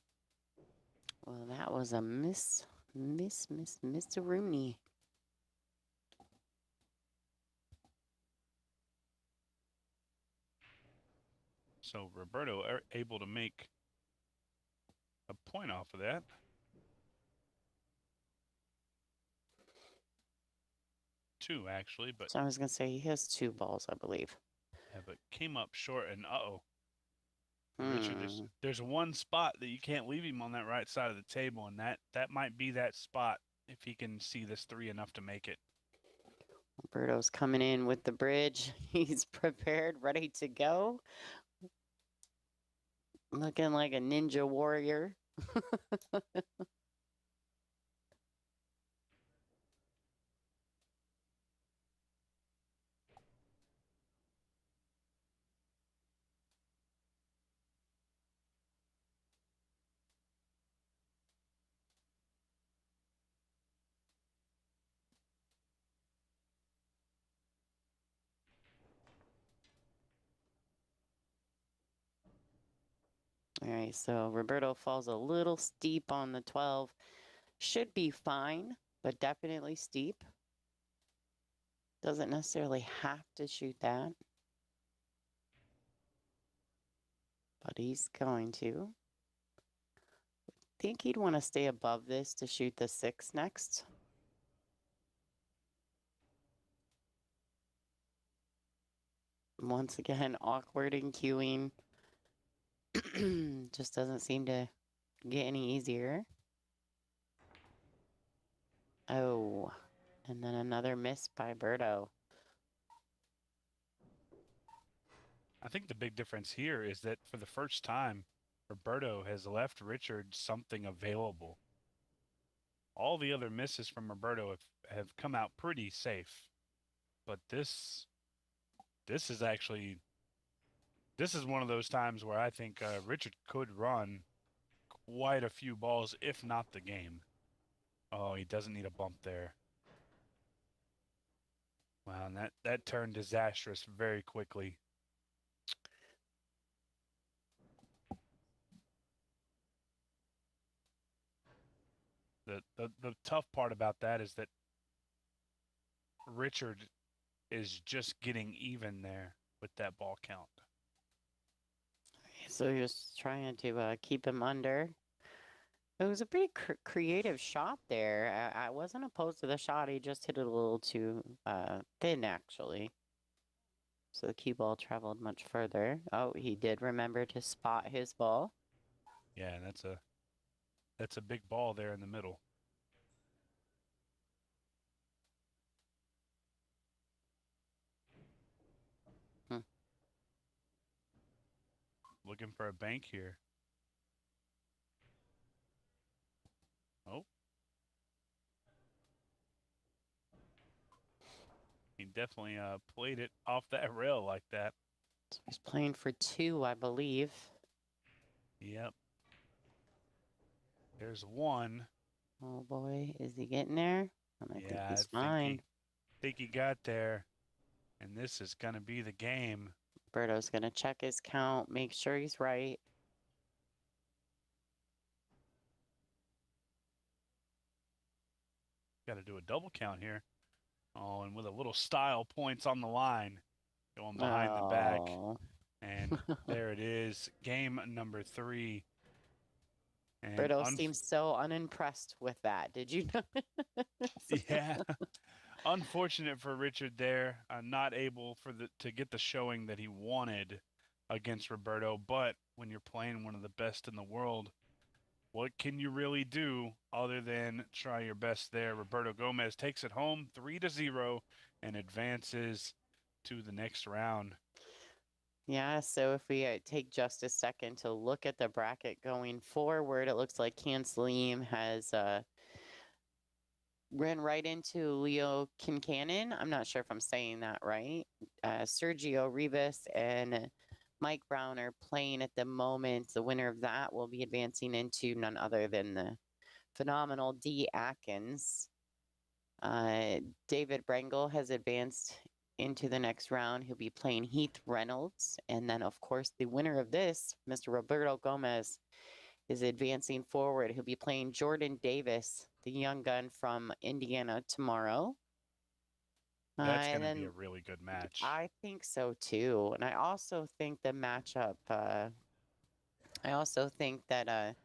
Well, that was a Mr. Rooney. So Roberto are able to make a point off of that. Two, actually, but... So I was going to say he has 2 balls, I believe. Yeah, but came up short, and uh-oh. Richard, there's one spot that you can't leave him on that right side of the table, and that might be that spot if he can see this 3 enough to make it. Roberto's coming in with the bridge. He's prepared, ready to go. Looking like a ninja warrior. All right, so Roberto falls a little steep on the 12. Should be fine, but definitely steep. Doesn't necessarily have to shoot that. But he's going to. Think he'd want to stay above this to shoot the 6 next. Once again, awkward in queuing. Just doesn't seem to get any easier. Oh, and then another miss by Berto. I think the big difference here is that for the first time, Roberto has left Richard something available. All the other misses from Roberto have come out pretty safe. But this is actually, this is one of those times where I think Richard could run quite a few balls, if not the game. Oh, he doesn't need a bump there. Wow, and that turned disastrous very quickly. The tough part about that is that Richard is just getting even there with that ball count. So you're just trying to keep him under. It was a pretty creative shot there. I wasn't opposed to the shot. He just hit it a little too thin, actually. So the cue ball traveled much further. Oh, he did remember to spot his ball. Yeah, that's a big ball there in the middle. Looking for a bank here. Oh. He definitely played it off that rail like that. So he's playing for 2, I believe. Yep. There's 1. Oh boy, is he getting there? I think he's fine. Think he got there. And this is going to be the game. Berto's going to check his count, make sure he's right. Got to do a double count here. Oh, and with a little style points on the line. Going behind the back. And there it is. Game number 3. And Berto seems so unimpressed with that. Did you know? Yeah. Unfortunate for Richard there. Not able to get the showing that he wanted against Roberto. But when you're playing one of the best in the world, what can you really do other than try your best there? Roberto Gomez takes it home 3-0 and advances to the next round. Yeah, so if we take just a second to look at the bracket going forward, it looks like Canceleem has ran right into Leo Kincannon. I'm not sure if I'm saying that right. Sergio Rivas and Mike Brown are playing at the moment. The winner of that will be advancing into none other than the phenomenal D. Atkins. David Brengel has advanced into the next round. He'll be playing Heath Reynolds. And then, of course, the winner of this, Mr. Roberto Gomez, is advancing forward. He'll be playing Jordan Davis, the young gun from Indiana, tomorrow. That's going to be a really good match. I think so, too. And I also think the matchup, I also think that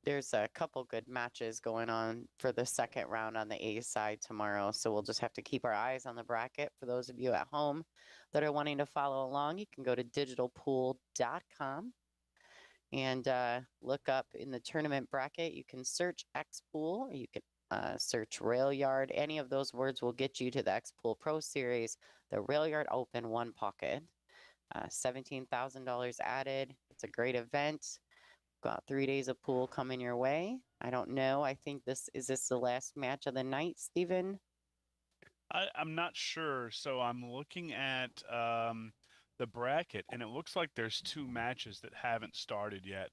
there's a couple good matches going on for the second round on the A side tomorrow. So we'll just have to keep our eyes on the bracket. For those of you at home that are wanting to follow along, you can go to digitalpool.com and look up in the tournament bracket. You can search X-Pool, or you can search Railyard. Any of those words will get you to the X-Pool Pro Series, the Railyard Open One Pocket. $17,000 added. It's a great event. Got 3 days of pool coming your way. I don't know. I think this is the last match of the night, Steven? I'm not sure. So I'm looking at the bracket, and it looks like there's 2 matches that haven't started yet.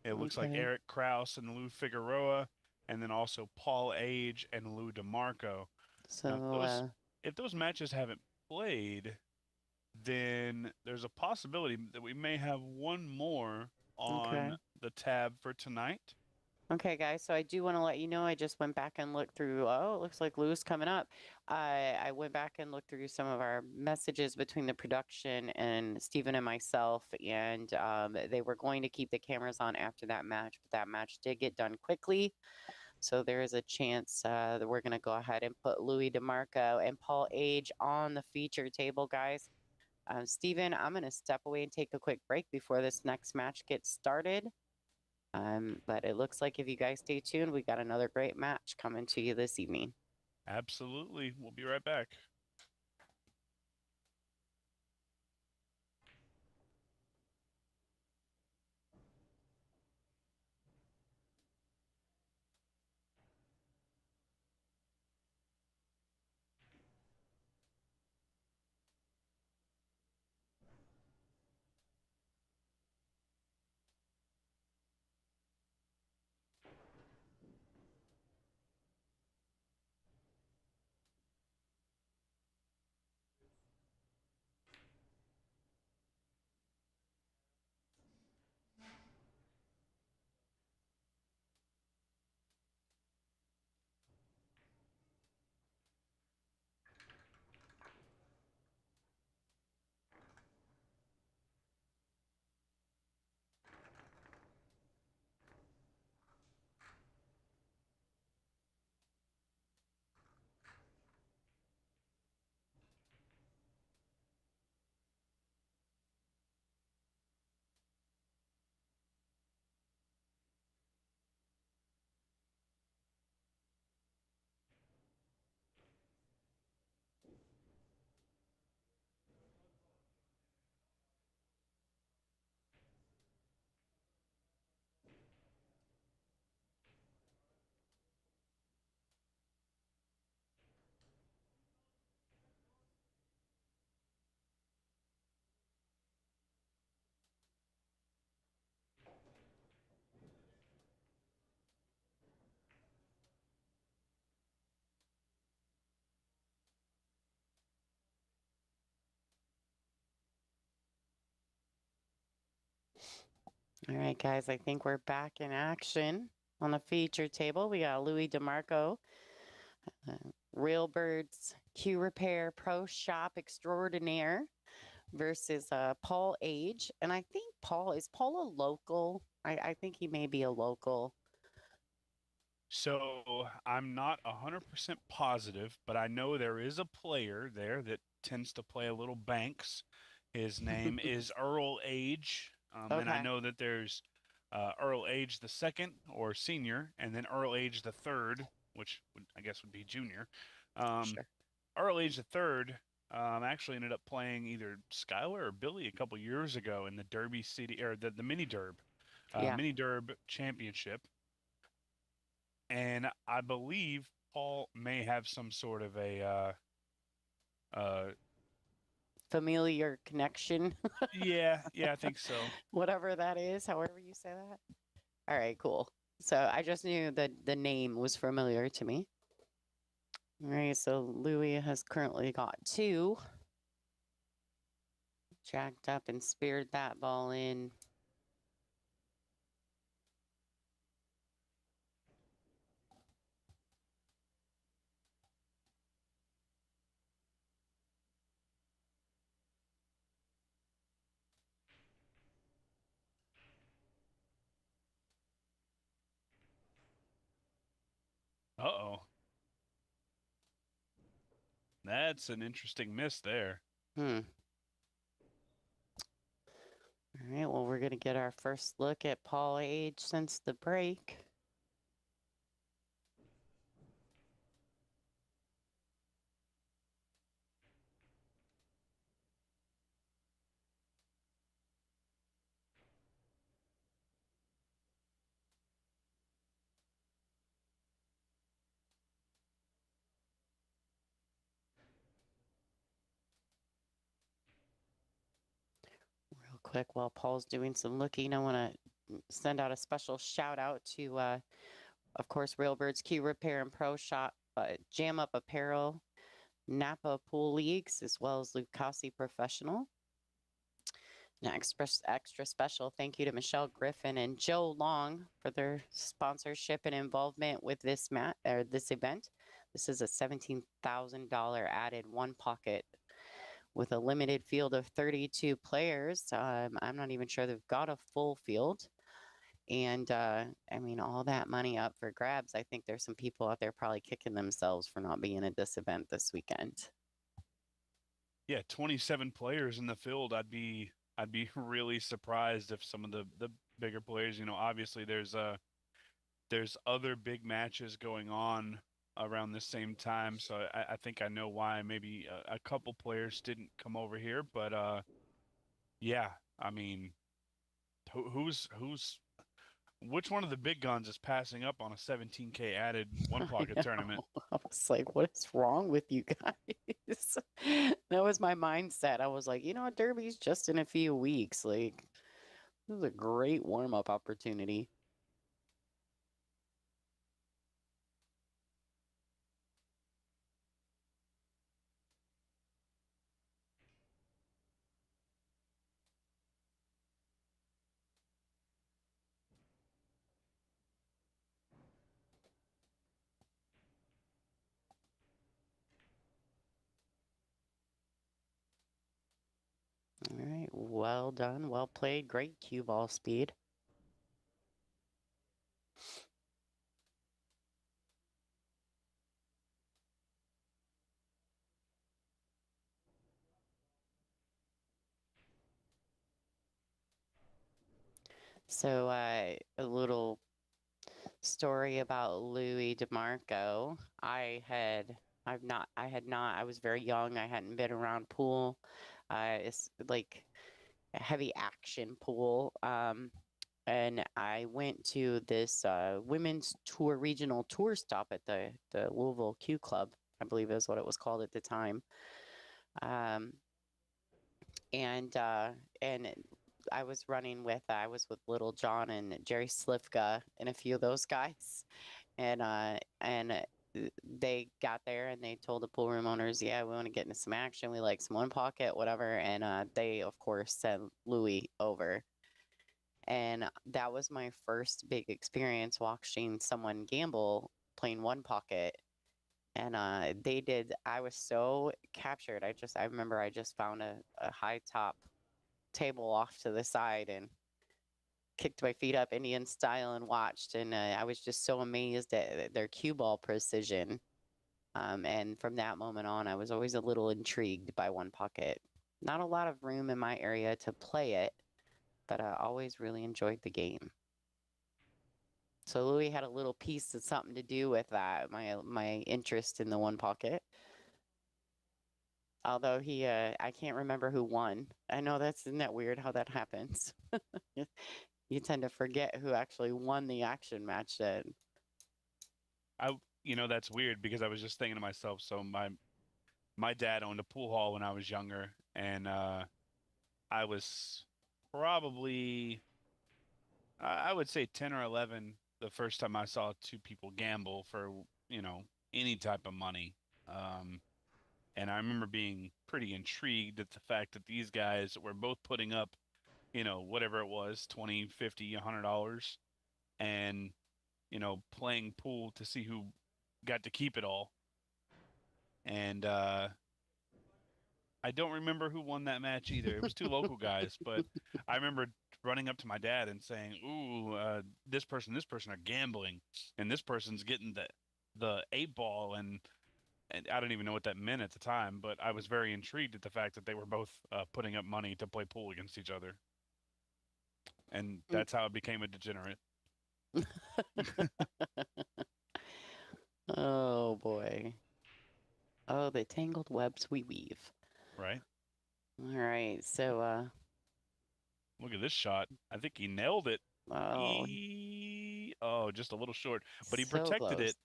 It looks like Eric Krause and Lou Figueroa, and then also Paul Age and Lou DeMarco. So if those matches haven't played, then there's a possibility that we may have one more on Okay. the tab for tonight. Okay, guys. So I do want to let you know I just went back and looked through. Oh, it looks like Lou's coming up. I went back and looked through some of our messages between the production and Stephen and myself, and they were going to keep the cameras on after that match, but that match did get done quickly. So there is a chance that we're going to go ahead and put Louis DeMarco and Paul Age on the feature table, guys. Stephen, I'm going to step away and take a quick break before this next match gets started. But it looks like if you guys stay tuned, we got another great match coming to you this evening. Absolutely. We'll be right back. All right, guys, I think we're back in action on the feature table. We got Louis DeMarco, Railbird's Q Repair Pro Shop Extraordinaire versus Paul Age. And I think is Paul a local? I think he may be a local. So I'm not 100% positive, but I know there is a player there that tends to play a little Banks. His name is Earl Age. And I Okay. know that there's Earl Age the second or senior, and then Earl Age the third, which I guess would be junior. Sure. Earl Age the third actually ended up playing either Skylar or Billy a couple years ago in the Derby City or the mini Derb, Yeah. mini Derb championship. And I believe Paul may have some sort of a Familiar connection, yeah, I think so. whatever that is, however you say that. All right, cool. So I just knew that the name was familiar to me. All right, so Louis has currently got 2. Jacked up and speared that ball in. Uh-oh. That's an interesting miss there. All right, well, we're going to get our first look at Paul Age since the break. Real quick, while Paul's doing some looking, I want to send out a special shout out to, of course, Railbird's Q Repair and Pro Shop, Jam Up Apparel, Napa Pool Leagues, as well as Lucasi Professional. Extra special thank you to Michelle Griffin and Joe Long for their sponsorship and involvement with this this event. This is a $17,000 added one pocket with a limited field of 32 players. I'm not even sure they've got a full field. And I mean, all that money up for grabs. I think there's some people out there probably kicking themselves for not being at this event this weekend. Yeah, 27 players in the field. I'd be really surprised if some of the bigger players, obviously there's other big matches going on around the same time, so I think I know why maybe a couple players didn't come over here, but yeah, I mean, who's which one of the big guns is passing up on a 17K added one pocket tournament? I was like, what is wrong with you guys? That was my mindset. I was like, Derby's just in a few weeks. Like, this is a great warm up opportunity. All right, well done, well played, great cue ball speed. So, a little story about Louis DeMarco. I was very young. I hadn't been around pool. It's like a heavy action pool. And I went to this women's tour regional tour stop at the Louisville Q Club, I believe is what it was called at the time. Um, and I was with Little John and Jerry Slifka and a few of those guys, and they got there and they told the pool room owners, yeah, we want to get into some action. We like some one pocket, whatever. And they of course sent Louis over. And that was my first big experience watching someone gamble playing one pocket. And I was so captured. I remember I just found a high top table off to the side and kicked my feet up Indian style and watched. And I was just so amazed at their cue ball precision. And from that moment on, I was always a little intrigued by one pocket. Not a lot of room in my area to play it, but I always really enjoyed the game. So Louis had a little piece of something to do with that, my interest in the one pocket. Although I can't remember who won. I know isn't that weird how that happens? You tend to forget who actually won the action match then. That's weird because I was just thinking to myself, so my dad owned a pool hall when I was younger, and I was probably I would say 10 or 11 the first time I saw two people gamble for, any type of money. And I remember being pretty intrigued at the fact that these guys were both putting up, whatever it was, 20, 50, $100, and, playing pool to see who got to keep it all. And I don't remember who won that match either. It was two local guys, but I remember running up to my dad and saying, "Ooh, this person are gambling, and this person's getting the eight ball," and I don't even know what that meant at the time, but I was very intrigued at the fact that they were both putting up money to play pool against each other, and that's how it became a degenerate. Oh boy. Oh, the tangled webs we weave. Right. All right, so Look at this shot. I think he nailed it. oh, Oh, just a little short, but he so protected close. it.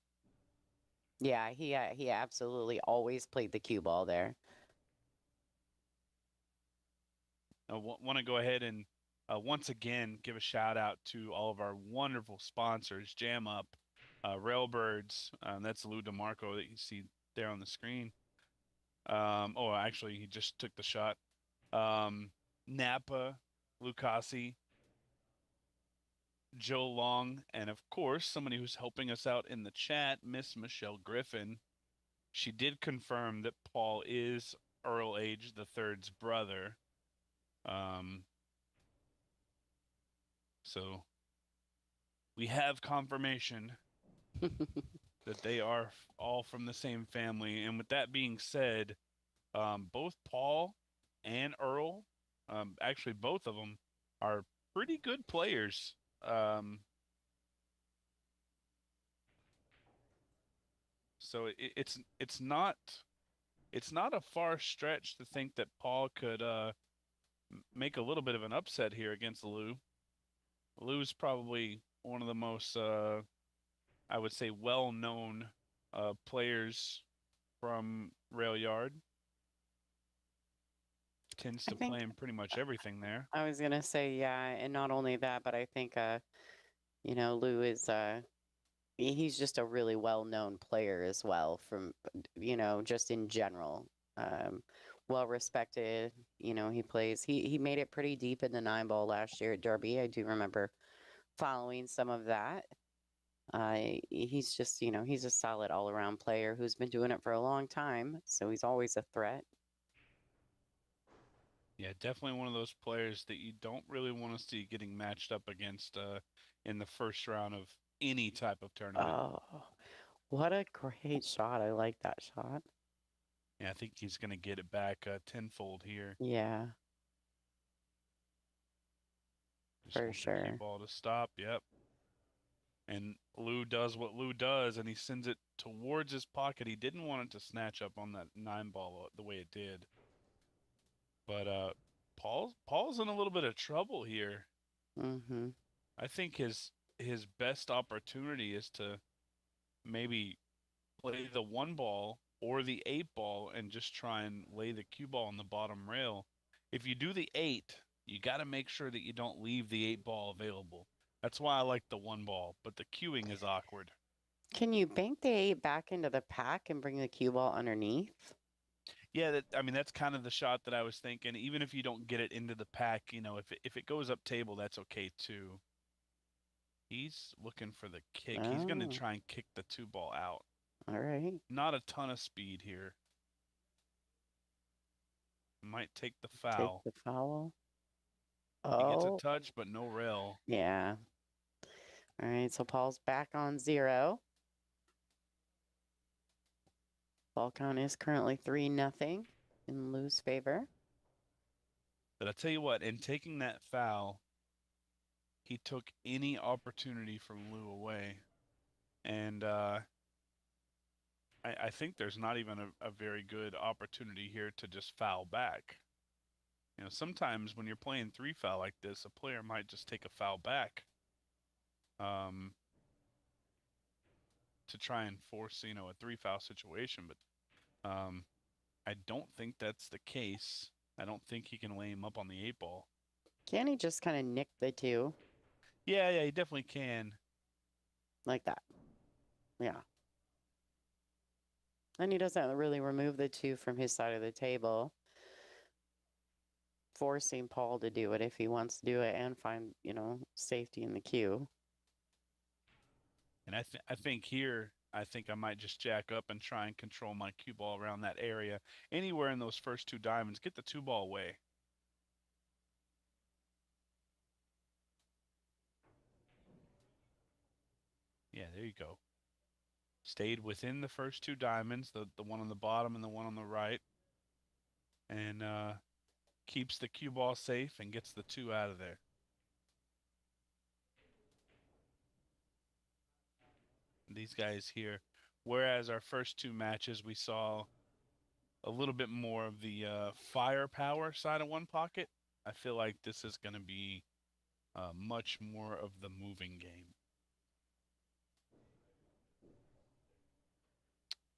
Yeah, he absolutely always played the cue ball there. I want to go ahead and once again give a shout out to all of our wonderful sponsors, Jam Up, Railbirds, that's Lou DeMarco that you see there on the screen. Oh, actually, he just took the shot. Napa, Lucasi, Joe Long, and of course, somebody who's helping us out in the chat, Miss Michelle Griffin. She did confirm that Paul is Earl Age the Third's brother. So we have confirmation that they are all from the same family. And with that being said, both Paul and Earl, actually both of them, are pretty good players. So it's not a far stretch to think that Paul could make a little bit of an upset here against Lou. Lou's probably one of the most I would say well-known players from Railyard. Tends to play in pretty much everything there. I was gonna say, yeah, and not only that, but I think Lou is he's just a really well-known player as well from just in general. Well respected. He plays he made it pretty deep in the 9-ball last year at Derby. I do remember following some of that. He's just, he's a solid all-around player who's been doing it for a long time, so he's always a threat. Yeah, definitely one of those players that you don't really want to see getting matched up against in the first round of any type of tournament. Oh, what a great shot. I like that shot. Yeah, I think he's going to get it back tenfold here. Yeah. Just For want the sure. cue ball to stop. Yep. And Lou does what Lou does, and he sends it towards his pocket. He didn't want it to snatch up on that 9-ball the way it did. But Paul's in a little bit of trouble here. Mm-hmm. I think his best opportunity is to maybe play the 1-ball or the 8-ball and just try and lay the cue ball on the bottom rail. If you do the 8, you got to make sure that you don't leave the 8-ball available. That's why I like the 1-ball, but the cueing is awkward. Can you bank the 8 back into the pack and bring the cue ball underneath? Yeah, that's kind of the shot that I was thinking. Even if you don't get it into the pack, if it goes up table, that's okay too. He's looking for the kick. He's going to try and kick the 2-ball out. All right. Not a ton of speed here. Might take the foul. Take the foul. He gets a Oh. touch, but no rail. Yeah. All right, so Paul's back on 0. Ball count is currently 3-0 in Lou's favor. But I tell you what, in taking that foul, he took any opportunity from Lou away. And I think there's not even a very good opportunity here to just foul back. Sometimes when you're playing 3-foul like this, a player might just take a foul back to try and force, a 3-foul situation. But I don't think that's the case. I don't think he can lay him up on the 8-ball. Can he just kind of nick the 2? Yeah, he definitely can. Like that. Yeah. And he doesn't really remove the 2 from his side of the table, forcing Paul to do it if he wants to do it and find, safety in the cue. And I think here, I think I might just jack up and try and control my cue ball around that area. Anywhere in those first 2 diamonds, get the 2-ball away. Yeah, there you go. Stayed within the first 2 diamonds, the one on the bottom and the one on the right. And keeps the cue ball safe and gets the 2 out of there. These guys here, whereas our first 2 matches, we saw a little bit more of the firepower side of One Pocket. I feel like this is going to be much more of the moving game.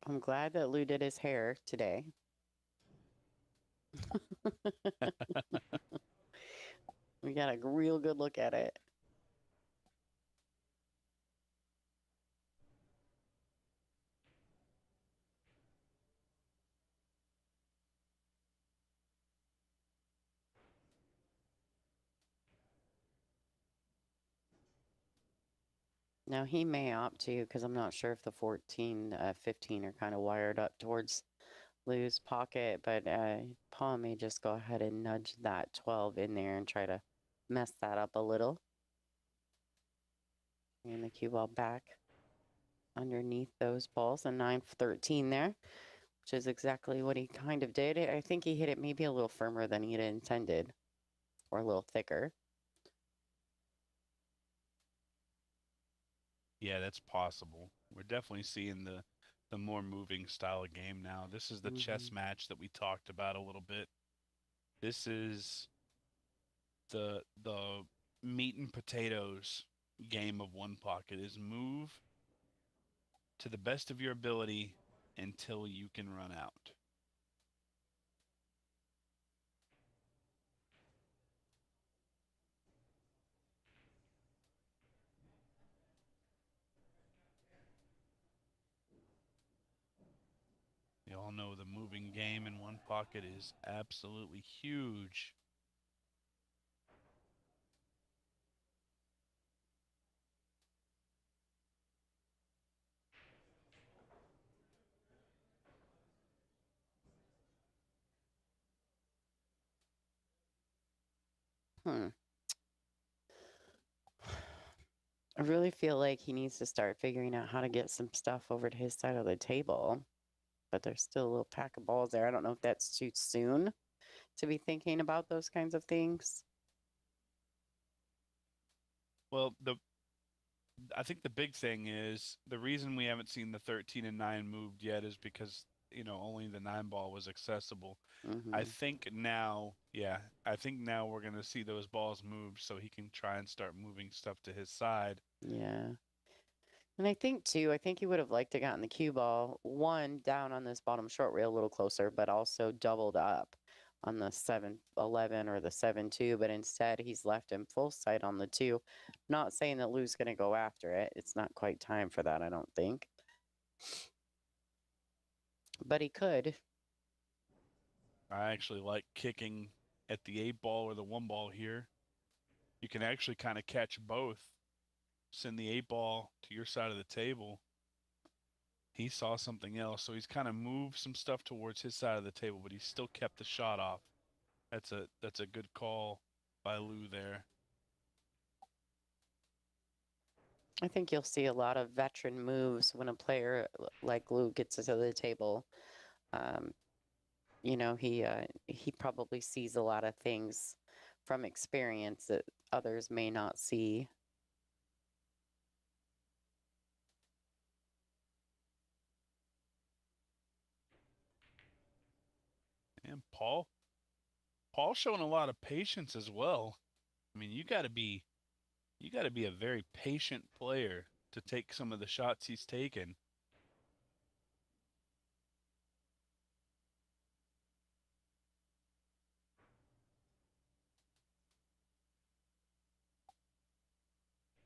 I'm glad that Lou did his hair today. We got a real good look at it. Now he may opt to, because I'm not sure if the 14, 15 are kind of wired up towards Lou's pocket, but Paul may just go ahead and nudge that 12 in there and try to mess that up a little. And the cue ball back underneath those balls, and 9-13 there, which is exactly what he kind of did. I think he hit it maybe a little firmer than he had intended, or a little thicker. Yeah, that's possible. We're definitely seeing the more moving style of game now. This is the chess match that we talked about a little bit. This is the meat and potatoes game of one pocket, is move to the best of your ability until you can run out. You all know the moving game in one pocket is absolutely huge. I really feel like he needs to start figuring out how to get some stuff over to his side of the table. But there's still a little pack of balls there. I don't know if that's too soon to be thinking about those kinds of things. Well, I think the big thing is the reason we haven't seen the 13 and 9 moved yet is because, only the 9 ball was accessible. I think now, I think now we're going to see those balls moved so he can try and start moving stuff to his side. Yeah. And I think, too, he would have liked to gotten the cue ball, one, down on this bottom short rail a little closer, but also doubled up on the 7-11 or the 7-2. But instead, he's left him full sight on the 2. Not saying that Lou's going to go after it. It's not quite time for that, I don't think. But he could. I actually like kicking at the 8 ball or the 1 ball here. You can actually kind of catch both. Send the 8 ball to your side of the table. He saw something else, so he's kind of moved some stuff towards his side of the table, but he still kept the shot off. That's a good call by Lou there. I think you'll see a lot of veteran moves when a player like Lou gets to the table. He probably sees a lot of things from experience that others may not see. And Paul's showing a lot of patience as well. I mean, you got to be a very patient player to take some of the shots he's taken.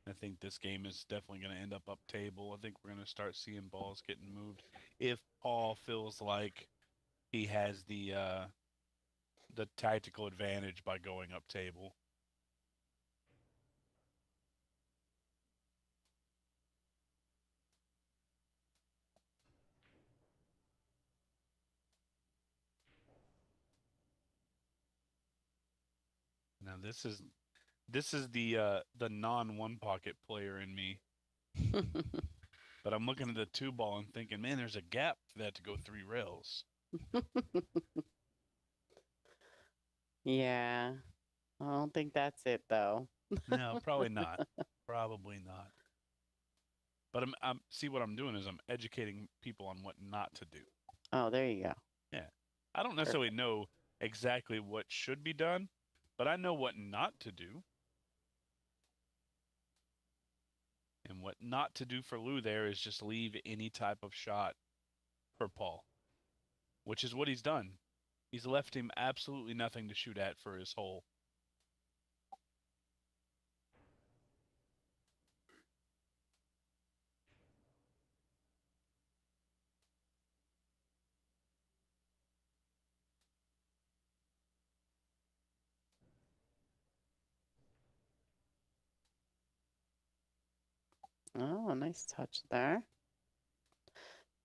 I think this game is definitely going to end up table. I think we're going to start seeing balls getting moved if Paul feels like he has the tactical advantage by going up table. Now this is the non one pocket player in me. But I'm looking at the 2 ball and thinking, man, there's a gap for that to go 3 rails. Yeah. I don't think that's it, though. No, probably not. Probably not. But I'm see what I'm doing is I'm educating people on what not to do. Oh, there you go. Yeah. I don't necessarily know exactly what should be done, but I know what not to do. And what not to do for Lou there is just leave any type of shot for Paul, which is what he's done. He's left him absolutely nothing to shoot at for his hole. Oh, Oh, nice touch there.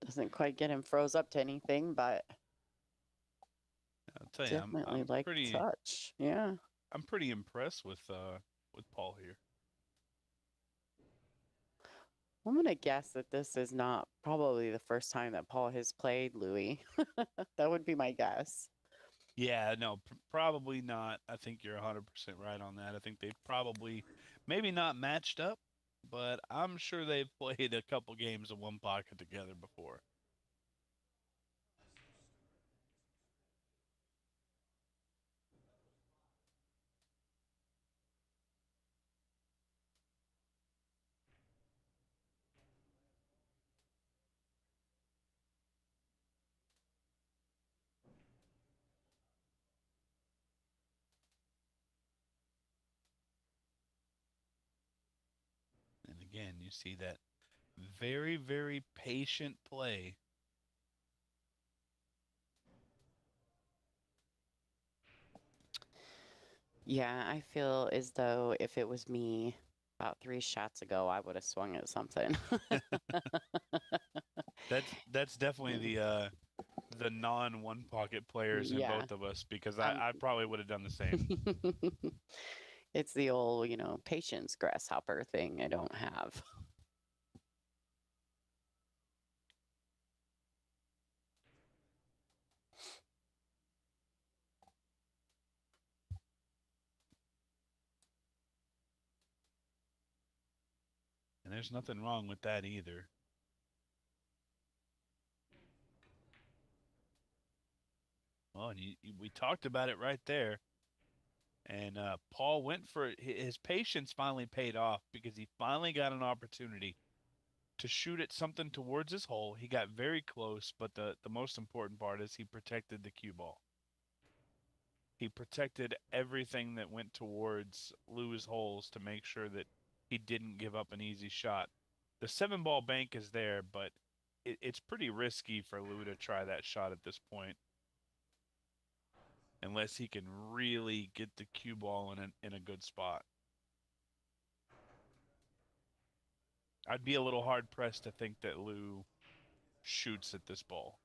Doesn't quite get him froze up to anything, but I'll tell you, definitely I'm like pretty touch. Yeah. I'm pretty impressed with Paul here. I'm gonna guess that this is not probably the first time that Paul has played Louis. That would be my guess. Yeah, no, probably not. I think you're 100% right on that. I think they've probably maybe not matched up, but I'm sure they've played a couple games of one pocket together before. And again, you see that very, very patient play. Yeah, I feel as though if it was me about 3 shots ago, I would have swung at something. That's definitely the non one pocket players in Yeah. both of us because Um, I probably would have done the same. It's the old, patience grasshopper thing I don't have. And there's nothing wrong with that either. Well, and we talked about it right there. And Paul went for it. His patience finally paid off because he finally got an opportunity to shoot at something towards his hole. He got very close, but the most important part is he protected the cue ball. He protected everything that went towards Lou's holes to make sure that he didn't give up an easy shot. The 7-ball bank is there, but it's pretty risky for Lou to try that shot at this point unless he can really get the cue ball in a good spot. I'd be a little hard pressed to think that Lou shoots at this ball.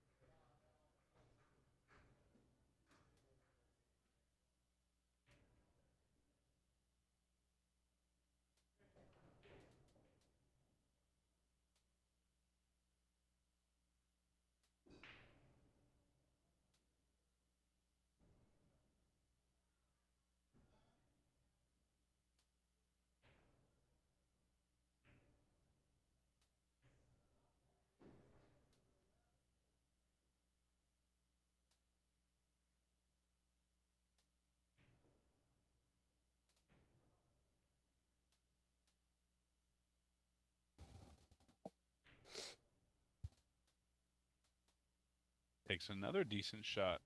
Takes another decent shot.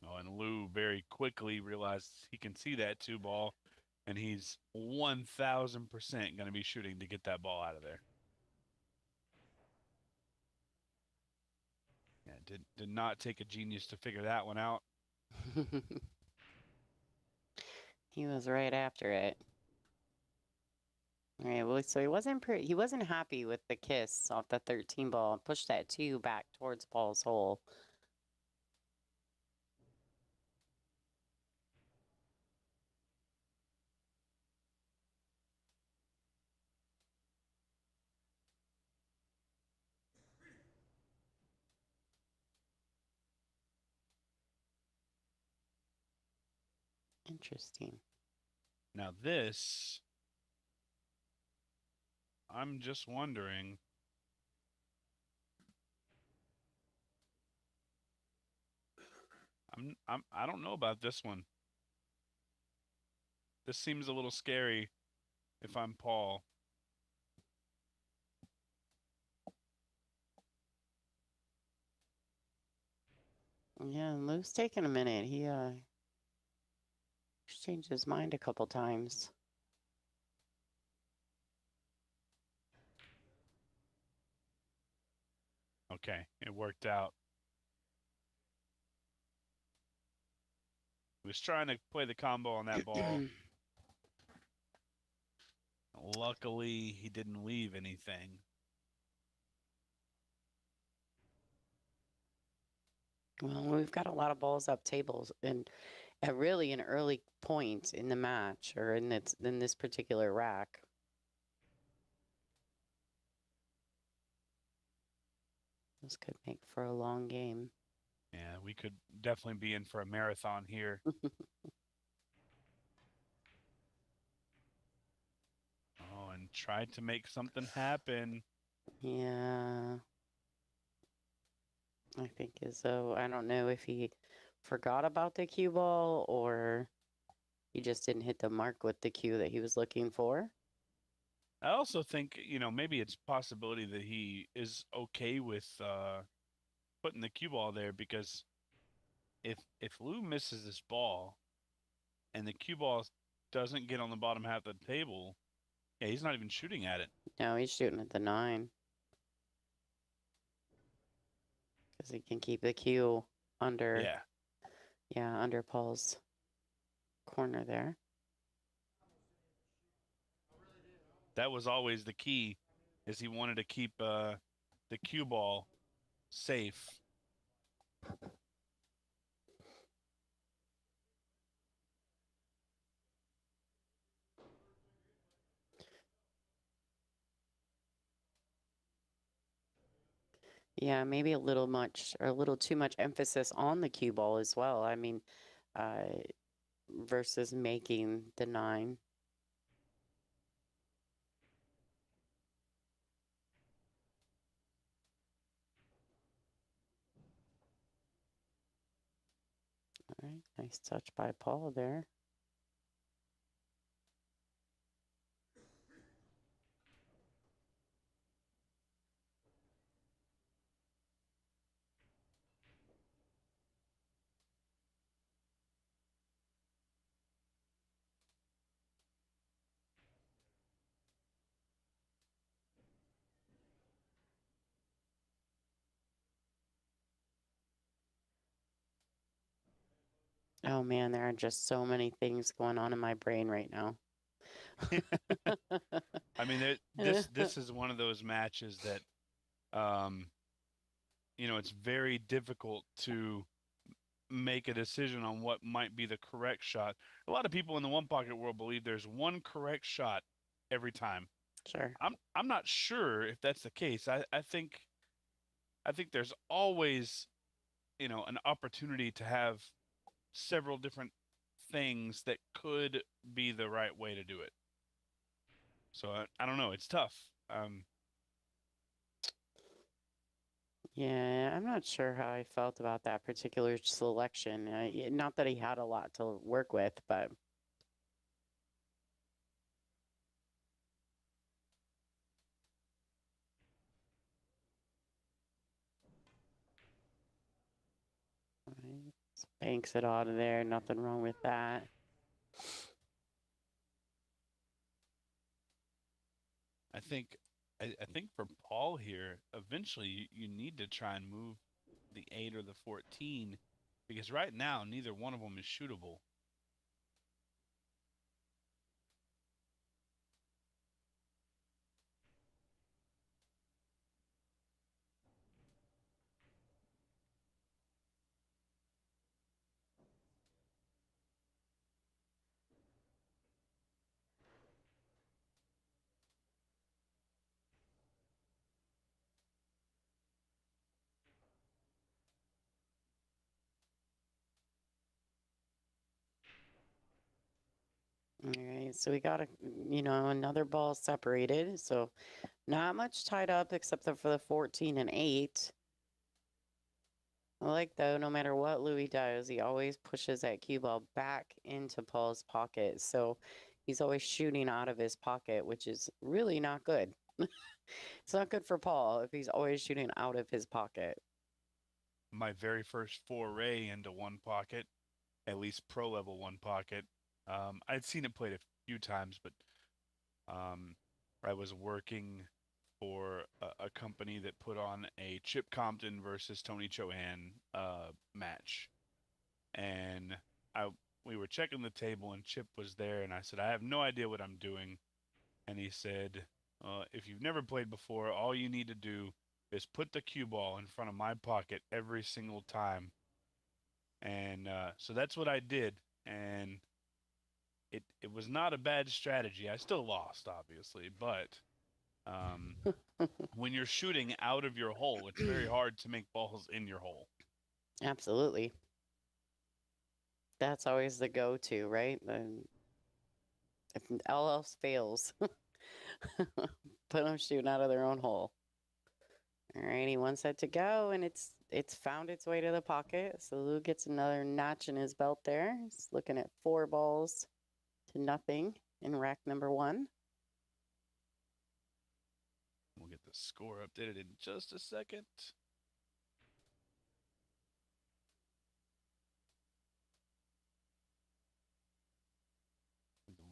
Oh, and Lou very quickly realizes he can see that 2-ball, and he's 1,000% going to be shooting to get that ball out of there. Yeah, did not take a genius to figure that one out. He was right after it. All right, well, so he wasn't happy with the kiss off the 13 ball. Pushed that 2 back towards Paul's hole. Interesting. Now this, I'm just wondering. I don't know about this one. This seems a little scary if I'm Paul. Yeah, Lou's taking a minute. He changed his mind a couple times. Okay, it worked out. He was trying to play the combo on that ball. Luckily, he didn't leave anything. Well, we've got a lot of balls up tables, and at really an early point in the match or in this particular rack. This could make for a long game. Yeah, we could definitely be in for a marathon here. Oh, and tried to make something happen. Yeah. I think as though, I don't know if he forgot about the cue ball or he just didn't hit the mark with the cue that he was looking for. I also think, maybe it's a possibility that he is okay with putting the cue ball there, because if Lou misses this ball and the cue ball doesn't get on the bottom half of the table, yeah, he's not even shooting at it. No, he's shooting at the 9. Because he can keep the cue under, under Paul's corner there. That was always the key, is he wanted to keep the cue ball safe. Yeah, maybe a little too much emphasis on the cue ball as well. I mean, versus making the 9. All right, nice touch by Paul there. Oh man, there are just so many things going on in my brain right now. I mean, this is one of those matches that, it's very difficult to make a decision on what might be the correct shot. A lot of people in the one pocket world believe there's one correct shot every time. Sure. I'm not sure if that's the case. I think there's always, an opportunity to have several different things that could be the right way to do it. So I don't know. It's tough. Yeah, I'm not sure how I felt about that particular selection. Not that he had a lot to work with, but right, banks it out of there. Nothing wrong with that. I think for Paul here, eventually you need to try and move the 8 or the 14, because right now neither one of them is shootable. All right, so we got another ball separated. So not much tied up except for the 14 and 8. I like though, no matter what Louis does, he always pushes that cue ball back into Paul's pocket. So he's always shooting out of his pocket, which is really not good. It's not good for Paul if he's always shooting out of his pocket. My very first foray into one pocket, at least pro level one pocket, I'd seen it played a few times, but I was working for a company that put on a Chip Compton versus Tony Chohan match, and we were checking the table, and Chip was there, and I said, I have no idea what I'm doing, and he said, if you've never played before, all you need to do is put the cue ball in front of my pocket every single time. And so that's what I did, and it was not a bad strategy. I still lost, obviously, but um, when you're shooting out of your hole, it's very hard to make balls in your hole. Absolutely. That's always the go-to, right? And if all else fails, put them shooting out of their own hole. All righty, one set to go, and it's found its way to the pocket. So Lou gets another notch in his belt there. He's looking at 4 balls to nothing in rack number 1. We'll get the score updated in just a second.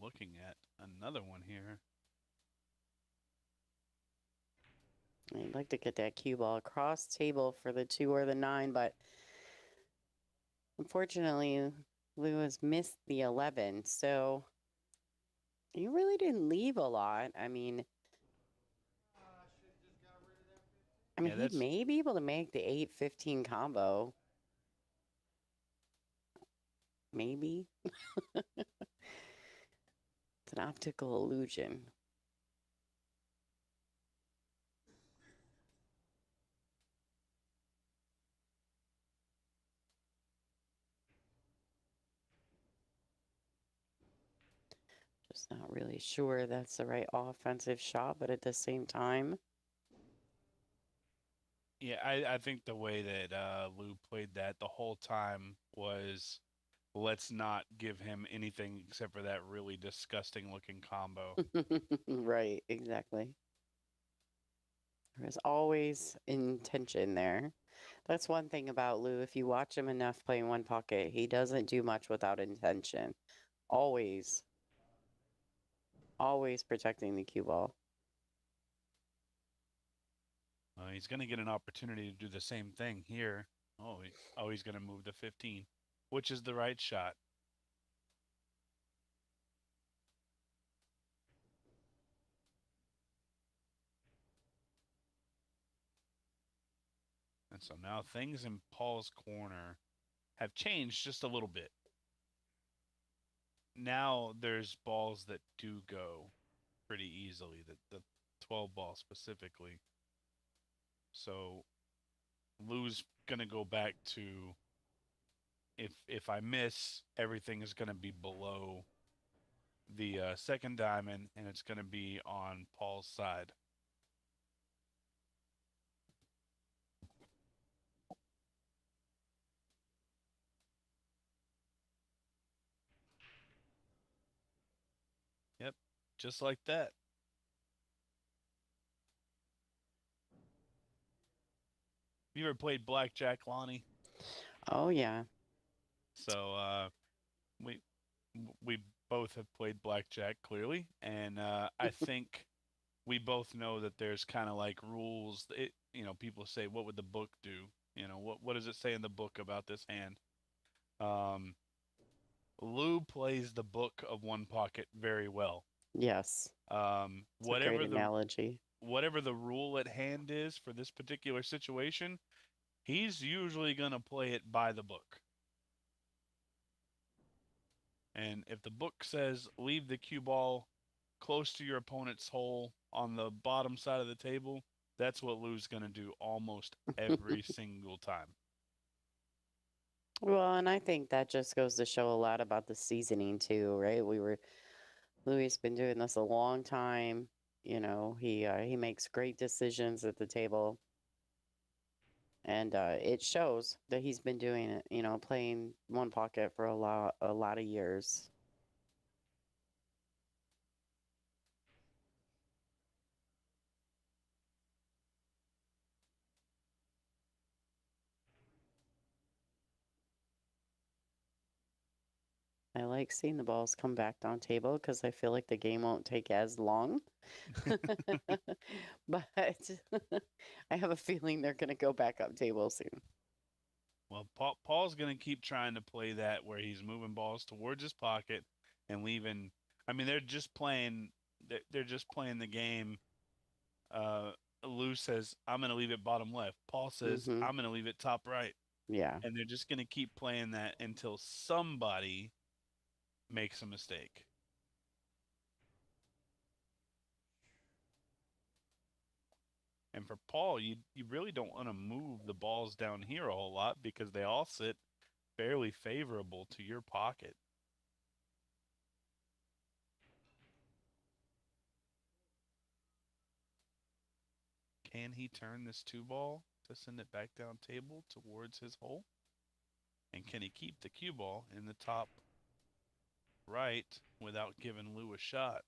Looking at another one here. I'd like to get that cue ball across table for the 2 or the 9, but unfortunately, Lou has missed the 11. So you really didn't leave a lot. I mean, Yeah, he may be able to make the 8-15 combo. Maybe. It's an optical illusion. Just not really sure that's the right offensive shot, but at the same time, yeah, I think the way that Lou played that the whole time was, let's not give him anything except for that really disgusting looking combo. right, exactly. There was always intention there. That's one thing about Lou. If you watch him enough playing one pocket, he doesn't do much without intention. Always, always protecting the cue ball. He's going to get an opportunity to do the same thing here. He's going to move to 15, which is the right shot. And so now things in Paul's corner have changed just a little bit. Now there's balls that do go pretty easily, the 12 ball specifically. So Lou's going to go back to, if I miss, everything is going to be below the second diamond, and it's going to be on Paul's side. Yep, just like that. You ever played blackjack, Lonnie? Oh, yeah. So we both have played blackjack, clearly, and I think we both know that there's kind of like rules. People say, what would the book do? What does it say in the book about this hand? Lou plays the book of one pocket very well. Yes. It's a great analogy. Whatever the rule at hand is for this particular situation, he's usually going to play it by the book. And if the book says leave the cue ball close to your opponent's hole on the bottom side of the table, that's what Lou's going to do almost every single time. Well, and I think that just goes to show a lot about the seasoning too, right? Louis been doing this a long time. He makes great decisions at the table. And it shows that he's been doing it, playing one pocket for a lot of years. I like seeing the balls come back down table because I feel like the game won't take as long. But I have a feeling they're going to go back up table soon. Well, Paul's going to keep trying to play that where he's moving balls towards his pocket and leaving. I mean, they're just playing they're just playing the game. Lou says, "I'm going to leave it bottom left." Paul says, Mm-hmm. "I'm going to leave it top right." Yeah. And they're just going to keep playing that until somebody makes a mistake. And for Paul, you really don't want to move the balls down here a whole lot because they all sit fairly favorable to your pocket. Can he turn this 2-ball to send it back down table towards his hole? And can he keep the cue ball in the top right without giving Lou a shot?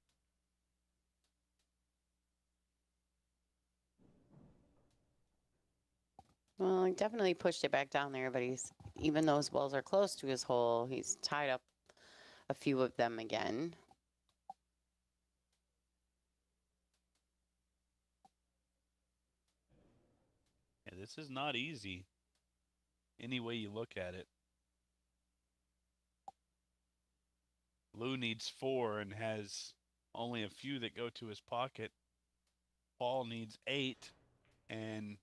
Well, he definitely pushed it back down there, but even though his balls are close to his hole, he's tied up a few of them again. Yeah, this is not easy any way you look at it. Lou needs 4 and has only a few that go to his pocket. Paul needs 8, and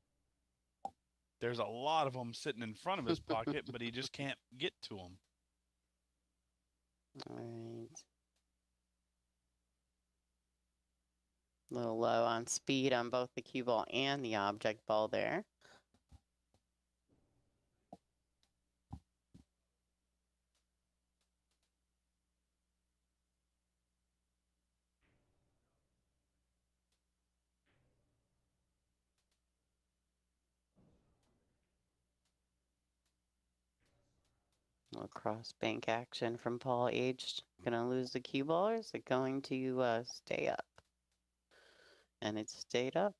there's a lot of them sitting in front of his pocket, but he just can't get to them. All right. A little low on speed on both the cue ball and the object ball there. A little cross bank action from Paul Aged. Gonna lose the cue ball, or is it going to stay up? And it stayed up.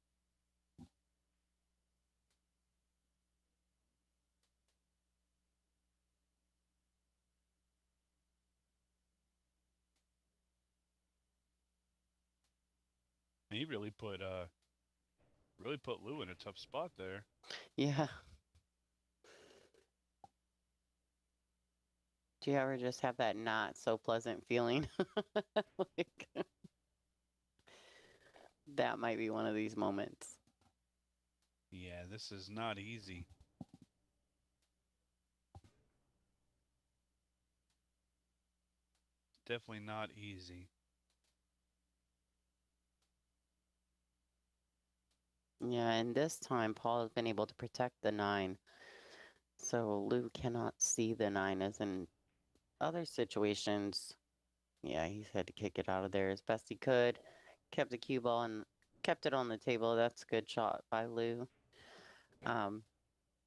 He really put Lou in a tough spot there. Yeah. Do you ever just have that not so pleasant feeling? Like, that might be one of these moments. Yeah, this is not easy. Definitely not easy. Yeah, and this time Paul has been able to protect the 9. So Lou cannot see the 9 as in other situations. Yeah, he's had to kick it out of there as best he could. Kept the cue ball and kept it on the table. That's a good shot by Lou.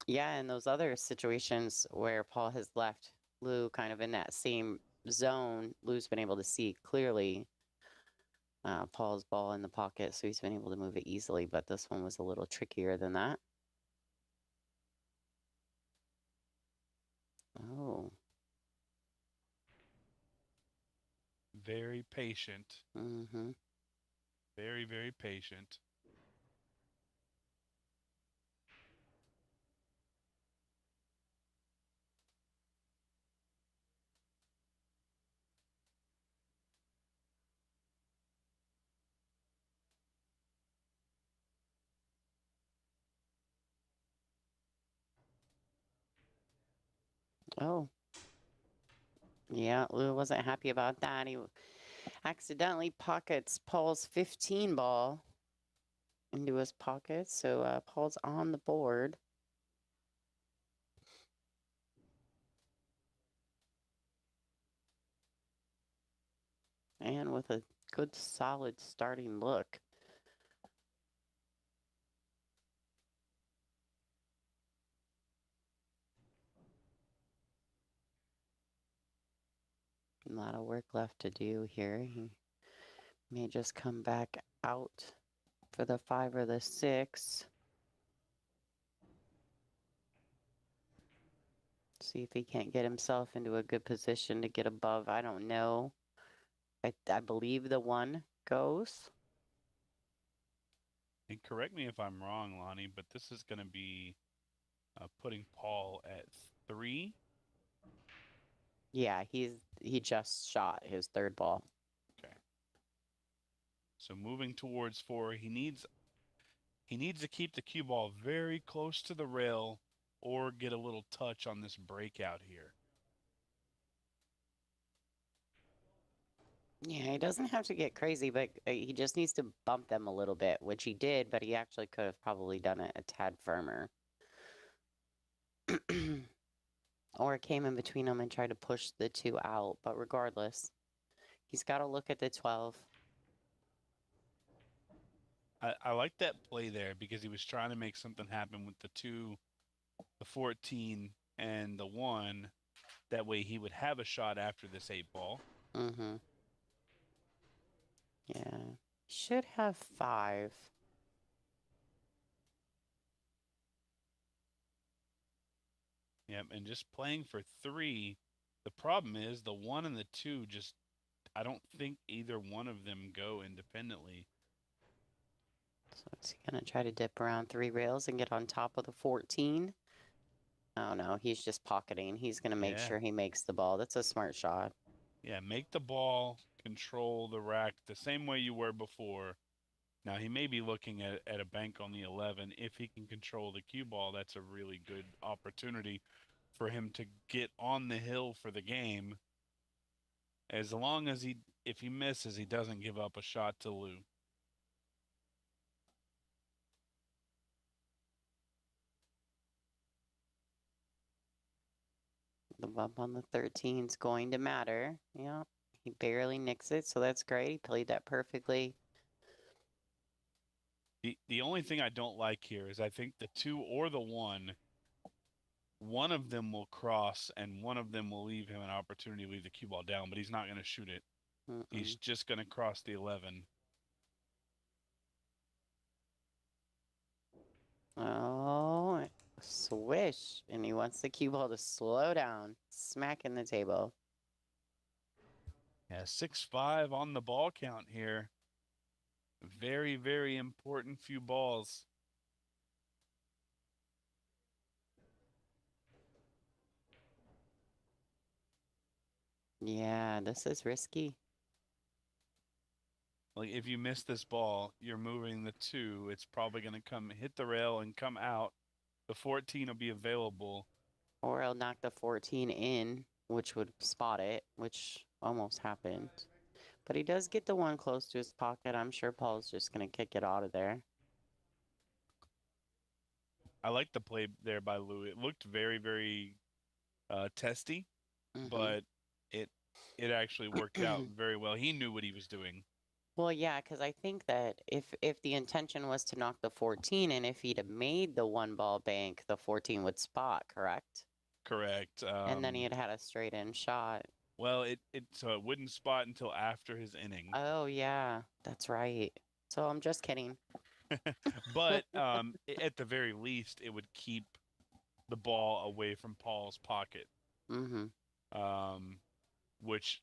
Yeah, in those other situations where Paul has left Lou kind of in that same zone, Lou's been able to see clearly Paul's ball in the pocket, so he's been able to move it easily, but this one was a little trickier than that. Oh. Very patient. Mm-hmm. Very, very patient. Oh. Yeah, Lou wasn't happy about that. He accidentally pockets Paul's 15 ball into his pocket, so Paul's on the board. And with a good solid starting look. A lot of work left to do here. He may just come back out for the 5 or the 6. See if he can't get himself into a good position to get above. I don't know. I believe the 1 goes. And correct me if I'm wrong, Lonnie, but this is going to be putting Paul at 3. Yeah, he just shot his 3rd ball. Okay. So moving towards 4, he needs to keep the cue ball very close to the rail or get a little touch on this breakout here. Yeah, he doesn't have to get crazy, but he just needs to bump them a little bit, which he did, but he actually could have probably done it a tad firmer. Or came in between them and tried to push the 2 out, but regardless, he's got to look at the 12. I like that play there because he was trying to make something happen with the 2, the 14, and the 1. That way he would have a shot after this 8 ball. Mm-hmm. Yeah. Should have 5. Yep, and just playing for 3. The problem is the 1 and the 2 just, I don't think either one of them go independently. So is he going to try to dip around 3 rails and get on top of the 14? Oh, no, he's just pocketing. He's going to make Yeah. sure he makes the ball. That's a smart shot. Yeah, make the ball, control the rack the same way you were before. Now, he may be looking at a bank on the 11. If he can control the cue ball, that's a really good opportunity for him to get on the hill for the game. As long as if he misses, he doesn't give up a shot to Lou. The bump on the 13 is going to matter. Yeah, he barely nicks it, so that's great. He played that perfectly. The only thing I don't like here is I think the 2 or the 1, one of them will cross and one of them will leave him an opportunity to leave the cue ball down, but he's not going to shoot it. He's just going to cross the 11. Oh, swish. And he wants the cue ball to slow down, smacking the table. Yeah, 6-5 on the ball count here. Very, very important few balls. Yeah, this is risky. Like, if you miss this ball, you're moving the 2. It's probably going to come hit the rail and come out. The 14 will be available. Or he'll knock the 14 in, which would spot it, which almost happened. But he does get the 1 close to his pocket. I'm sure Paul's just going to kick it out of there. I like the play there by Lou. It looked very, very testy, Mhm. but it actually worked out very well. He knew what he was doing. Well, yeah, because I think that if the intention was to knock the 14, and if he'd have made the 1 ball bank, the 14 would spot, correct? Correct. And then he had a straight in shot. Well, so it wouldn't spot until after his inning. Oh, yeah, that's right. So I'm just kidding. But at the very least, it would keep the ball away from Paul's pocket. Mm-hmm. Which,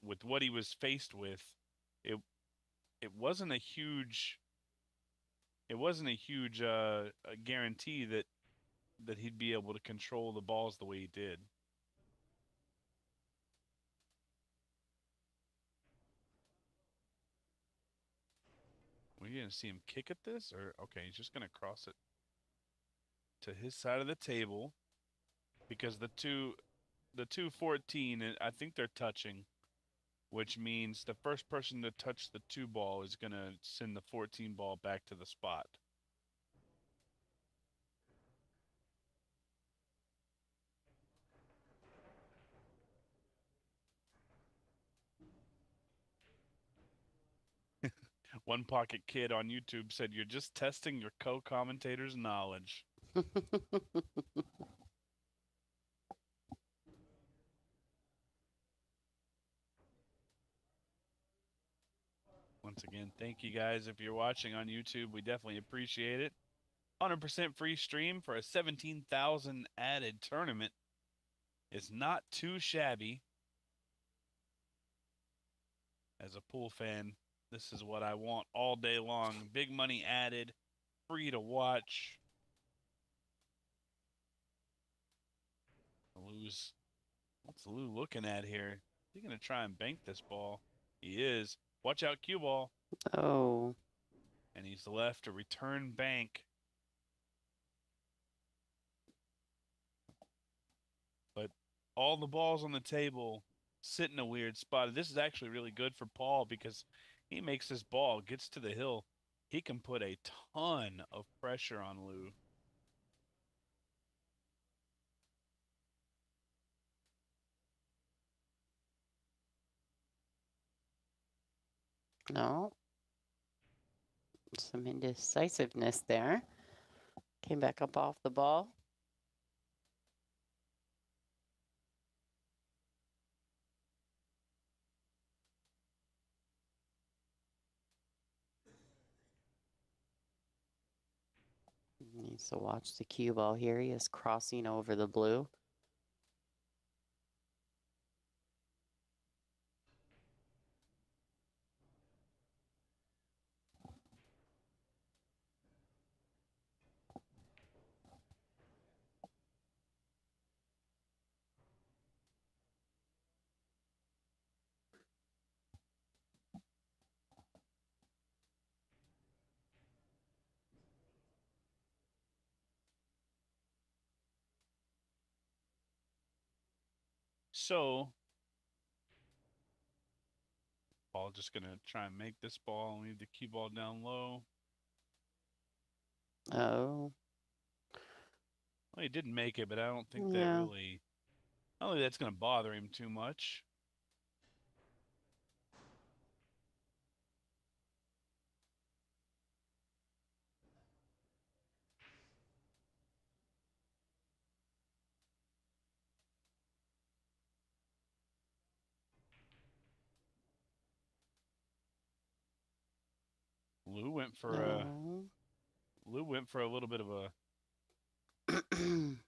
with what he was faced with, it wasn't a huge guarantee that he'd be able to control the balls the way he did. We're going to see him kick at this? Or, okay, he's just going to cross it to his side of the table because the 214, I think they're touching, which means the first person to touch the 2 ball is going to send the 14 ball back to the spot. One Pocket Kid on YouTube said, "You're just testing your co-commentator's knowledge." Once again, thank you guys. If you're watching on YouTube, we definitely appreciate it. 100% free stream for a 17,000 added tournament is not too shabby. As a pool fan, this is what I want all day long. Big money added, free to watch. What's Lou looking at here? Is he going to try and bank this ball? He is. Watch out, cue ball. Oh, And he's left a return bank. But all the balls on the table sit in a weird spot. This is actually really good for Paul because he makes this ball, gets to the hill. He can put a ton of pressure on Lou. no. Some indecisiveness there. Came back up off the ball. Needs to watch the cue ball here. He is crossing over the blue. So Paul just going to try and make this ball and leave the cue ball down low. Oh. Well, he didn't make it, but I don't think Yeah. I don't think that's going to bother him too much. Lou went for a No. little bit of a kind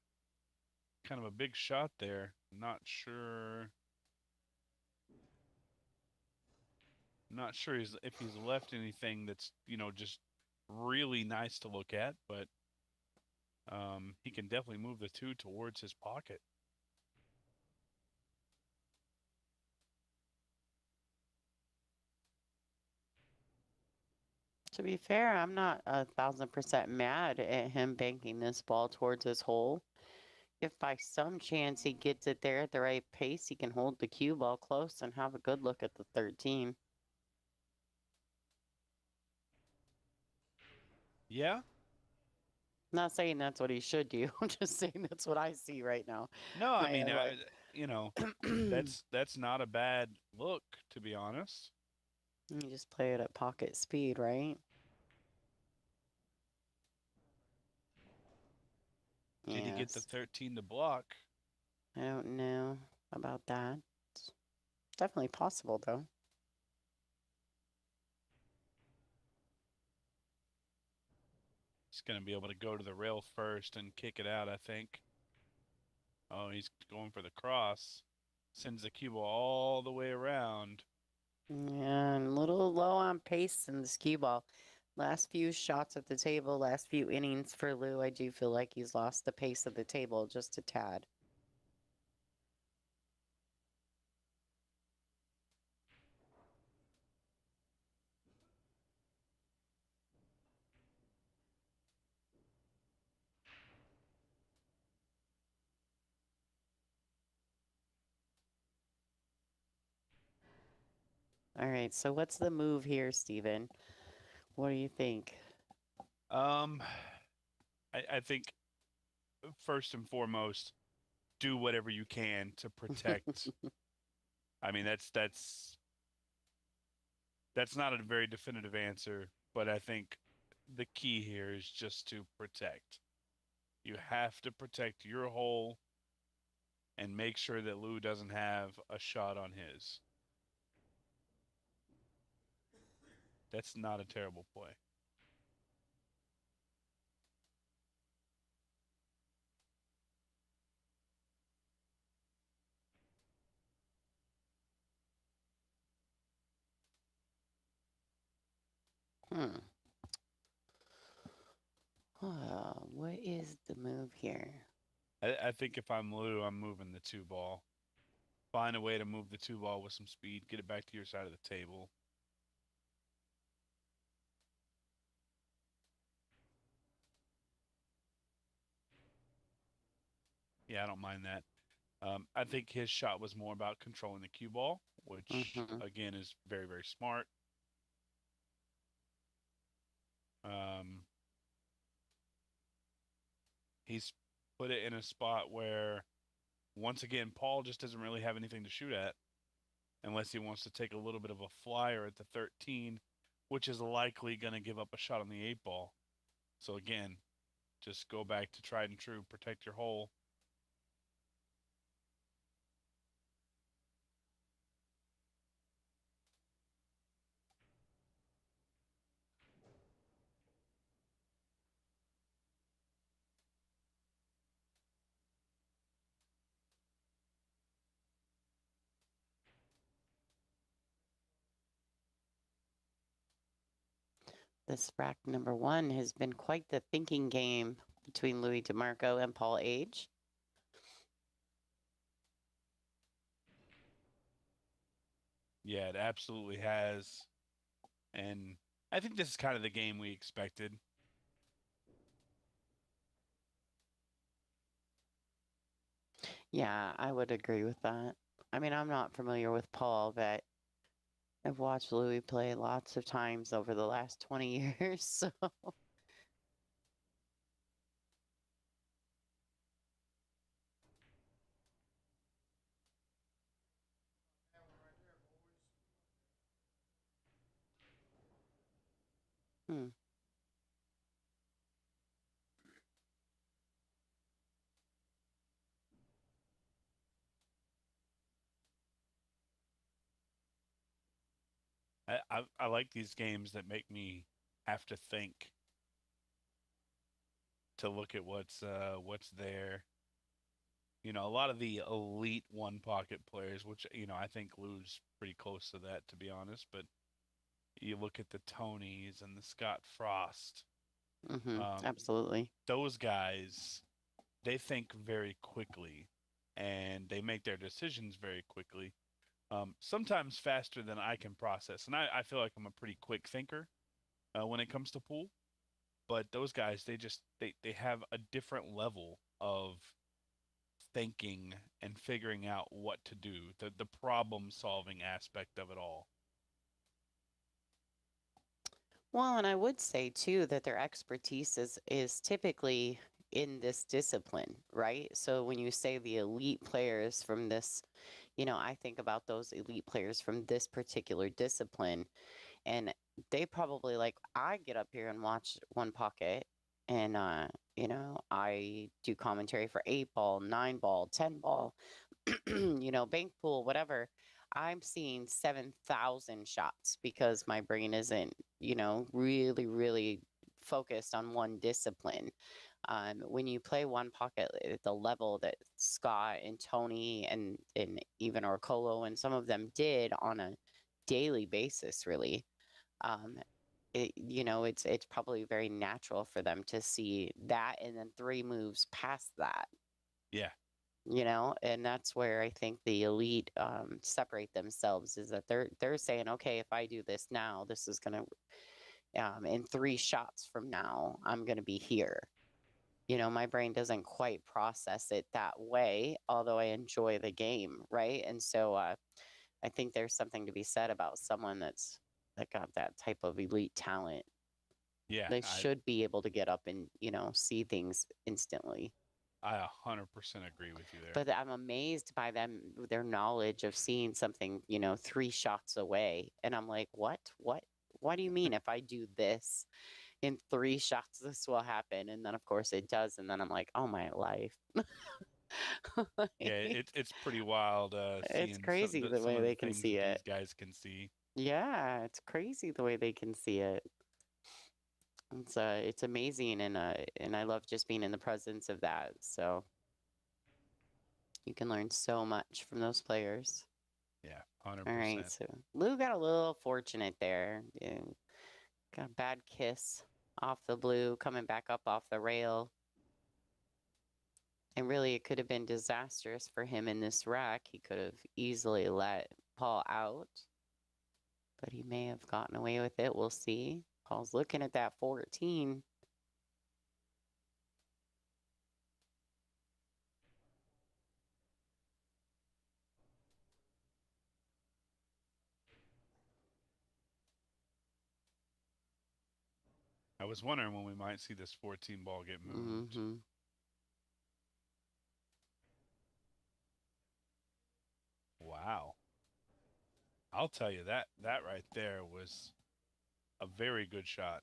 of a big shot there. Not sure if he's left anything that's, just really nice to look at, but he can definitely move the 2 towards his pocket. To be fair, I'm not 1,000% mad at him banking this ball towards his hole. If by some chance he gets it there at the right pace, he can hold the cue ball close and have a good look at the 13. Yeah? Not saying that's what he should do. I'm just saying that's what I see right now. No, I mean, like, that's not a bad look, to be honest. you just play it at pocket speed, right? Did he get the Yes. 13 to block? I don't know about that. It's definitely possible, though. He's going to be able to go to the rail first and kick it out, I think. Oh, he's going for the cross. Sends the cue ball all the way around. Yeah, and a little low on pace in the cue ball. Last few shots at the table, last few innings for Lou, I do feel like he's lost the pace of the table just a tad. All right, so what's the move here, Steven? What do you think? I think first and foremost, do whatever you can to protect. I mean, that's not a very definitive answer, but I think the key here is just to protect. You have to protect your hole and make sure that Lou doesn't have a shot on his. That's not a terrible play. Hmm. What is the move here? I think if I'm Lou, I'm moving the 2 ball. Find a way to move the 2 ball with some speed. Get it back to your side of the table. Yeah, I don't mind that. I think his shot was more about controlling the cue ball, which Hmm. again is very, very smart. Um, he's put it in a spot where, once again, Paul just doesn't really have anything to shoot at unless he wants to take a little bit of a flyer at the 13, which is likely going to give up a shot on the 8 ball. So again, just go back to tried and true, protect your hole. This rack number one has been quite the thinking game between Louis DeMarco and Paul Age. Yeah, it absolutely has. And I think this is kind of the game we expected. Yeah, I would agree with that. I mean, I'm not familiar with Paul, but I've watched Louis play lots of times over the last 20 years. So, hmm. I like these games that make me have to think, to look at what's there. You know, a lot of the elite one pocket players, which, I think lose pretty close to that, to be honest. But you look at the Tonys and the Scott Frost. Absolutely. Those guys, they think very quickly, and they make their decisions very quickly. Sometimes faster than I can process, and I feel like I'm a pretty quick thinker when it comes to pool. But those guys, they have a different level of thinking and figuring out what to do, the problem solving aspect of it all. Well, and I would say too that their expertise is typically in this discipline, right? So when you say the elite players from this, I think about those elite players from this particular discipline, and they probably like I get up here and watch One Pocket, and I do commentary for 8 ball, 9 ball, 10 ball, bank pool, whatever. I'm seeing 7,000 shots because my brain isn't, really, really focused on one discipline. When you play One Pocket at the level that Scott and Tony and even Orcolo and some of them did on a daily basis, really, um, it's probably very natural for them to see that and then 3 moves past that. Yeah. And that's where I think the elite separate themselves, is that they're saying, okay, if I do this now, this is gonna in 3 shots from now, I'm gonna be here. My brain doesn't quite process it that way, although I enjoy the game, right? And so I think there's something to be said about someone that got that type of elite talent. Yeah, They should be able to get up and, see things instantly. I 100% agree with you there. But I'm amazed by their knowledge of seeing something, 3 shots away. And I'm like, what? What do you mean if I do this in 3 shots, this will happen? And then, of course, it does. And then I'm like, oh, my life. Yeah, it's pretty wild It's seeing crazy the some way of the they can things see that it. these guys can see. Yeah, it's crazy the way they can see it. It's amazing, and I love just being in the presence of that. So you can learn so much from those players. Yeah, All 100%. right, so Lou got a little fortunate there. Yeah, got a bad kiss off the blue, coming back up off the rail. And really, it could have been disastrous for him in this wreck. He could have easily let Paul out, but he may have gotten away with it. We'll see. Paul's looking at that 14. I was wondering when we might see this 14 ball get moved. Mm-hmm. Wow. I'll tell you that right there was a very good shot.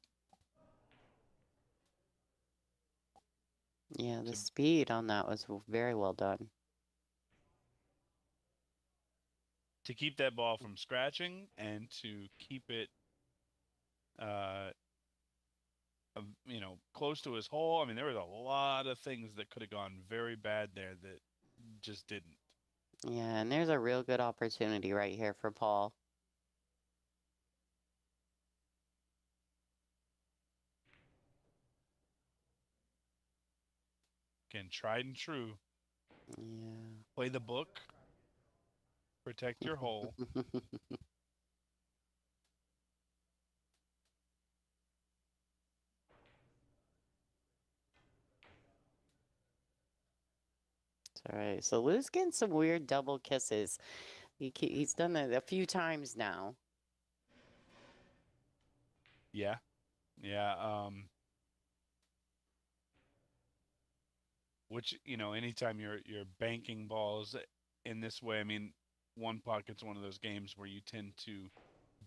Yeah, the To speed on that was very well done. to keep that ball from scratching and to keep it uh close to his hole. I mean, there was a lot of things that could have gone very bad there that just didn't. Yeah, and there's a real good opportunity right here for Paul. Again, tried and true. Yeah. Play the book, protect your hole. It's all right. So Lou's getting some weird double kisses. He's done that a few times now. Yeah. Yeah. Which, anytime you're banking balls in this way, I mean, one pocket's one of those games where you tend to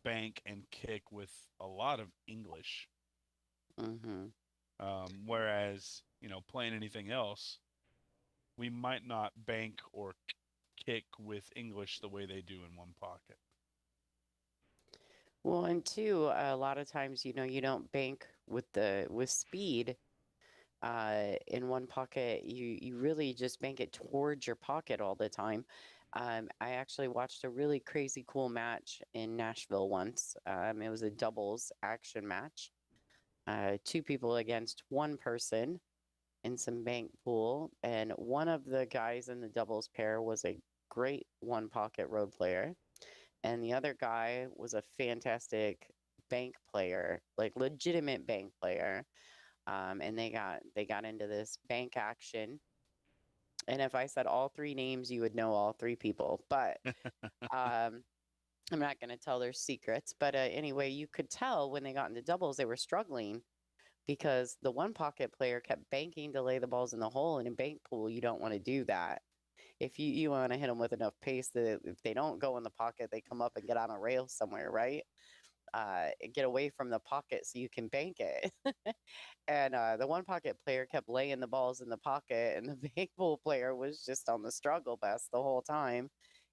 bank and kick with a lot of English. Mm-hmm. Whereas, playing anything else, we might not bank or kick with English the way they do in one pocket. Well, and two, a lot of times, you don't bank with speed. In one pocket, you really just bank it towards your pocket all the time. I actually watched a really crazy cool match in Nashville once. It was a doubles action match. Two people against one person in some bank pool, and one of the guys in the doubles pair was a great one pocket road player, and the other guy was a fantastic bank player, like legitimate bank player. And they got into this bank action. And if I said all three names, you would know all three people. But um, I'm not going to tell their secrets. But anyway, you could tell when they got into doubles, they were struggling because the one pocket player kept banking to lay the balls in the hole. And in bank pool, you don't want to do that. If you want to hit them with enough pace that if they don't go in the pocket, they come up and get on a rail somewhere, right? Get away from the pocket so you can bank it. And the one pocket player kept laying the balls in the pocket, and the bank pool player was just on the struggle bus the whole time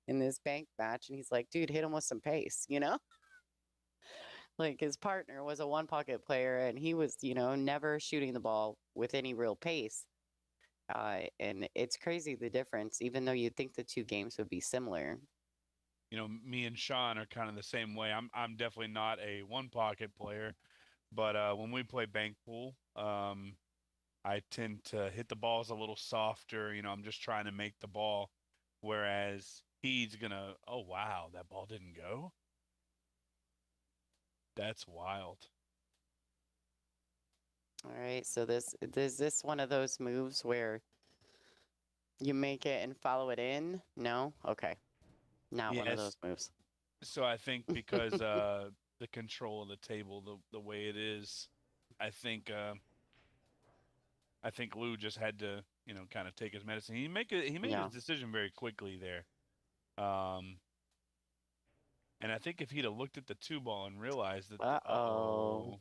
in this bank match. And he's like, dude, hit him with some pace, you know? Like his partner was a one pocket player, and he was, never shooting the ball with any real pace. And it's crazy the difference, even though you'd think the two games would be similar. Me and Sean are kind of the same way. I'm definitely not a one pocket player, but when we play bank pool, I tend to hit the balls a little softer. I'm just trying to make the ball, whereas he's gonna. Oh wow, that ball didn't go. That's wild. All right, so this is this one of those moves where you make it and follow it in? No? Okay. Not one of Yes. those moves. So I think because the control of the table, the way it is, I think I think Lou just had to, kind of take his medicine. He made Yeah. his decision very quickly there. Um, and I think if he'd have looked at the two ball and realized that, Uh-oh.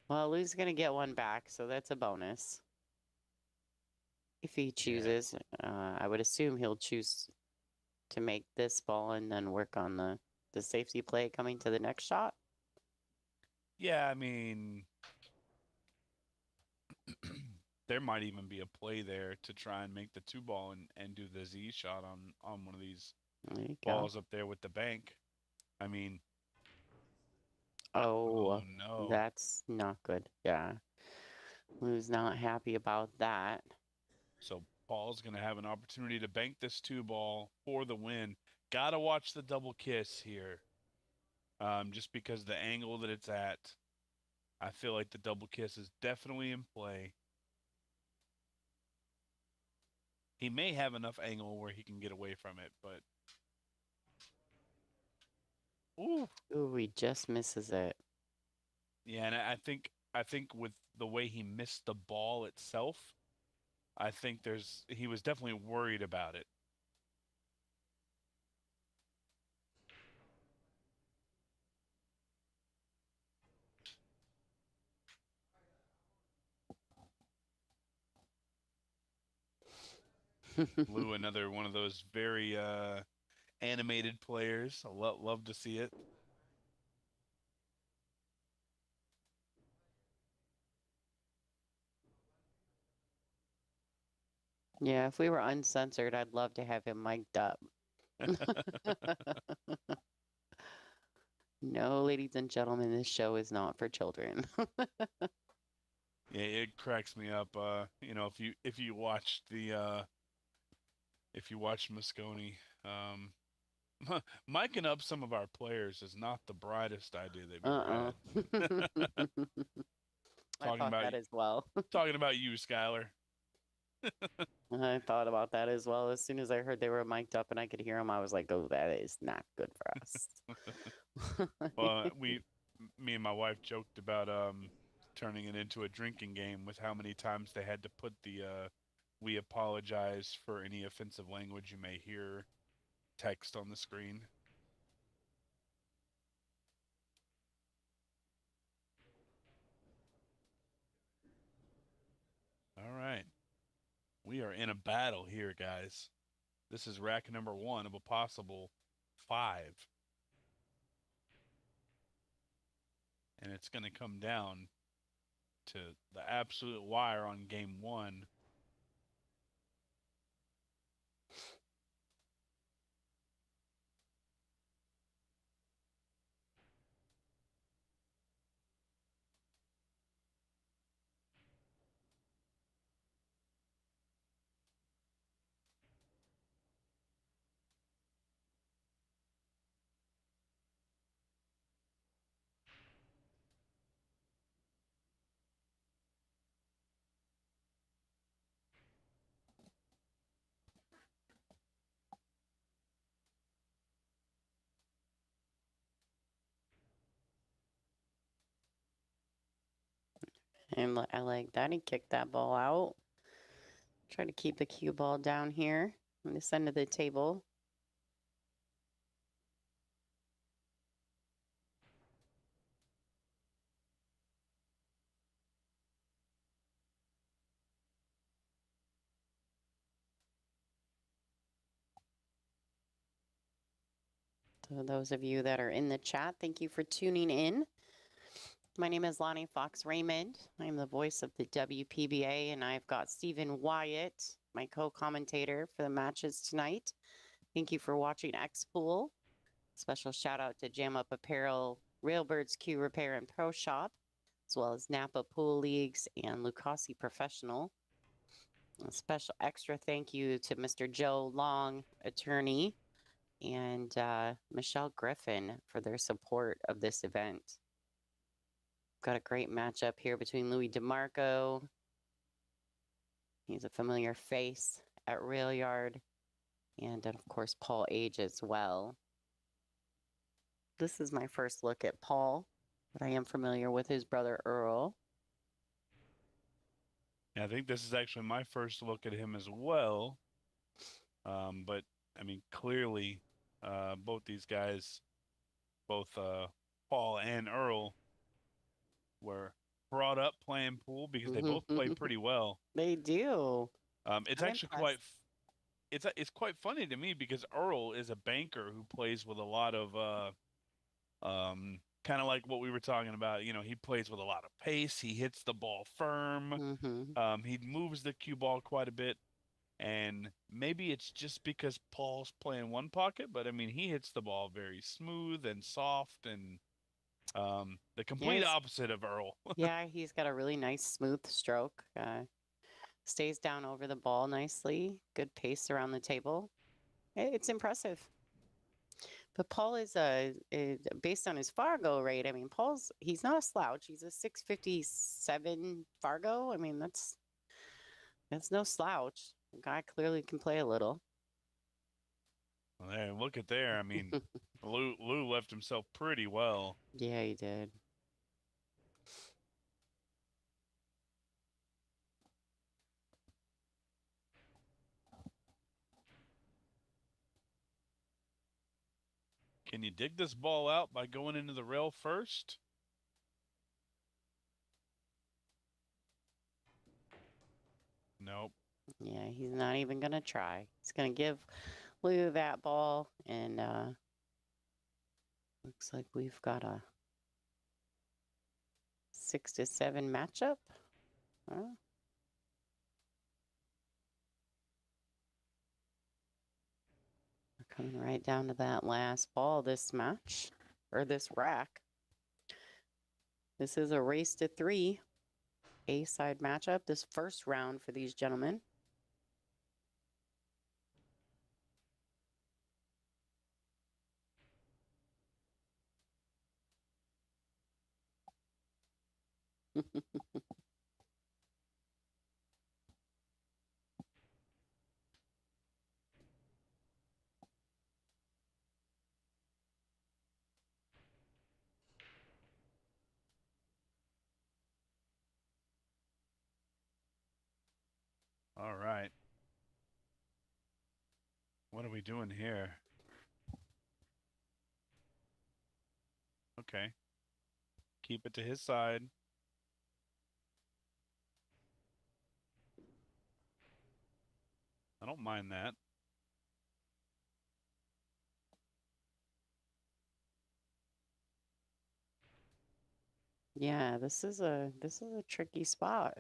Well, Lou's going to get one back, so that's a bonus. If he chooses, I would assume he'll choose to make this ball and then work on the safety play coming to the next shot. Yeah, I mean, there might even be a play there to try and make the two ball and do the Z shot on one of these There you balls up there with the bank. I mean, go. oh Oh, no. that's not good. Yeah. Lou's not happy about that. So Paul's going to have an opportunity to bank this two ball for the win. Got to watch the double kiss here. Just because the angle that it's at, I feel like the double kiss is definitely in play. He may have enough angle where he can get away from it, but ooh, Ooh, he just misses it. yeah, and I I think with the way he missed the ball itself, I think he was definitely worried about it. Lou, another one of those very animated players. I love to see it. Yeah, if we were uncensored, I'd love to have him mic'd up. No, ladies and gentlemen, this show is not for children. Yeah, it cracks me up. If you watch Moscone, micing up some of our players is not the brightest idea they've ever had. I thought that as well. Talking about you, Skylar. I thought about that as well. As soon as I heard they were mic'd up and I could hear them, I was like, "Oh, that is not good for us." Well, me and my wife joked about turning it into a drinking game with how many times they had to put the "We apologize for any offensive language you may hear" text on the screen. All right. We are in a battle here, guys. This is rack number 1 of a possible 5. And it's going to come down to the absolute wire on game 1. And I like that. He kicked that ball out. Try to keep the cue ball down here on this end of the table. So those of you that are in the chat, thank you for tuning in. My name is Lonnie Fox Raymond. I'm the voice of the WPBA, and I've got Stephen Wyatt, my co-commentator for the matches tonight. Thank you for watching X-Pool. Special shout out to Jam Up Apparel, Railbird's Q Repair and Pro Shop, as well as Napa Pool Leagues and Lucasi Professional. A special extra thank you to Mr. Joe Long, attorney, and Michelle Griffin for their support of this event. Got a great matchup here between Louis DeMarco. He's a familiar face at Railyard. And of course, Paul Age as well. This is my first look at Paul, but I am familiar with his brother Earl. Yeah, I think this is actually my first look at him as well. But I mean, clearly, both these guys, both Paul and Earl, were brought up playing pool because they both play pretty well. They do. It's actually it's quite funny to me because Earl is a banker who plays with a lot of kind of like what we were talking about. You know, he plays with a lot of pace. He hits the ball firm. He moves the cue ball quite a bit. And maybe it's just because Paul's playing one pocket, but I mean, he hits the ball very smooth and soft and the complete opposite of Earl. Yeah, he's got a really nice smooth stroke. Stays down over the ball nicely. Good pace around the table. It's impressive. But Paul is based on his Fargo rate. I mean, he's not a slouch. He's a 657 Fargo. I mean, that's no slouch. The guy clearly can play a little. Well, there, look at there. I mean, Lou left himself pretty well. Yeah, he did. Can you dig this ball out by going into the rail first? Nope. Yeah, he's not even going to try. He's going to give Lou that ball, and looks like we've got a 6-7 matchup. Huh? We're coming right down to that last ball this match, or this rack. This is a race to 3 A-side matchup, this first round for these gentlemen. All right. What are we doing here? Okay. Keep it to his side. I don't mind that. Yeah, this is a tricky spot.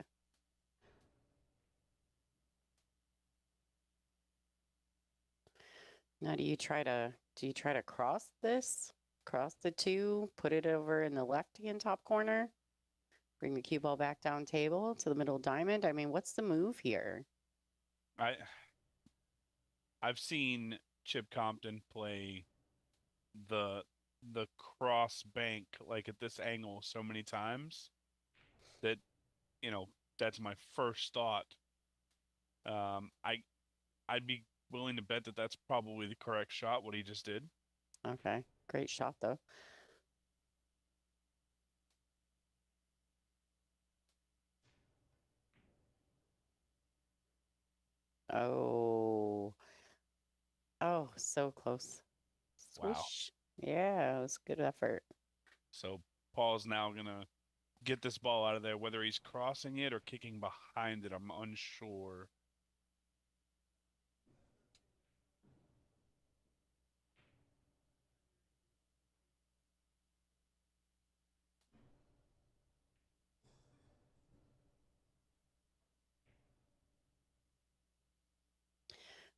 Now, do you try to cross this? Cross the 2, put it over in the left-hand top corner, bring the cue ball back down table to the middle diamond? I mean, what's the move here? I've seen Chip Compton play the cross bank like at this angle so many times that, you know, that's my first thought. I'd be willing to bet that that's probably the correct shot, what he just did. Okay, great shot though. Oh. Oh, so close. Wow. Swish. Yeah, it was good effort. So Paul's now gonna get this ball out of there, whether he's crossing it or kicking behind it, I'm unsure.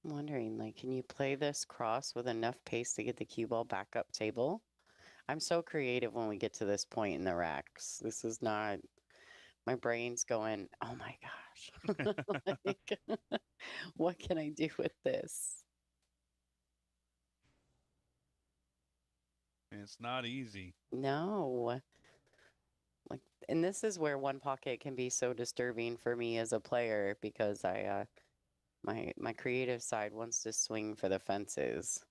I'm wondering, like, can you play this cross with enough pace to get the cue ball back up table? I'm so creative when we get to this point in the racks. This is not, my brain's going, oh my gosh. Like, what can I do with this? It's not easy. No. Like, and this is where one pocket can be so disturbing for me as a player because my creative side wants to swing for the fences.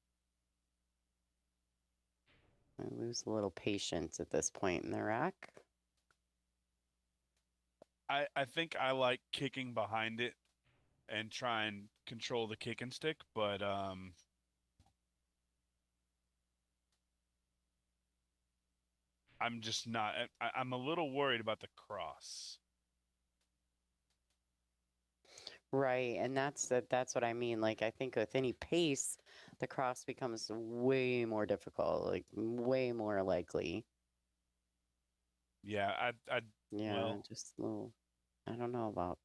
I lose a little patience at this point in the rack. I think I like kicking behind it and try and control the kick and stick, but I'm just not. I'm a little worried about the cross. Right, and that's what I mean. Like, I think with any pace, the cross becomes way more difficult, like way more likely. Yeah, Yeah, well, just a little, I don't know about.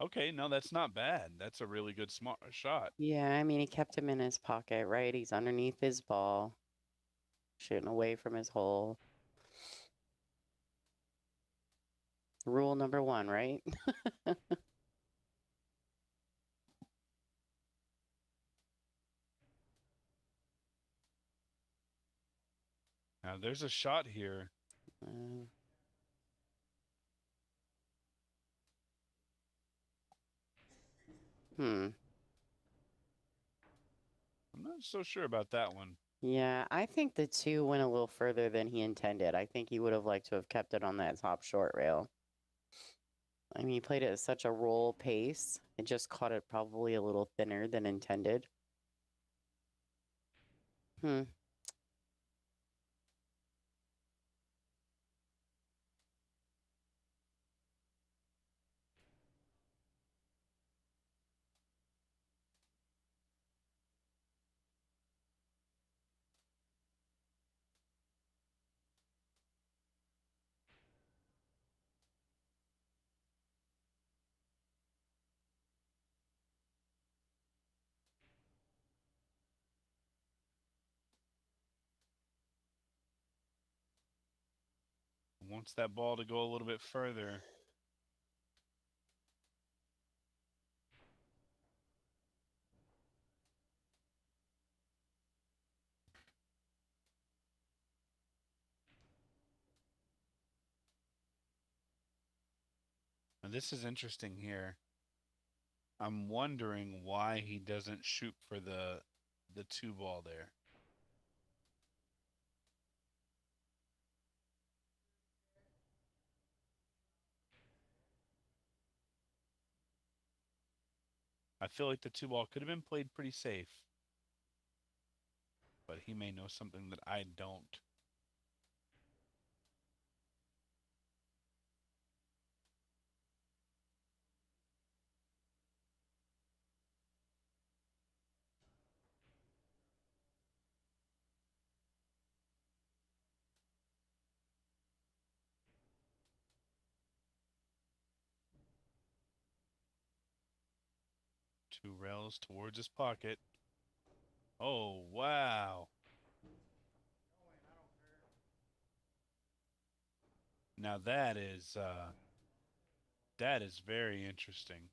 okay, no, that's not bad. That's a really good smart shot. Yeah, I mean, he kept him in his pocket, right? He's underneath his ball, shooting away from his hole. Rule number 1, right? Now there's a shot here. Uh, hmm. I'm not so sure about that one. Yeah, I think the 2 went a little further than he intended. I think he would have liked to have kept it on that top short rail. I mean, he played it at such a roll pace. It just caught it probably a little thinner than intended. Hmm. Wants that ball to go a little bit further. And this is interesting here. I'm wondering why he doesn't shoot for the 2 ball there. I feel like the 2 ball could have been played pretty safe. But he may know something that I don't. Two rails towards his pocket. Oh, wow. Now that is very interesting.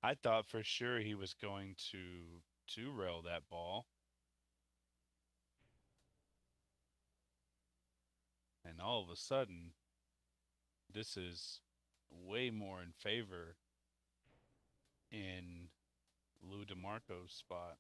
I thought for sure he was going to 2-rail that ball. And all of a sudden, this is way more in favor in Lou DeMarco's spot.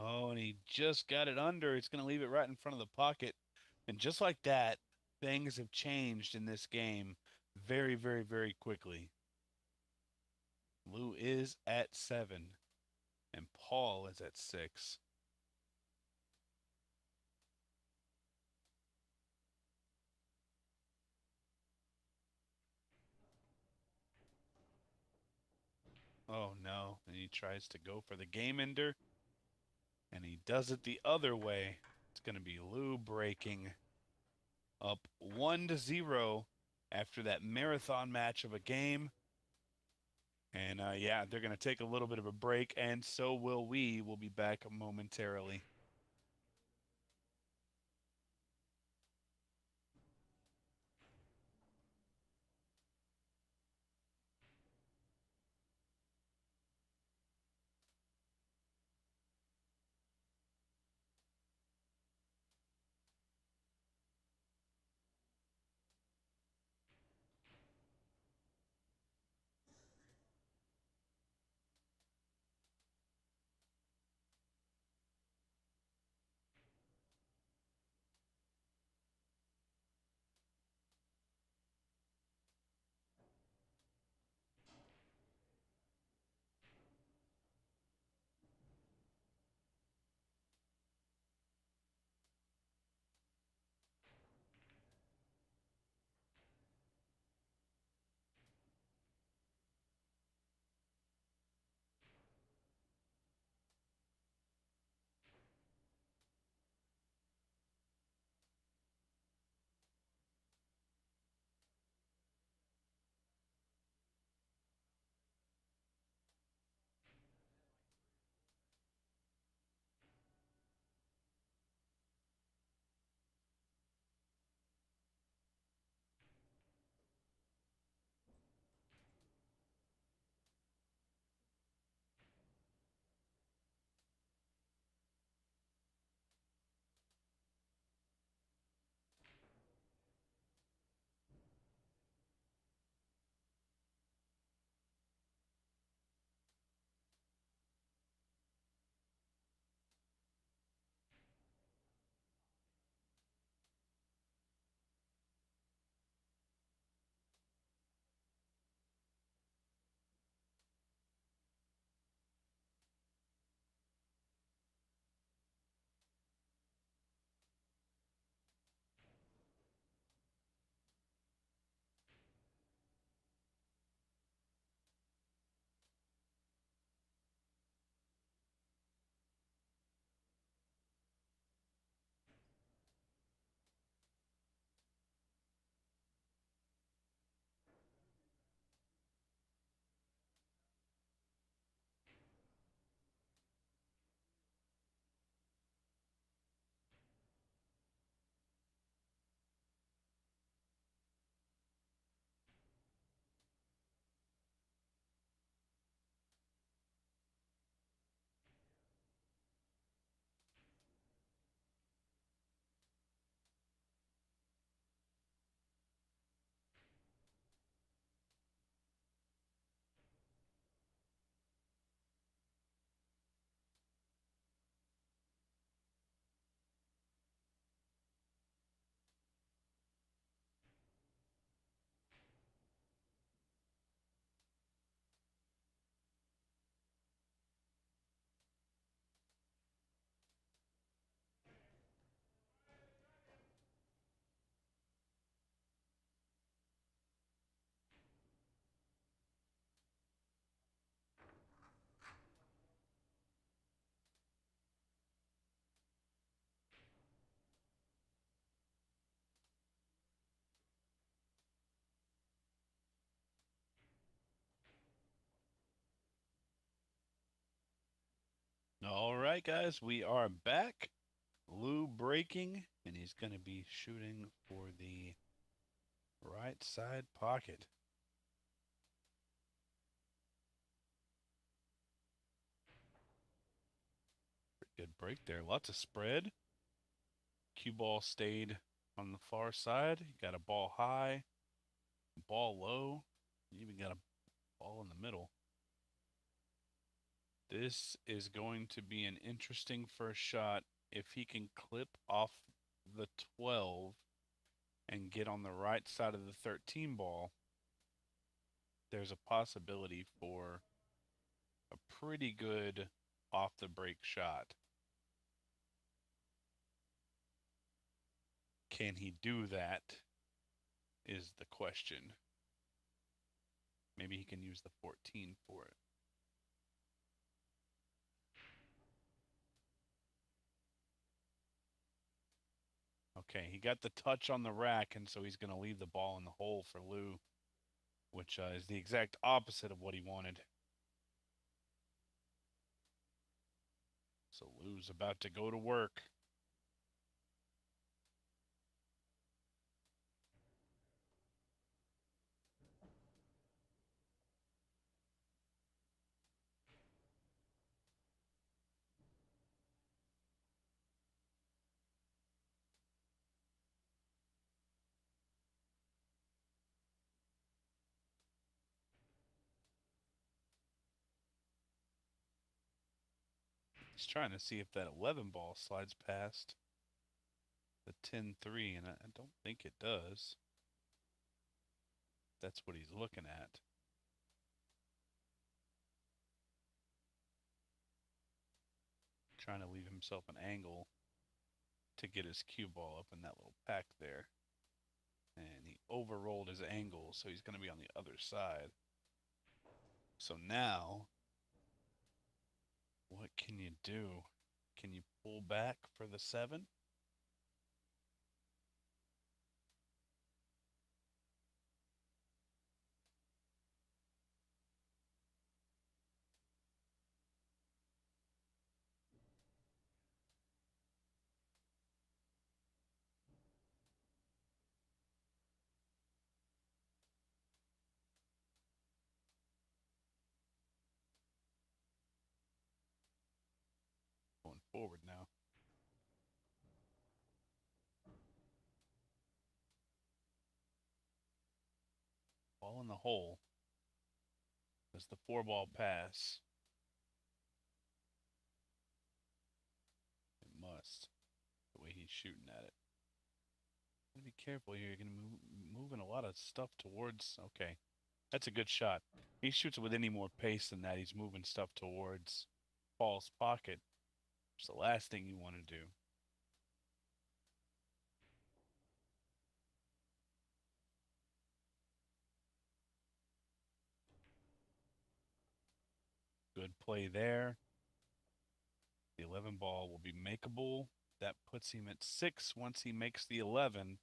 Oh, and he just got it under. It's going to leave it right in front of the pocket. And just like that, things have changed in this game very, very, very quickly. Lou is at 7, and Paul is at 6. Oh, no. And he tries to go for the game ender, and he does it the other way. It's going to be Lou breaking up 1-0 after that marathon match of a game. And yeah, they're going to take a little bit of a break, and so will we. We'll be back momentarily. All right, guys, we are back. Lou breaking, and he's going to be shooting for the right side pocket. Pretty good break there. Lots of spread. Cue ball stayed on the far side. You got a ball high, ball low. You even got a ball in the middle. This is going to be an interesting first shot if he can clip off the 12 and get on the right side of the 13 ball. There's a possibility for a pretty good off the break shot. Can he do that? Is the question. Maybe he can use the 14 for it. Okay, he got the touch on the rack, and so he's going to leave the ball in the hole for Lou, which is the exact opposite of what he wanted. So Lou's about to go to work. He's trying to see if that 11 ball slides past the 10-3, and I don't think it does. That's what he's looking at. Trying to leave himself an angle to get his cue ball up in that little pack there. And he overrolled his angle, so he's going to be on the other side. So now, what can you do? Can you pull back for the 7? Going forward now. Ball in the hole. Does the 4-ball pass? It must. The way he's shooting at it. Be careful here. You're going to be moving a lot of stuff towards. Okay. That's a good shot. He shoots with any more pace than that. He's moving stuff towards Paul's pocket. It's the last thing you want to do. Good play there. The 11 ball will be makeable. That puts him at 6 once he makes the 11.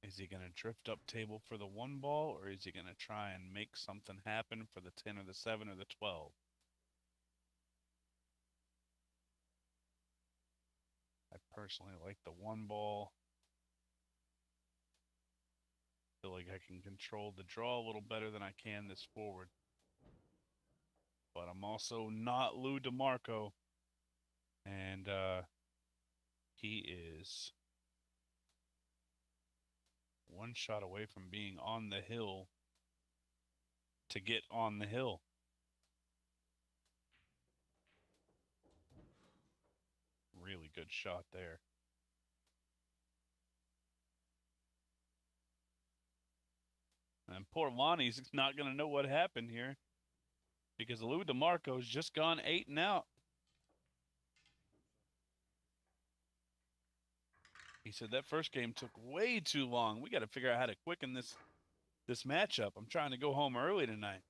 Is he going to drift up table for the 1 ball, or is he going to try and make something happen for the 10 or the 7 or the 12? I personally like the 1 ball. Feel like I can control the draw a little better than I can this forward. But I'm also not Lou DeMarco. And he is 1 shot away from being on the hill to get on the hill. Really good shot there. And poor Lonnie's not going to know what happened here because Lou DeMarco's just gone 8 and out. He said that first game took way too long. We got to figure out how to quicken this matchup. I'm trying to go home early tonight.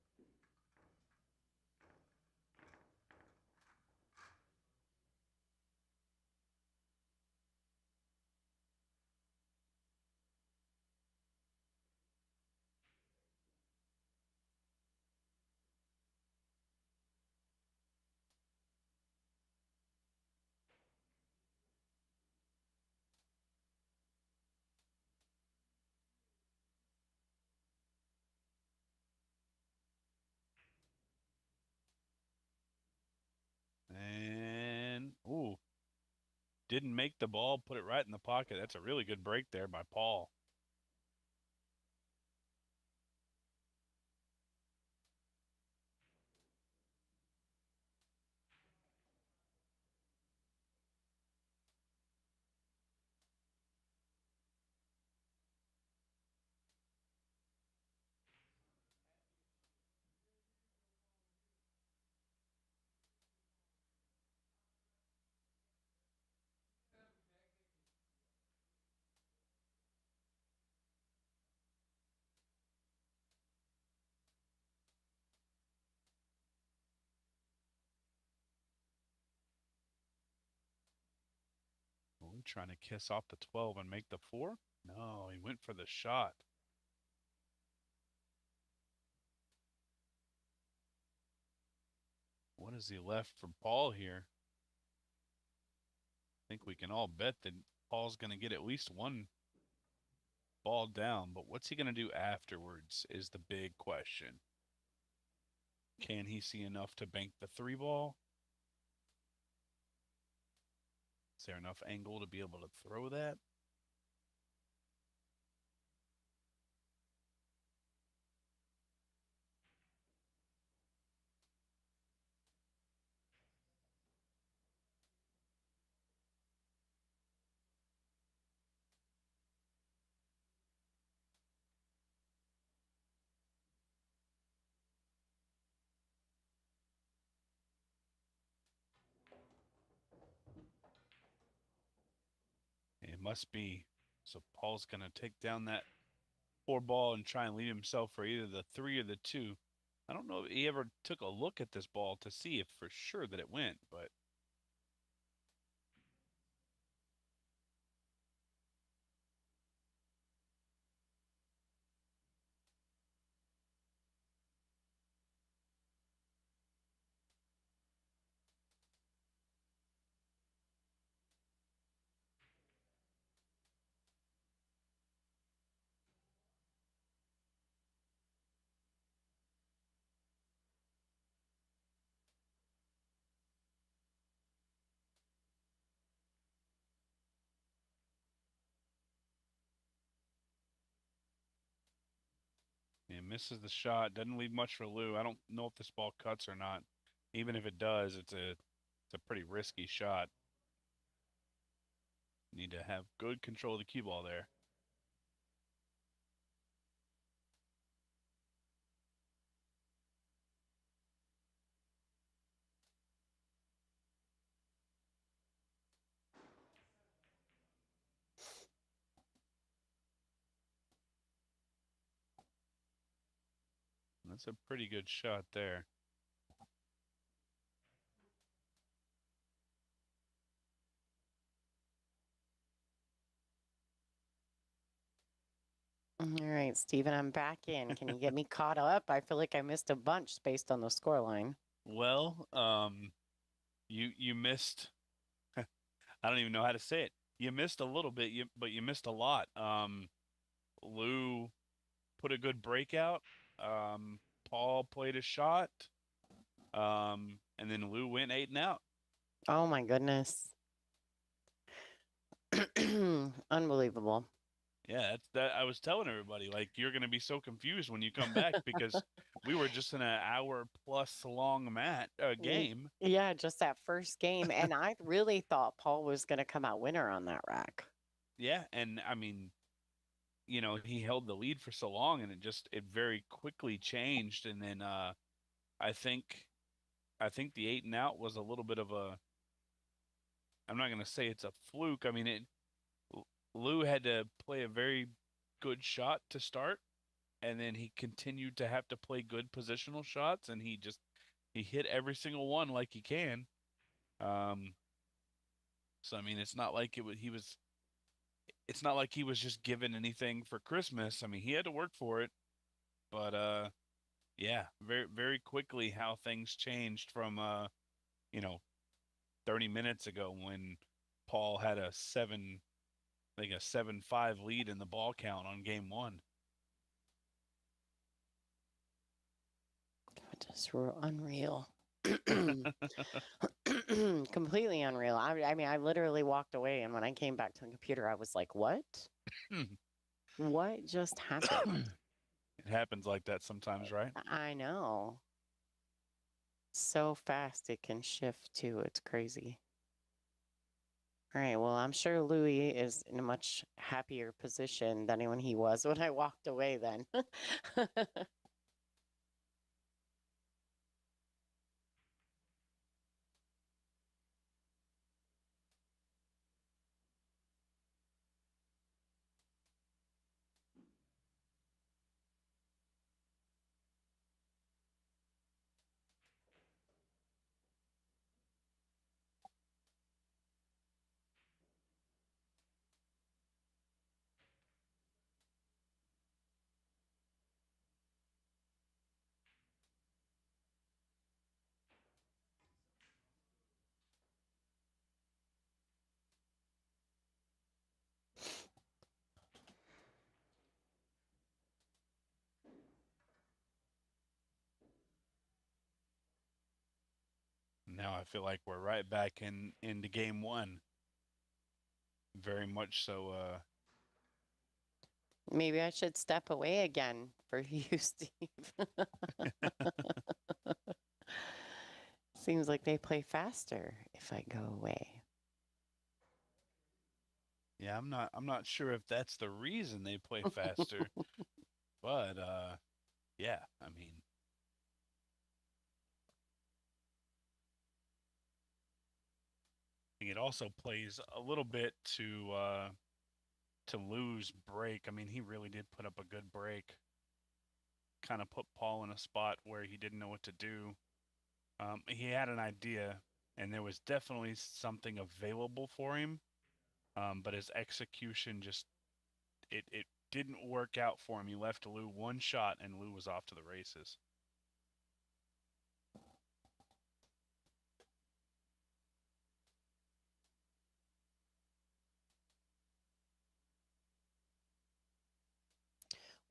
didn't make the ball, put it right in the pocket. That's a really good break there by Paul. Lou trying to kiss off the 12 and make the 4? No, he went for the shot. What is he left for Paul here? I think we can all bet that Paul's going to get at least one ball down, but what's he going to do afterwards is the big question. Can he see enough to bank the 3 ball? Is there enough angle to be able to throw that? It must be. So Paul's going to take down that 4 ball and try and lead himself for either the 3 or the 2. I don't know if he ever took a look at this ball to see if for sure that it went, but he misses the shot. Doesn't leave much for Lou. I don't know if this ball cuts or not. Even if it does, it's a pretty risky shot. Need to have good control of the cue ball there. That's a pretty good shot there. All right, Steven, I'm back in. Can you get me caught up? I feel like I missed a bunch based on the scoreline. Well, you missed. I don't even know how to say it. You missed a little bit, but you missed a lot. Lou put a good breakout. Paul played a shot. And then Lou went 8 and out. Oh my goodness. Unbelievable. Yeah, that's that. I was telling everybody, like, you're going to be so confused when you come back because we were just in an hour plus long game. Yeah, just that first game. And I really thought Paul was going to come out winner on that rack. Yeah, and I mean, he held the lead for so long, and it very quickly changed. And then I think the 8 and out was a little bit of a. I'm not going to say it's a fluke. I mean, Lou had to play a very good shot to start, and then he continued to have to play good positional shots, and he hit every single one like he can. So I mean, it's not like it's not like he was just given anything for Christmas. I mean, he had to work for it, but yeah, very very quickly how things changed from 30 minutes ago when Paul had a 7-5 lead in the ball count on game 1. Just unreal. Completely unreal. I mean, I literally walked away, and when I came back to the computer, I was like, "What? What just happened?" It happens like that sometimes, right? I know. So fast it can shift too. It's crazy. All right. Well, I'm sure Louis is in a much happier position than when he was when I walked away then. Now I feel like we're right back into game one. Very much so. Maybe I should step away again for you, Steve. Seems like they play faster if I go away. Yeah, I'm not sure if that's the reason they play faster, but yeah, I mean, I think it also plays a little bit to Lou's break. I mean, he really did put up a good break. Kind of put Paul in a spot where he didn't know what to do. He had an idea, and there was definitely something available for him, but his execution just it didn't work out for him. He left Lou one shot, and Lou was off to the races.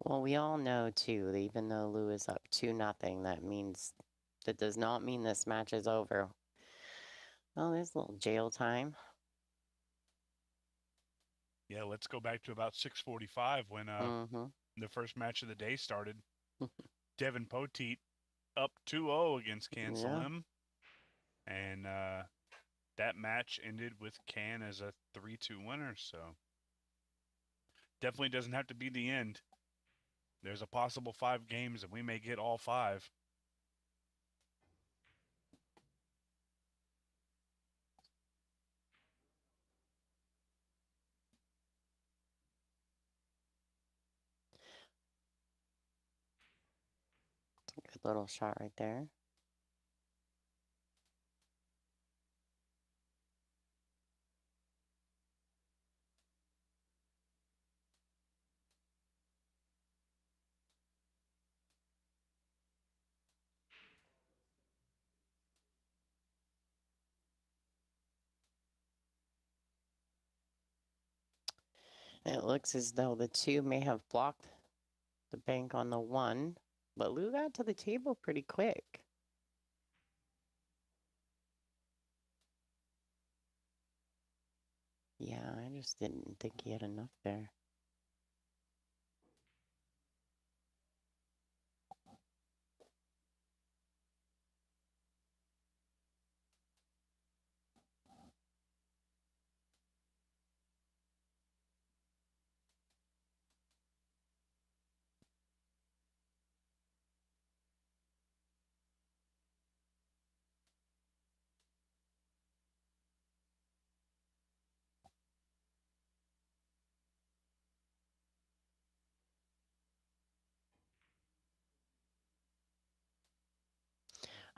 Well, we all know too, that even though Lou is up 2-0, that does not mean this match is over. Oh, there's a little jail time. Yeah, let's go back to about 6:45 when Mm-hmm. the first match of the day started. Devin Poteet up 2-0 against Can Yeah. Salim, and that match ended with Can as a 3-2 winner. So definitely doesn't have to be the end. There's a possible 5 games, and we may get all 5. Good little shot right there. It looks as though the 2 may have blocked the bank on the 1, but Lou got to the table pretty quick. Yeah, I just didn't think he had enough there.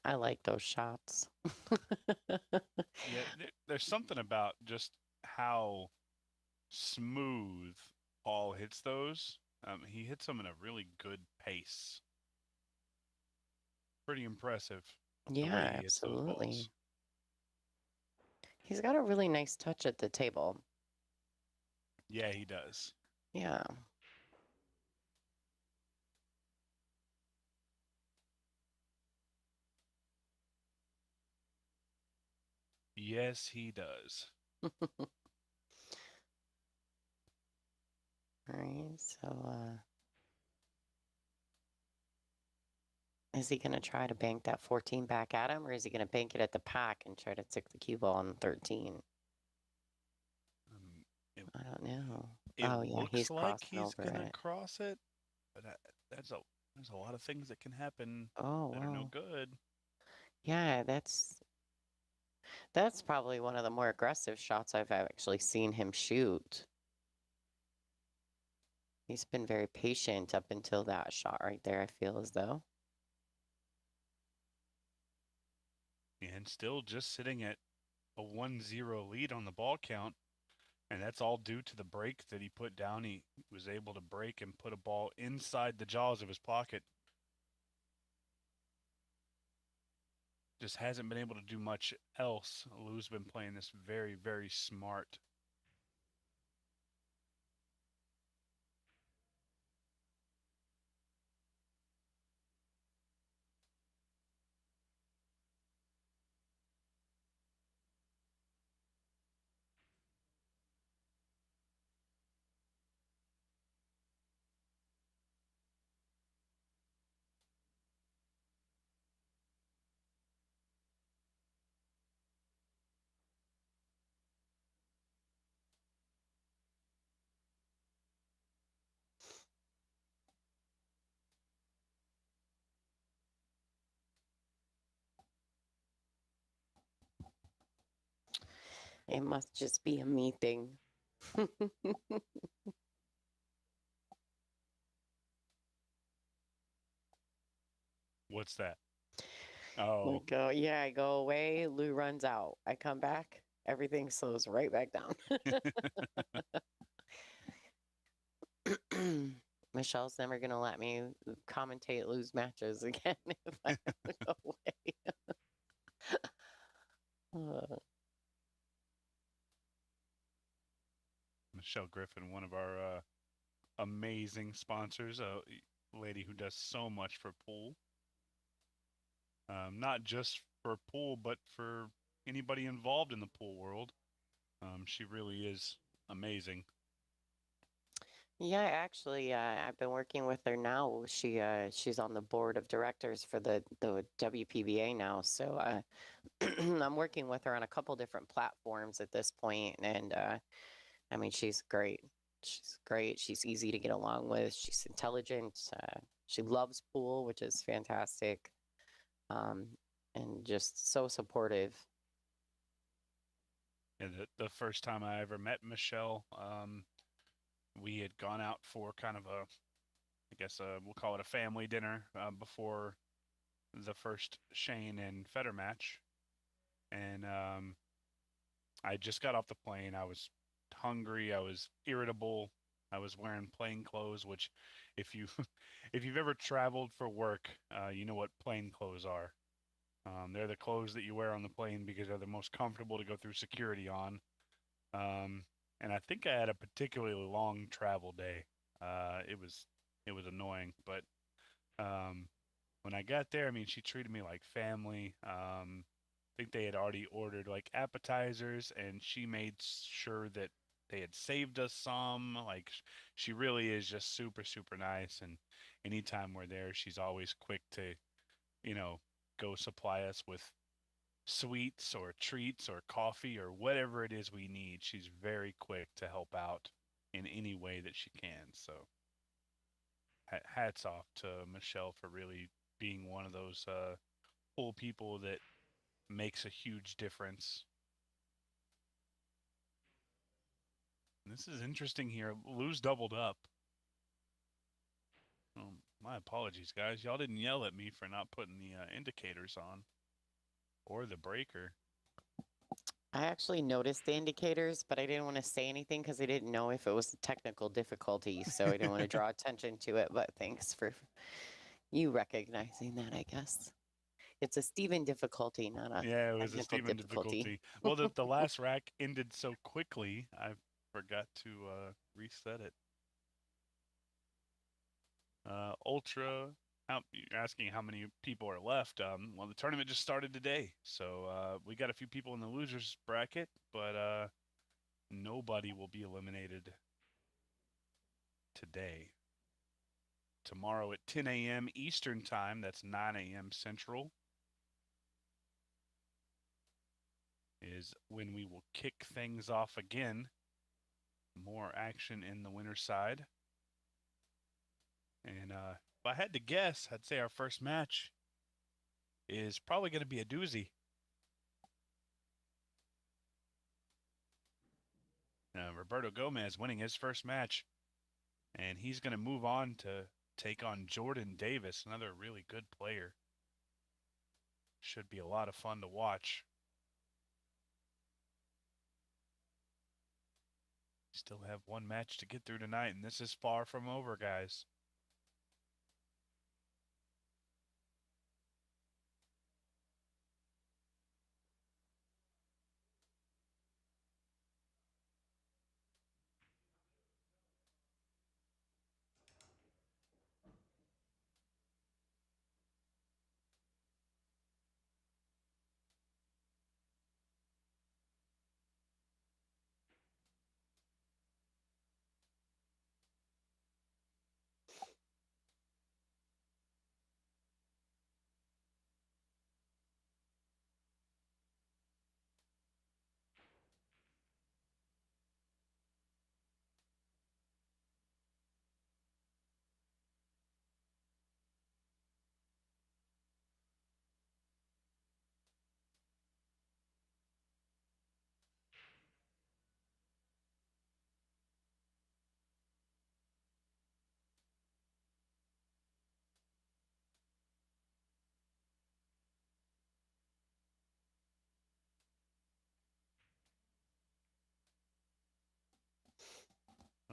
I like those shots. Yeah, there's something about just how smooth Paul hits those. He hits them in a really good pace. Pretty impressive the Yeah, way he hits those absolutely. balls. He's got a really nice touch at the table. Yeah, he does. Yeah. Yes, he does. All right, so is he going to try to bank that 14 back at him, or is he going to bank it at the pack and try to tick the cue ball on 13? I don't know. It Oh, yeah, looks he's like crossing he's over gonna it. cross it, but there's a lot of things that can happen Oh, that are no wow. good. Yeah, that's probably one of the more aggressive shots I've actually seen him shoot. He's been very patient up until that shot right there, I feel as though. And still just sitting at a 1-0 lead on the ball count. And that's all due to the break that he put down. He was able to break and put a ball inside the jaws of his pocket. Just hasn't been able to do much else. Lou's been playing this very, very smart. It must just be a me thing. What's that? Oh, Like, yeah, I go away, Lou runs out. I come back, everything slows right back down. Michelle's never gonna let me commentate Lou's matches again if I go away. Michelle Griffin, one of our amazing sponsors, a lady who does so much for pool. Not just for pool, but for anybody involved in the pool world. She really is amazing. Yeah, actually, I've been working with her now. She's on the board of directors for the WPBA now. So I'm working with her on a couple different platforms at this point, and I mean, she's great. She's great. She's easy to get along with. She's intelligent. She loves pool, which is fantastic, um, and just so supportive. And the first time I ever met Michelle, we had gone out for kind of I guess we'll call it a family dinner before the first Shane and Federer match. And I just got off the plane. I was hungry. I was irritable. I was wearing plain clothes, which, if you if you've ever traveled for work, you know what plain clothes are. They're the clothes that you wear on the plane because they're the most comfortable to go through security on. Um, and I think I had a particularly long travel day. It was annoying, but um, when I got there, I mean, she treated me like family. I think they had already ordered like appetizers, and she made sure that they had saved us some. Like, she really is just super, super nice. And anytime we're there, she's always quick to, you know, go supply us with sweets or treats or coffee or whatever it is we need. She's very quick to help out in any way that she can. So hats off to Michelle for really being one of those cool people that makes a huge difference. And this is interesting here. Lou's doubled up. Oh, my apologies, guys. Y'all didn't yell at me for not putting the indicators on or the breaker. I actually noticed the indicators, but I didn't want to say anything because I didn't know if it was a technical difficulty, so I didn't want to draw attention to it. But thanks for you recognizing that, I guess. It's a Steven difficulty, not a Yeah, it was a technical Steven difficulty. difficulty. Well, the last rack ended so quickly, I forgot to reset it. Ultra You're asking how many people are left. Well, the tournament just started today, so we got a few people in the losers bracket, but nobody will be eliminated today. Tomorrow at 10 a.m. Eastern Time, that's 9 a.m. Central, is when we will kick things off again. More action in the winner's side. And if I had to guess, I'd say our first match is probably going to be a doozy. Roberto Gomez winning his first match, and he's going to move on to take on Jordan Davis, another really good player. Should be a lot of fun to watch. Still have one match to get through tonight, and this is far from over, guys.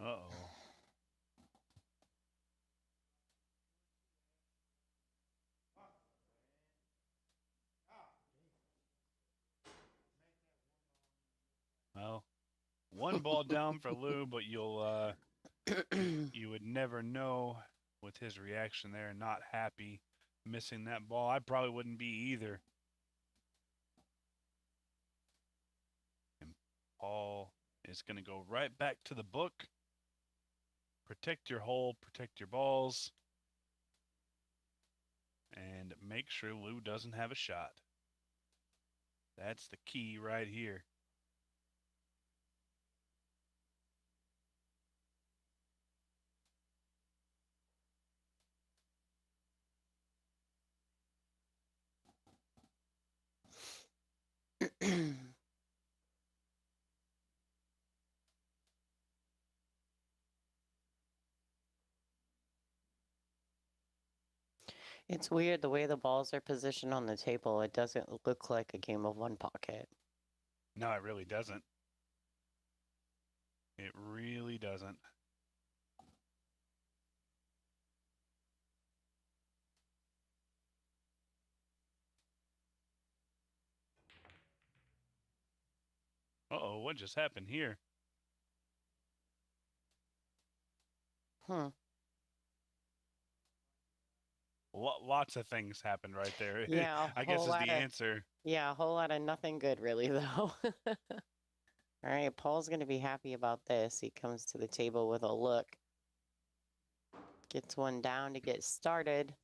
Uh-oh. Well, one ball down for Lou, but you would never know with his reaction there, not happy missing that ball. I probably wouldn't be either. And Paul is going to go right back to the book. Protect your hole, protect your balls, and make sure Lou doesn't have a shot. That's the key right here. It's weird the way the balls are positioned on the table. It doesn't look like a game of one pocket. No, it really doesn't. It really doesn't. Uh-oh, what just happened here? Lots of things happened right there. Yeah, I guess is the answer. Yeah, a whole lot of nothing good, really, though. All right, Paul's going to be happy about this. He comes to the table with a look. Gets one down to get started.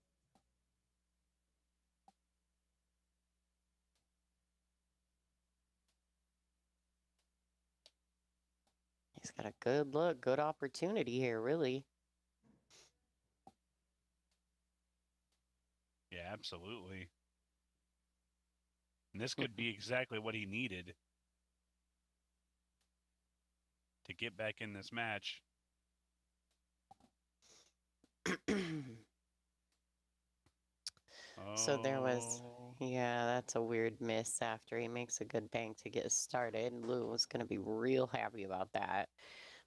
He's got a good look, good opportunity here, really. Yeah, absolutely. And this could be exactly what he needed to get back in this match. So there was, yeah, that's a weird miss after he makes a good bank to get started. Lou was going to be real happy about that.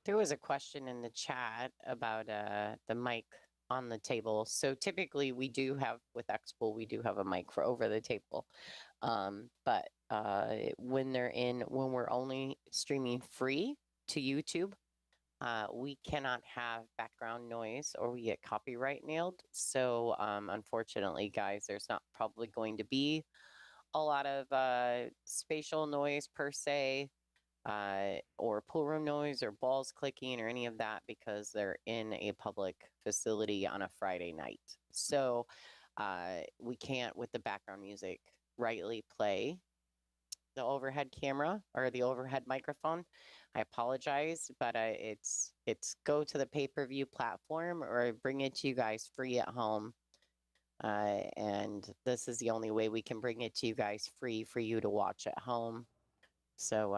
There was a question in the chat about the mic on the table. So typically we do have, with X-Pool, we do have a mic for over the table. But when we're only streaming free to YouTube, we cannot have background noise or we get copyright nailed. So, unfortunately, guys, there's not probably going to be a lot of spatial noise per se, or pool room noise or balls clicking or any of that because they're in a public facility on a Friday night. So, we can't, with the background music, rightly play the overhead camera or the overhead microphone. I apologize, but it's go to the pay-per-view platform or bring it to you guys free at home. And this is the only way we can bring it to you guys free for you to watch at home. So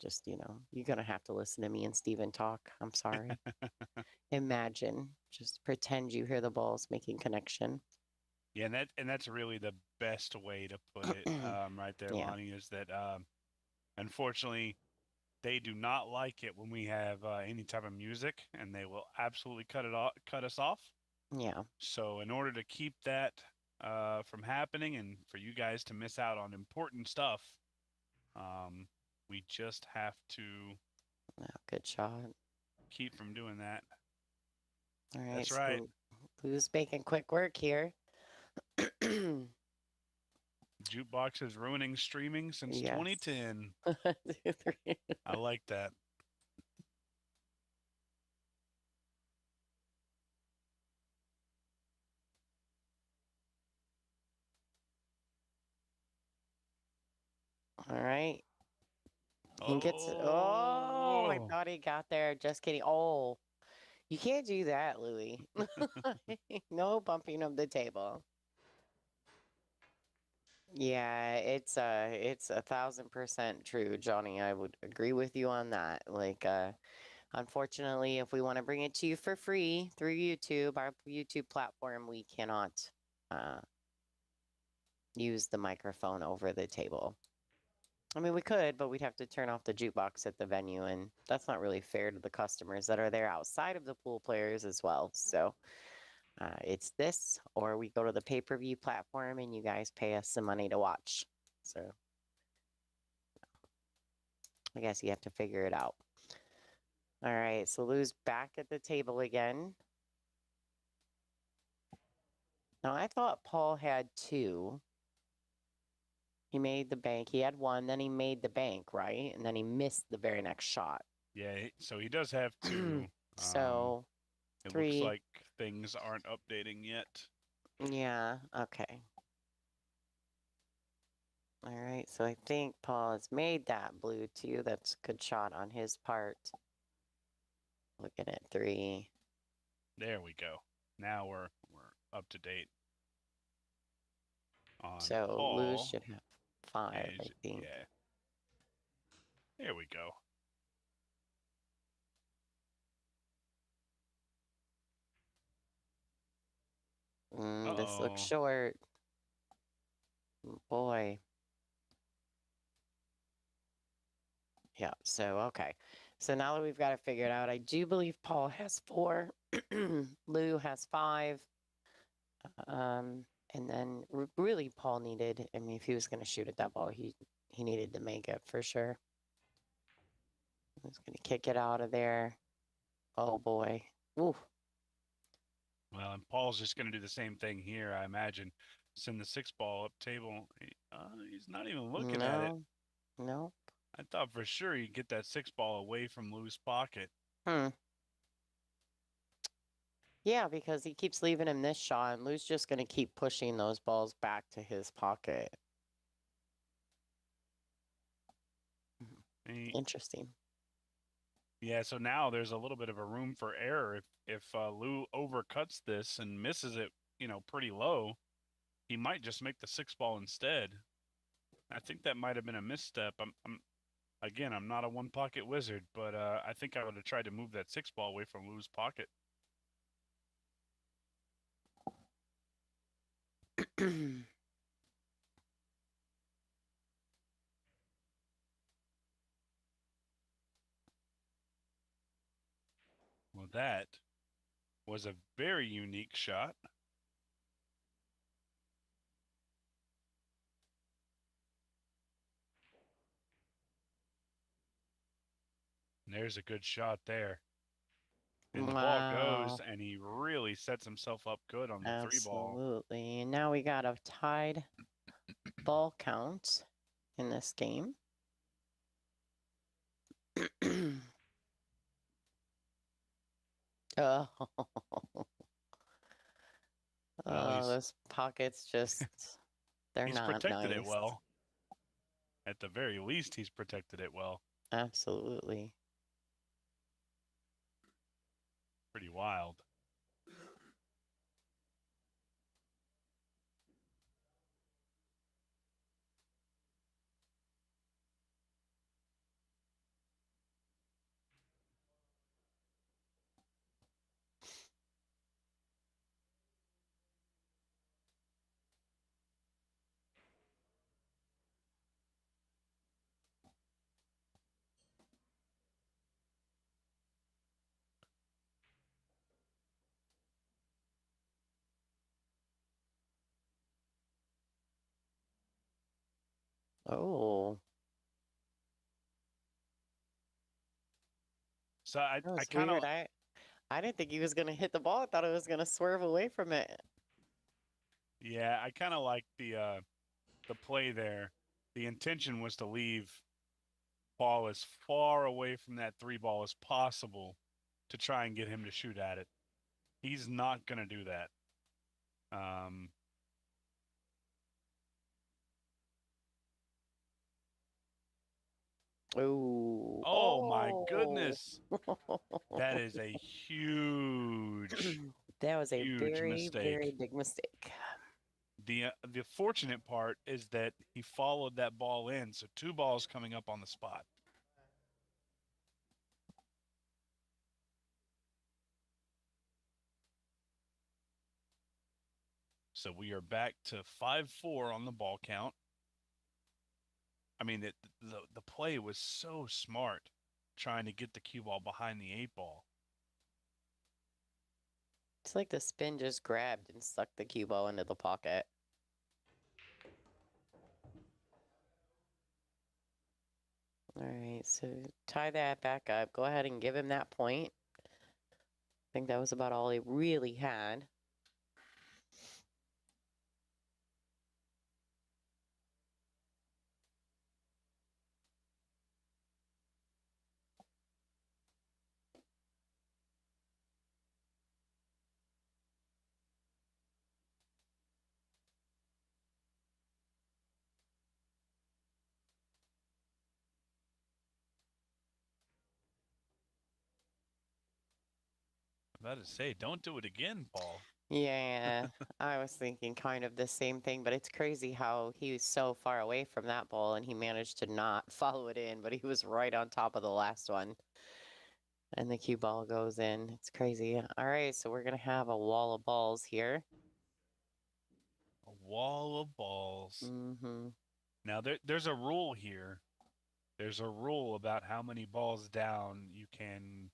just, you're going to have to listen to me and Steven talk. I'm sorry. Imagine, just pretend you hear the balls making connection. Yeah, and that's really the best way to put it, right there, Yeah. Lonnie, is that unfortunately they do not like it when we have any type of music, and they will absolutely cut us off. Yeah. So in order to keep that from happening and for you guys to miss out on important stuff, we just have to Oh, good shot. keep from doing that. All right. That's right. Who's making quick work here? Jukebox is ruining streaming since Yes. 2010. 1, 2, 3. I like that. All right. He gets. Oh, I thought he got there. Just kidding. Oh, you can't do that, Louis. No bumping of the table. Yeah, it's 1,000% true, Johnny. I would agree with you on that. Like, unfortunately, if we want to bring it to you for free through YouTube, our YouTube platform, we cannot use the microphone over the table. I mean, we could, but we'd have to turn off the jukebox at the venue, and that's not really fair to the customers that are there outside of the pool players as well. So it's this, or we go to the pay-per-view platform and you guys pay us some money to watch. So I guess you have to figure it out. All right, so Lou's back at the table again. Now, I thought Paul had 2. He made the bank. He had 1, then he made the bank, right? And then he missed the very next shot. Yeah, so he does have 2. So it 3. looks like things aren't updating yet. Yeah, okay. All right, so I think Paul has made that blue too. That's a good shot on his part. Looking at 3. There we go. Now we're up to date. So Paul, Lou should have 5, I think. Yeah. There we go. This looks short. Boy. Yeah, so okay. So now that we've got it figured out, I do believe Paul has 4. Lou has 5. And then really Paul needed, I mean, if he was going to shoot at that ball, he needed to make it for sure. He's going to kick it out of there. Oh boy. Ooh. Well, and Paul's just going to do the same thing here, I imagine. Send the 6 ball up table. He's not even looking at it. No. I thought for sure he'd get that 6 ball away from Lou's pocket. Yeah, because he keeps leaving him this shot, and Lou's just going to keep pushing those balls back to his pocket. Interesting. Yeah, so now there's a little bit of a room for error. If Lou overcuts this and misses it, pretty low, he might just make the 6 ball instead. I think that might have been a misstep. I'm not a one pocket wizard, but I think I would have tried to move that 6 ball away from Lou's pocket. Well, that was a very unique shot. And there's a good shot there. And the ball goes, and he really sets himself up good on the 3-ball. Absolutely. And now we got a tied ball count in this game. Oh, Well, those pockets just, they're he's not protected it nice. well. At the very least, he's protected it well. Absolutely. Pretty wild. Oh, So I that was kind of weird. I didn't think he was going to hit the ball. I thought it was going to swerve away from it. yeah, I kind of like the play there. The intention was to leave ball as far away from that 3-ball as possible to try and get him to shoot at it. He's not going to do that. Ooh. Oh my goodness. That is a huge, That was a huge very, mistake. very big mistake. The fortunate part is that he followed that ball in, so 2 balls coming up on the spot. So we are back to 5-4 on the ball count. I mean, the play was so smart, trying to get the cue ball behind the 8-ball. It's like the spin just grabbed and sucked the cue ball into the pocket. All right, so tie that back up. Go ahead and give him that point. I think that was about all he really had. I'm about to say, don't do it again, Paul. Yeah, I was thinking kind of the same thing, but it's crazy how he was so far away from that ball and he managed to not follow it in, but he was right on top of the last one. And the cue ball goes in. It's crazy. All right, so we're going to have a wall of balls here. A wall of balls. Mm-hmm. Now, there's a rule here. There's a rule about how many balls down you can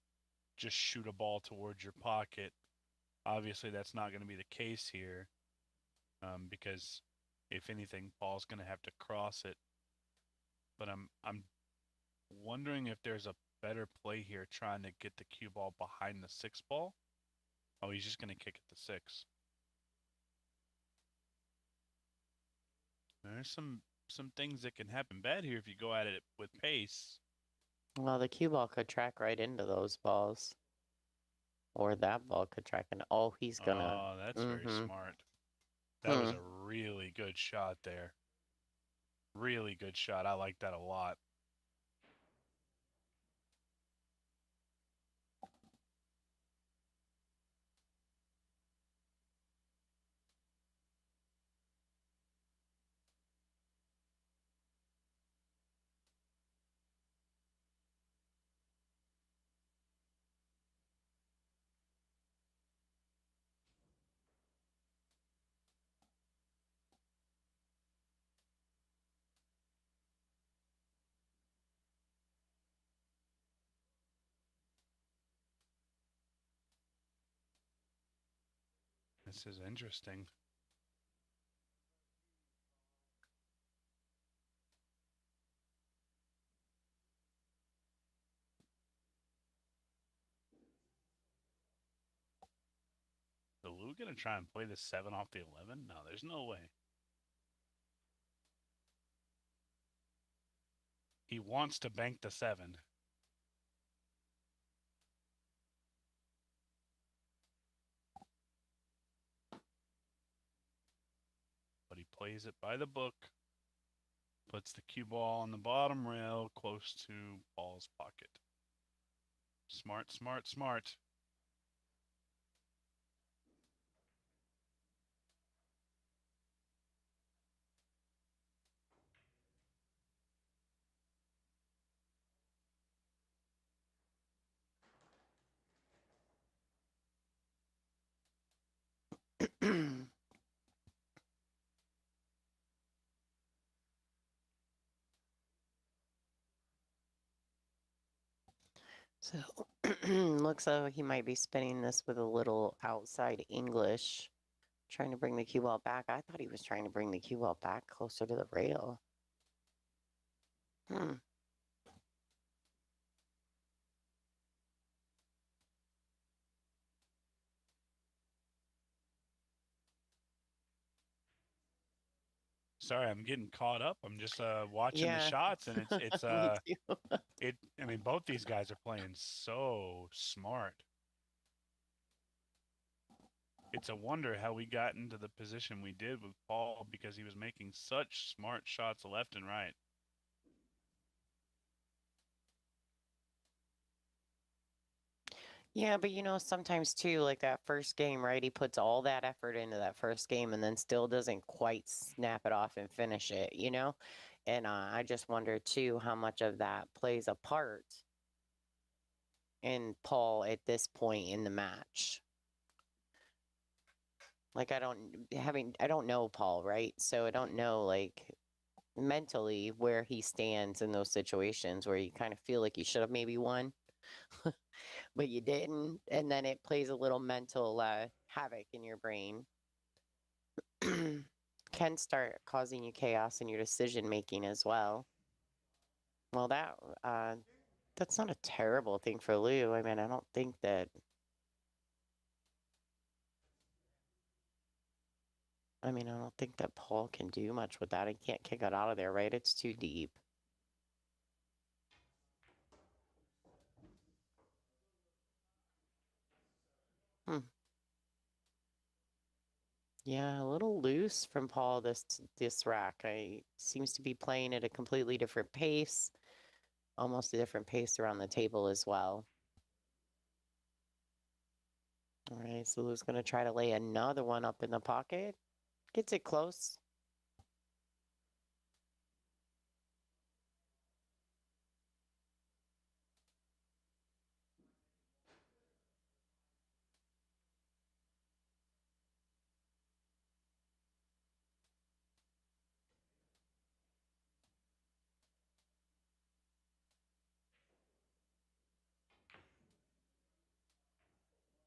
just shoot a ball towards your pocket. Obviously, that's not going to be the case here, because if anything, Paul's going to have to cross it. But I'm wondering if there's a better play here, trying to get the cue ball behind the 6-ball. Oh, he's just going to kick it to 6. There's some things that can happen bad here if you go at it with pace. Well, the cue ball could track right into those balls. Or that ball could track in. Oh, he's gonna. Oh, that's very smart. That was a really good shot there. Really good shot. I like that a lot. This is interesting. Lou gonna try and play the 7 off the 11? No, there's no way. He wants to bank the 7. But he plays it by the book. Puts the cue ball on the bottom rail close to Paul's pocket. Smart, smart, smart. So looks like he might be spinning this with a little outside English, trying to bring the cue ball back. I thought he was trying to bring the cue ball back closer to the rail. Hmm. Sorry, I'm getting caught up. I'm just watching the Yeah. shots, and it's Me too. I mean, both these guys are playing so smart. It's a wonder how we got into the position we did with Paul, because he was making such smart shots left and right. Yeah, but you know, sometimes too, like that first game, right? He puts all that effort into that first game and then still doesn't quite snap it off and finish it, you know? And I just wonder too how much of that plays a part in Paul at this point in the match. Like I don't know Paul, right? So I don't know like mentally where he stands in those situations where you kind of feel like you should have maybe won. But you didn't, and then it plays a little mental havoc in your brain. Can start causing you chaos in your decision making as well. Well, that's not a terrible thing for Lou. I mean, I don't think that. I mean, I don't think that Paul can do much with that. He can't kick it out of there, right? It's too deep. Hmm. Yeah, a little loose from Paul this rack. I seems to be playing at a completely different pace, almost a different pace around the table as well. All right, so Lou's going to try to lay another one up in the pocket. Gets it close.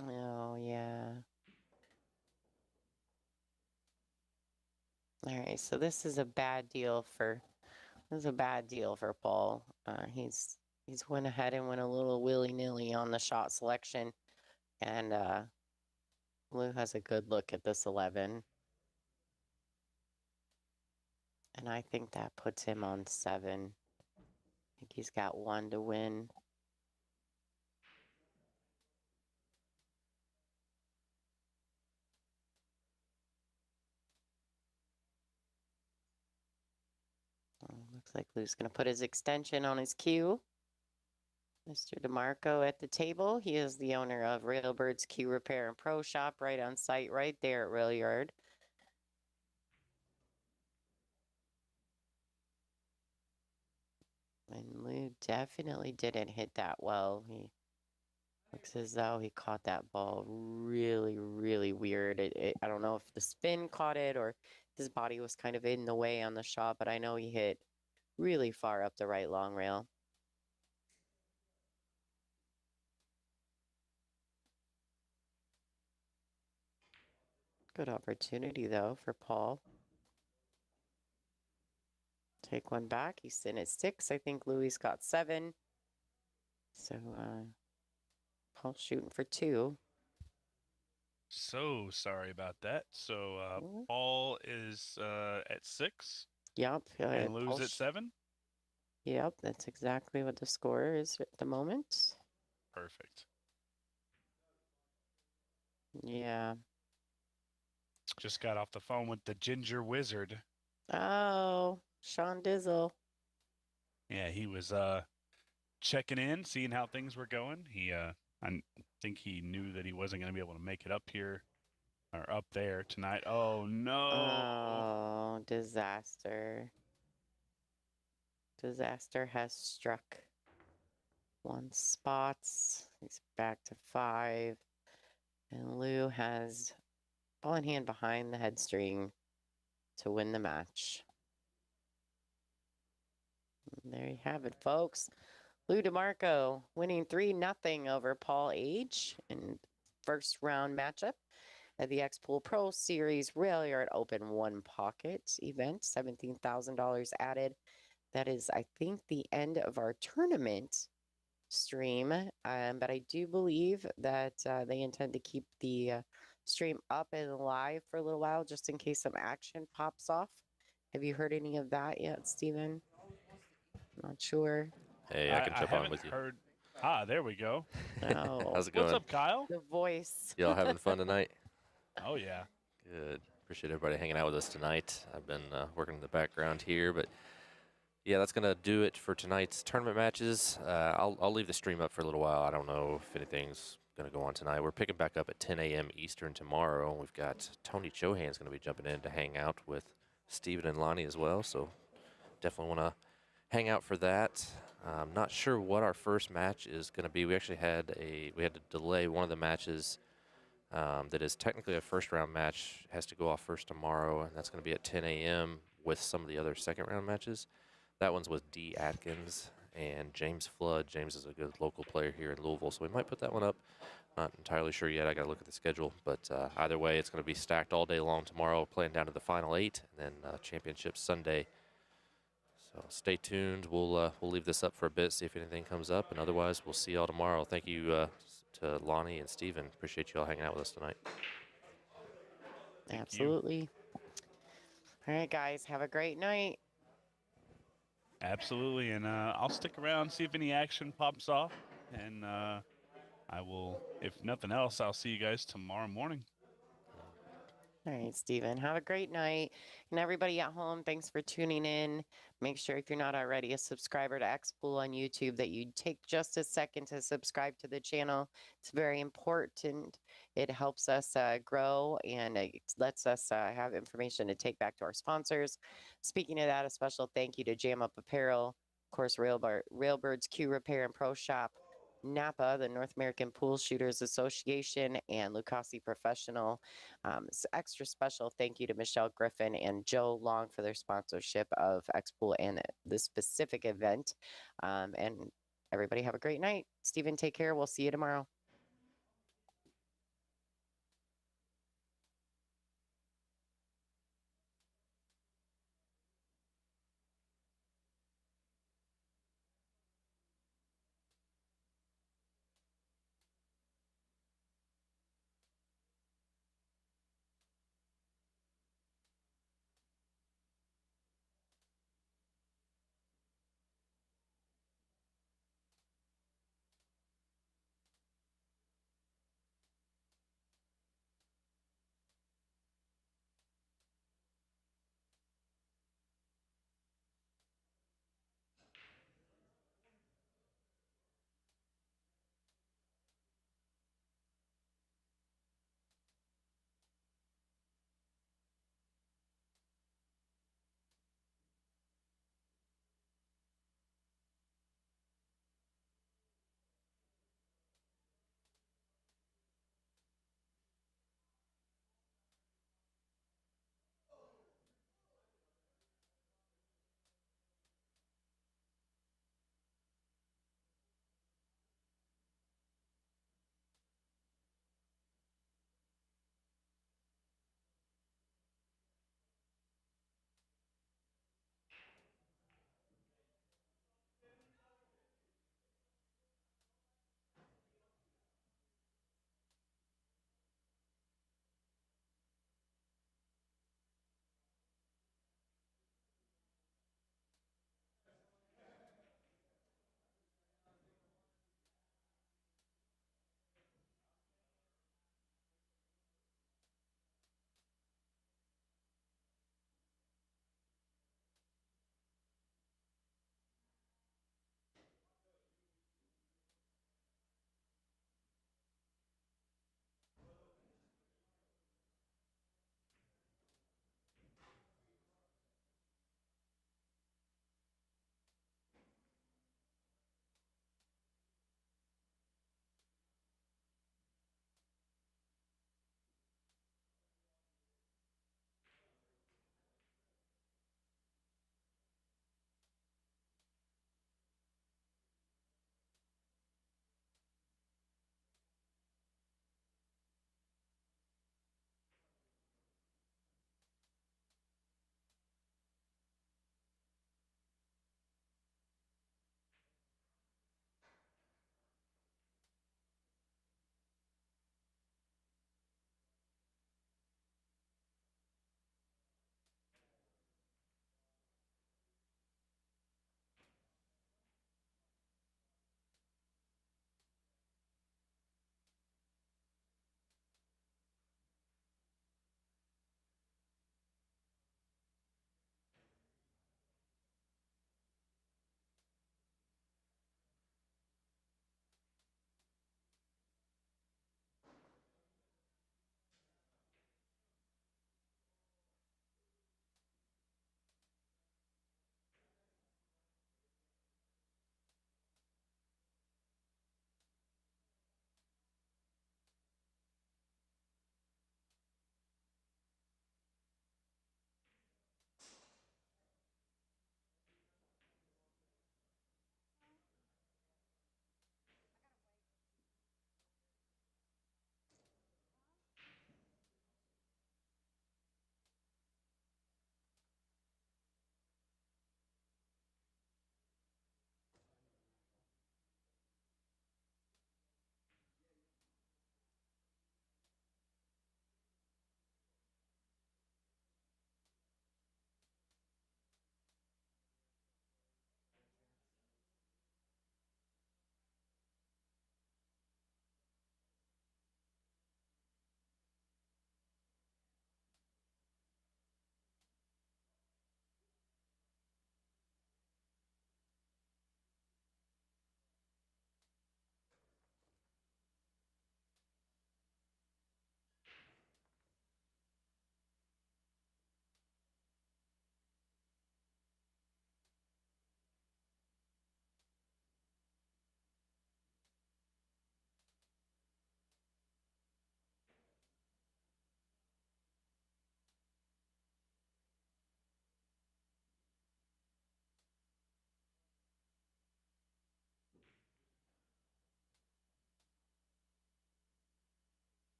Oh, yeah. All right, so this is a bad deal for Paul. He's went ahead and went a little willy-nilly on the shot selection, and Lou has a good look at this 11. And I think that puts him on 7. I think he's got 1 to win. Looks like Lou's going to put his extension on his cue. Mr. DeMarco at the table. He is the owner of Railbird's Cue Repair and Pro Shop right on site right there at Railyard. And Lou definitely didn't hit that well. He looks as though he caught that ball really, really weird. I don't know if the spin caught it or his body was kind of in the way on the shot, but I know he hit really far up the right long rail. Good opportunity, though, for Paul. Take one back. He's in at 6. I think Louis got 7. So, Paul's shooting for 2. So sorry about that. So Mhm. Paul is at 6 Yep. and Lou's Paul at 7. Yep, that's exactly what the score is at the moment. Perfect. Yeah. Just got off the phone with the Ginger Wizard. Oh, Sean Dizzle. Yeah, he was checking in, seeing how things were going. I think he knew that he wasn't going to be able to make it up here or up there tonight. Oh no. Oh, disaster. Disaster has struck. 1 spots. He's back to 5. And Lou has ball in hand behind the head string to win the match. And there you have it, folks. Lou DeMarco winning 3-0 over Paul Age in first round matchup at the X-Pool Pro Series Railyard Open One Pocket event. $17,000 added. That is, I think, the end of our tournament stream. But I do believe that they intend to keep the stream up and live for a little while just in case some action pops off. Have you heard any of that yet, Steven? Not sure. Hey, I can I jump on haven't with you. heard. There we go. Oh, How's it What's going? up, Kyle? the voice. Y'all having fun tonight? Oh yeah. Good. Appreciate everybody hanging out with us tonight. I've been working in the background here, but yeah, that's gonna do it for tonight's tournament matches. I'll leave the stream up for a little while. I don't know if anything's gonna go on tonight. We're picking back up at 10 a.m. Eastern tomorrow. We've got Tony Chohan's gonna be jumping in to hang out with Steven and Lonnie as well. So definitely want to hang out for that. I'm not sure what our first match is going to be. We actually had to delay one of the matches that is technically a first round match. Has to go off first tomorrow, and that's going to be at 10 a.m. with some of the other second round matches. That one's with D. Atkins and James Flood. James is a good local player here in Louisville, so we might put that one up. Not entirely sure yet. I got to look at the schedule, but either way, it's going to be stacked all day long tomorrow, playing down to the final 8, and then championship Sunday. So stay tuned. We'll leave this up for a bit, see if anything comes up, and otherwise we'll see y'all tomorrow. Thank you to Lonnie and Steven. Appreciate you all hanging out with us tonight. Thank you. Absolutely. All right, guys, have a great night. Absolutely, and I'll stick around, see if any action pops off, and I will, if nothing else, I'll see you guys tomorrow morning. All right, Steven, have a great night. And everybody at home, thanks for tuning in. Make sure if you're not already a subscriber to X-Pool on YouTube that you take just a second to subscribe to the channel. It's very important. It helps us grow, and it lets us have information to take back to our sponsors. Speaking of that, a special thank you to Jam Up Apparel, of course, Railbird's Q Repair and Pro Shop, NAPA, the North American Pool Shooters Association, and Lucasi Professional. Extra special thank you to Michelle Griffin and Joe Long for their sponsorship of X-Pool and this specific event. And everybody have a great night. Steven, take care. We'll see you tomorrow.